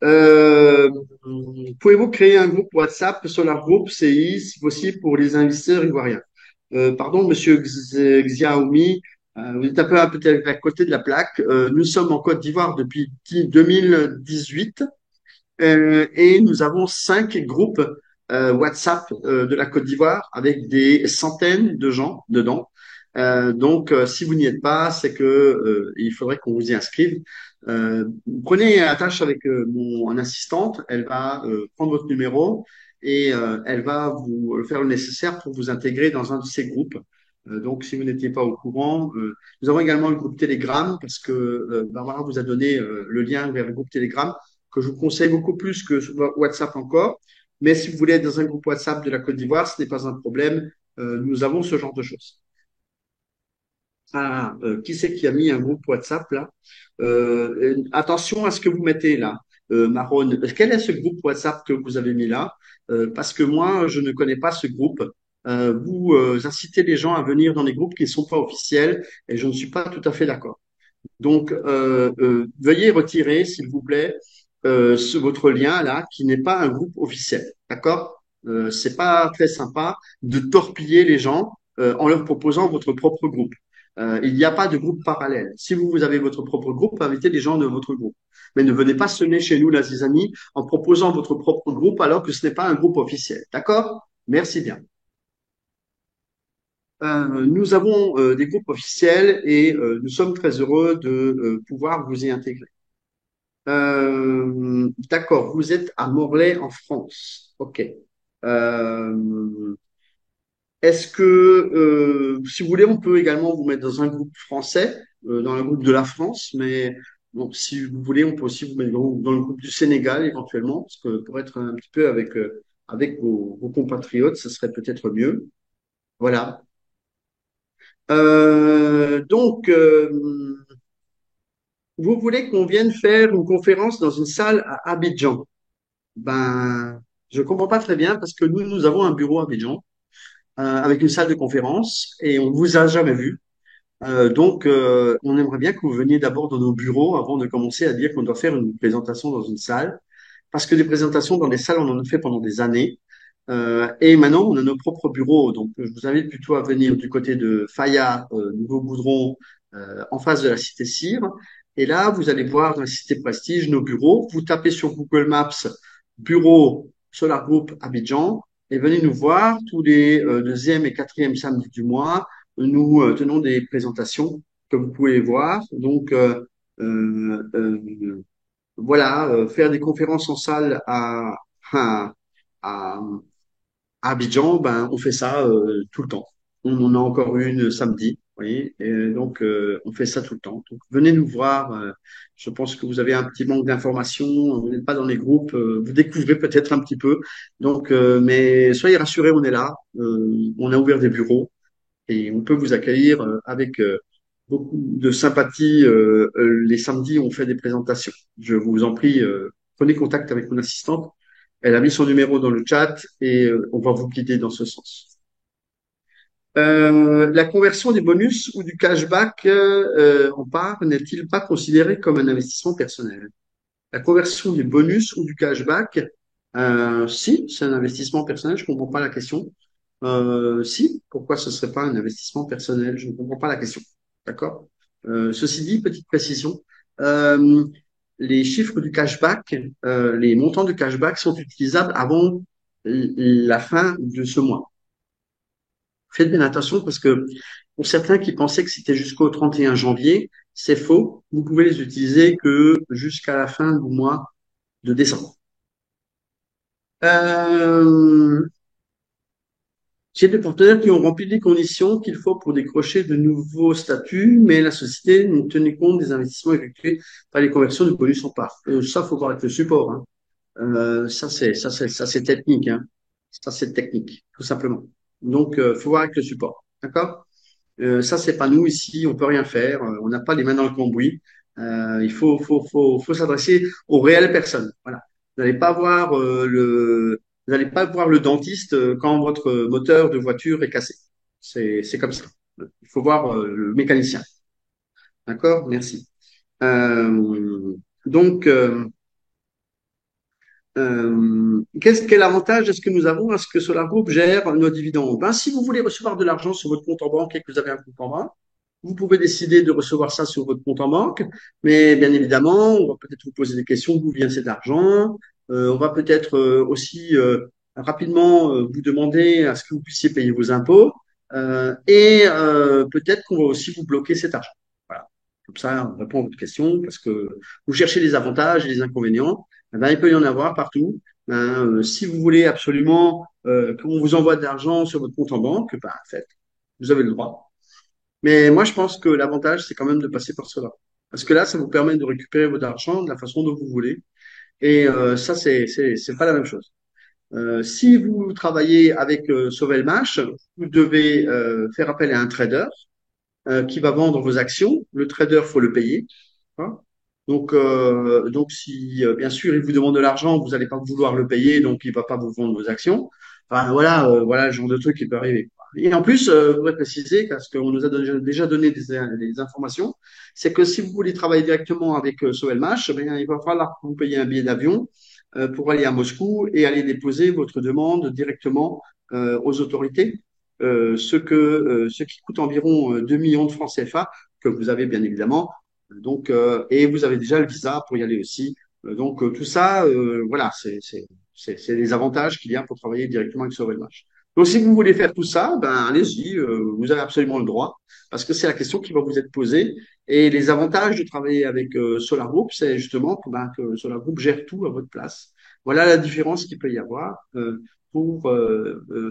Euh, Pouvez-vous créer un groupe WhatsApp sur leur groupe CI, si possible, pour les investisseurs ivoiriens? Pardon, Monsieur Xiaomi, vous êtes un peu peut-être à côté de la plaque. Nous sommes en Côte d'Ivoire depuis 2018 et nous avons 5 groupes WhatsApp de la Côte d'Ivoire avec des centaines de gens dedans. Donc, si vous n'y êtes pas, c'est que il faudrait qu'on vous y inscrive. Prenez attache avec mon assistante. Elle va prendre votre numéro et elle va vous faire le nécessaire pour vous intégrer dans un de ces groupes. Donc, si vous n'étiez pas au courant, nous avons également le groupe Telegram parce que Barbara vous a donné le lien vers le groupe Telegram que je vous conseille beaucoup plus que WhatsApp encore. Mais si vous voulez être dans un groupe WhatsApp de la Côte d'Ivoire, ce n'est pas un problème. Nous avons ce genre de choses. Qui c'est qui a mis un groupe WhatsApp là? Attention à ce que vous mettez là. Maron, quel est ce groupe WhatsApp que vous avez mis là? Parce que moi, je ne connais pas ce groupe. Vous incitez les gens à venir dans des groupes qui ne sont pas officiels et je ne suis pas tout à fait d'accord. Donc, veuillez retirer, s'il vous plaît, votre lien là, qui n'est pas un groupe officiel. D'accord? C'est pas très sympa de torpiller les gens en leur proposant votre propre groupe. Il n'y a pas de groupe parallèle. Si vous avez votre propre groupe, invitez les gens de votre groupe. Mais ne venez pas sonner chez nous, là, les amis, en proposant votre propre groupe alors que ce n'est pas un groupe officiel. D'accord? Merci bien. Nous avons des groupes officiels et nous sommes très heureux de pouvoir vous y intégrer. D'accord, vous êtes à Morlaix en France. Ok. Euh, Est-ce que, si vous voulez, on peut également vous mettre dans un groupe français, dans le groupe de la France, mais bon, si vous voulez, on peut aussi vous mettre dans le groupe du Sénégal éventuellement, parce que pour être un petit peu avec vos compatriotes, ça serait peut-être mieux. Voilà. Donc, vous voulez qu'on vienne faire une conférence dans une salle à Abidjan? Ben, je comprends pas très bien parce que nous avons un bureau à Abidjan avec une salle de conférence et on vous a jamais vu. Donc, on aimerait bien que vous veniez d'abord dans nos bureaux avant de commencer à dire qu'on doit faire une présentation dans une salle. Parce que des présentations dans des salles, on en a fait pendant des années. Et maintenant, on a nos propres bureaux. Donc, je vous invite plutôt à venir du côté de Faya, Nouveau Goudron, en face de la cité Cire. Et là, vous allez voir dans la cité Prestige nos bureaux. Vous tapez sur Google Maps bureau Solar Group Abidjan et venez nous voir tous les deuxième et quatrième samedis du mois. Nous tenons des présentations que vous pouvez voir. Donc, euh, euh, voilà, faire des conférences en salle à, à Abidjan, ben, on fait ça tout le temps. On en a encore une samedi, vous voyez, et donc on fait ça tout le temps. Donc venez nous voir. Je pense que vous avez un petit manque d'informations, vous n'êtes pas dans les groupes, vous découvrez peut-être un petit peu. Donc, mais soyez rassurés, on est là. On a ouvert des bureaux et on peut vous accueillir avec beaucoup de sympathie. Les samedis, on fait des présentations. Je vous en prie, prenez contact avec mon assistante. Elle a mis son numéro dans le chat et on va vous guider dans ce sens. La conversion des bonus ou du cashback, on parle, n'est-il pas considéré comme un investissement personnel? La conversion du bonus ou du cashback, si, c'est un investissement personnel, je comprends pas la question. Si, pourquoi ce serait pas un investissement personnel? Je ne comprends pas la question. D'accord? Ceci dit, petite précision, euh, les chiffres du cashback, les montants du cashback sont utilisables avant la fin de ce mois. Faites bien attention parce que pour certains qui pensaient que c'était jusqu'au 31 janvier, c'est faux. Vous pouvez les utiliser que jusqu'à la fin du mois de décembre. Euh, J'ai des partenaires qui ont rempli les conditions qu'il faut pour décrocher de nouveaux statuts, mais la société ne tenait compte des investissements effectués par les conversions de bonus en part. Ça, faut voir avec le support. Hein. Ça c'est technique. Hein. Ça c'est technique, tout simplement. Donc, faut voir avec le support. D'accord? Ça c'est pas nous ici, on peut rien faire. On n'a pas les mains dans le cambouis. Il faut s'adresser aux réelles personnes. Voilà. Vous n'allez pas voir vous n'allez pas voir le dentiste quand votre moteur de voiture est cassé. C'est comme ça. Il faut voir le mécanicien. D'accord? Merci. Euh, donc, quel avantage est-ce que nous avons à ce que Solar Group gère nos dividendes? Ben, si vous voulez recevoir de l'argent sur votre compte en banque et que vous avez un compte en banque, vous pouvez décider de recevoir ça sur votre compte en banque, mais bien évidemment, on va peut-être vous poser des questions, d'où vient cet argent. On va peut-être aussi rapidement vous demander à ce que vous puissiez payer vos impôts et peut-être qu'on va aussi vous bloquer cet argent. Voilà. Comme ça, on répond à votre question parce que vous cherchez les avantages et les inconvénients. Eh ben, il peut y en avoir partout. Ben, si vous voulez absolument qu'on vous envoie de l'argent sur votre compte en banque, ben, faites. Vous avez le droit. Mais moi, je pense que l'avantage, c'est quand même de passer par cela. Parce que là, ça vous permet de récupérer votre argent de la façon dont vous voulez. Et ça, c'est pas la même chose. Si vous travaillez avec Sovelmash, vous devez faire appel à un trader qui va vendre vos actions. Le trader, faut le payer. Hein. Donc si bien sûr il vous demande de l'argent, vous n'allez pas vouloir le payer, donc il va pas vous vendre vos actions. Enfin voilà, voilà le genre de truc qui peut arriver. Et en plus, je voudrais préciser, parce qu'on nous a déjà donné des informations, c'est que si vous voulez travailler directement avec Sovelmash, eh bien, il va falloir que vous payiez un billet d'avion pour aller à Moscou et aller déposer votre demande directement aux autorités, ce qui coûte environ 2 millions de francs CFA que vous avez bien évidemment. Donc, et vous avez déjà le visa pour y aller aussi. Tout ça, voilà, c'est les avantages qu'il y a pour travailler directement avec Sovelmash. Donc, si vous voulez faire tout ça, ben allez-y, vous avez absolument le droit, parce que c'est la question qui va vous être posée. Et les avantages de travailler avec Solar Group, c'est justement que Solar Group gère tout à votre place. Voilà la différence qu'il peut y avoir pour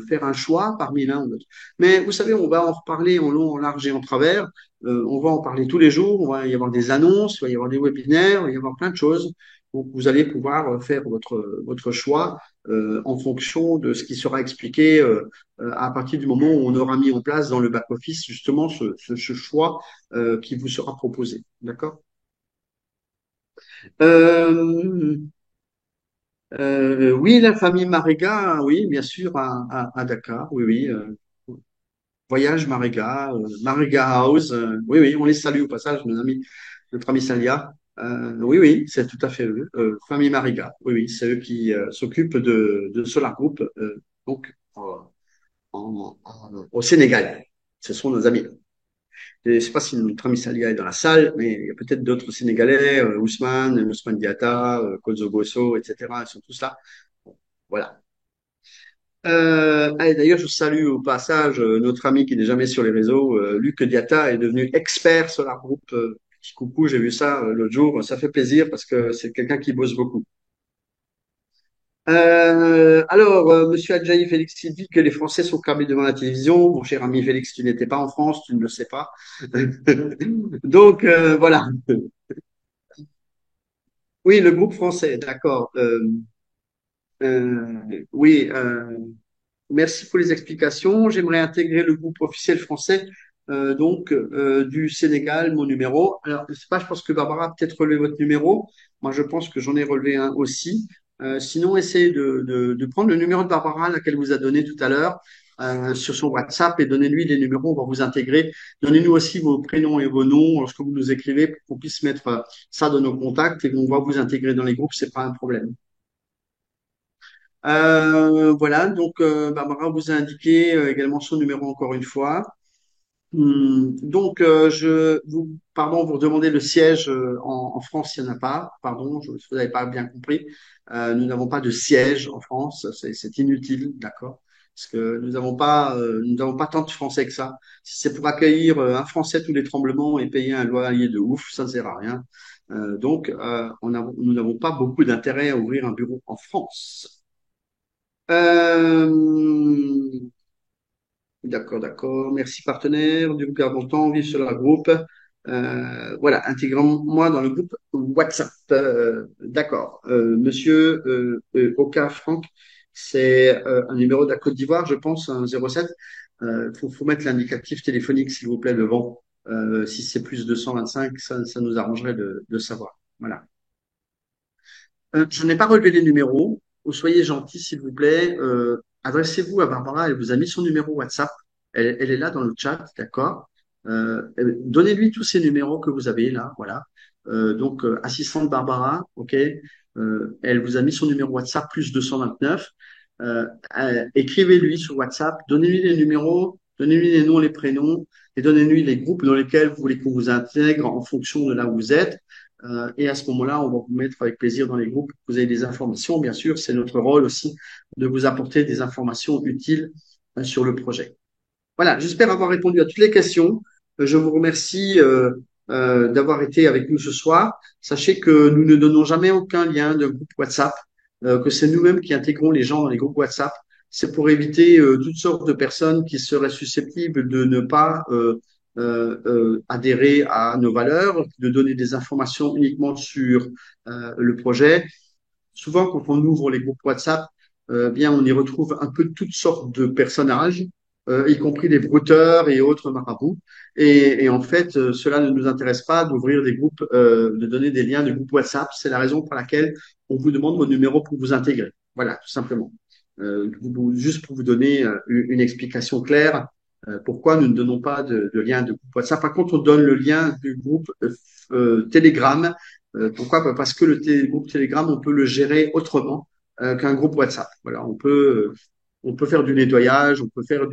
faire un choix parmi l'un ou l'autre. Mais vous savez, on va en reparler en long, en large et en travers. On va en parler tous les jours. On va y avoir des annonces, il va y avoir des webinaires, il va y avoir plein de choses. Donc, vous allez pouvoir faire votre choix en fonction de ce qui sera expliqué à partir du moment où on aura mis en place dans le back-office justement ce choix qui vous sera proposé. D'accord? Euh, oui, la famille Mariga, oui, bien sûr, à Dakar, oui, oui. Voyage Mariga, Mariga House, oui, oui, on les salue au passage, notre ami Salia. Oui, oui, c'est tout à fait eux. Famille Mariga, oui, oui, c'est eux qui s'occupent de Solar Group, donc au Sénégal. Ce sont nos amis. Je ne sais pas si notre ami Salia est dans la salle, mais il y a peut-être d'autres Sénégalais, Ousmane Diatta, Kozo Gosso, etc. Ils sont tous là. Bon, voilà. Allez, d'ailleurs, je salue au passage notre ami qui n'est jamais sur les réseaux, Luc Diatta est devenu expert sur la groupe. Petit coucou, j'ai vu ça l'autre jour. Ça fait plaisir parce que c'est quelqu'un qui bosse beaucoup. Monsieur Adjaï Félix, il dit que les Français sont cramés devant la télévision. Mon cher ami Félix, tu n'étais pas en France, tu ne le sais pas. Voilà. Oui, le groupe français, d'accord. Oui, merci pour les explications. J'aimerais intégrer le groupe officiel français du Sénégal, mon numéro. Alors, je sais pas, je pense que Barbara a peut-être relevé votre numéro. Moi, je pense que j'en ai relevé un aussi. Sinon, essayez de prendre le numéro de Barbara, laquelle vous a donné tout à l'heure, sur son WhatsApp et donnez-lui les numéros, on va vous intégrer. Donnez-nous aussi vos prénoms et vos noms lorsque vous nous écrivez pour qu'on puisse mettre ça dans nos contacts et on va vous intégrer dans les groupes, c'est pas un problème. Voilà, Barbara vous a indiqué également son numéro encore une fois. Pardon, vous redemandez le siège en France, il n'y en a pas. Pardon, vous n'avez pas bien compris. Nous n'avons pas de siège en France, c'est inutile, d'accord? Parce que nous n'avons pas tant de Français que ça. Si c'est pour accueillir un Français tous les tremblements et payer un loyer de ouf, ça ne sert à rien. Nous n'avons pas beaucoup d'intérêt à ouvrir un bureau en France. Euh, d'accord, d'accord. Merci partenaire. Du coup, gardons le temps, vive sur la groupe. Voilà, intégrons-moi dans le groupe WhatsApp. D'accord. Monsieur Oka Franck, c'est un numéro de la Côte d'Ivoire, je pense, un 07. Faut mettre l'indicatif téléphonique, s'il vous plaît, devant. Si c'est plus 225, ça nous arrangerait de savoir. Voilà. Je n'ai pas relevé les numéros. Soyez gentil, s'il vous plaît. Adressez-vous à Barbara. Elle vous a mis son numéro WhatsApp. Elle est là dans le chat, d'accord? Donnez-lui tous ces numéros que vous avez là, voilà. Assistante Barbara, ok. Elle vous a mis son numéro WhatsApp plus 229. Écrivez-lui sur WhatsApp. Donnez-lui les numéros, donnez-lui les noms, les prénoms et donnez-lui les groupes dans lesquels vous voulez qu'on vous intègre en fonction de là où vous êtes. Et à ce moment-là, on va vous mettre avec plaisir dans les groupes. Vous avez des informations, bien sûr. C'est notre rôle aussi de vous apporter des informations utiles sur le projet. Voilà, j'espère avoir répondu à toutes les questions. Je vous remercie d'avoir été avec nous ce soir. Sachez que nous ne donnons jamais aucun lien de groupe WhatsApp, que c'est nous-mêmes qui intégrons les gens dans les groupes WhatsApp. C'est pour éviter toutes sortes de personnes qui seraient susceptibles de ne pas adhérer à nos valeurs, de donner des informations uniquement sur le projet. Souvent, quand on ouvre les groupes WhatsApp, bien, on y retrouve un peu toutes sortes de personnages y compris des brouteurs et autres marabouts. Et en fait, cela ne nous intéresse pas d'ouvrir des groupes, de donner des liens de groupe WhatsApp. C'est la raison pour laquelle on vous demande vos numéros pour vous intégrer. Voilà, tout simplement. Juste pour vous donner une explication claire, pourquoi nous ne donnons pas de lien de groupe WhatsApp. Par contre, on donne le lien du groupe Telegram. Pourquoi? Parce que groupe Telegram, on peut le gérer autrement qu'un groupe WhatsApp. Voilà, on peut faire du nettoyage, on peut faire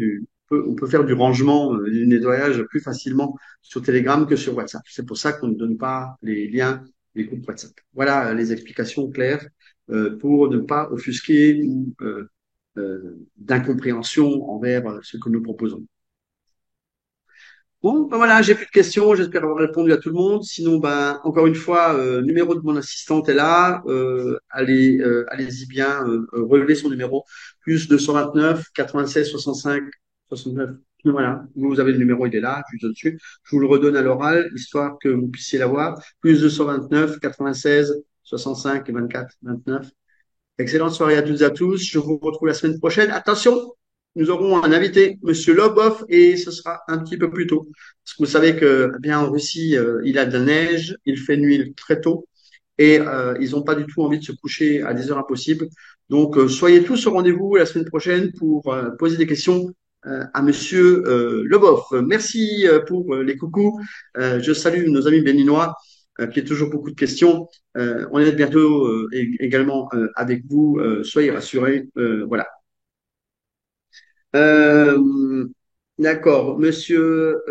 du rangement, du nettoyage plus facilement sur Telegram que sur WhatsApp. C'est pour ça qu'on ne donne pas les liens des groupes WhatsApp. Voilà les explications claires pour ne pas offusquer ou d'incompréhension envers ce que nous proposons. Bon, ben voilà, j'ai plus de questions. J'espère avoir répondu à tout le monde. Sinon, ben encore une fois, numéro de mon assistante est là. Allez-y bien, relevez son numéro plus 229 96 65 69. Voilà, vous avez le numéro, il est là, juste au-dessus. Je vous le redonne à l'oral, histoire que vous puissiez l'avoir. Plus 229 96 65 24 29. Excellente soirée à toutes et à tous. Je vous retrouve la semaine prochaine. Attention, nous aurons un invité, Monsieur Lobov, et ce sera un petit peu plus tôt. Parce que vous savez que, eh bien, en Russie, il a de la neige, il fait nuit très tôt, et ils n'ont pas du tout envie de se coucher à des heures impossibles. Donc, soyez tous au rendez-vous la semaine prochaine pour poser des questions à Monsieur Lobov. Merci pour les coucous. Je salue nos amis béninois qui ont toujours beaucoup de questions. On est bientôt également avec vous. Soyez rassurés. Voilà. Euh, d'accord. Monsieur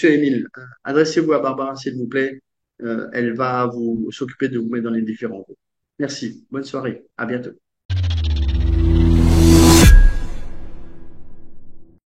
Émile, adressez-vous à Barbara, s'il vous plaît. Elle va vous s'occuper de vous mettre dans les différents groupes. Merci. Bonne soirée. À bientôt.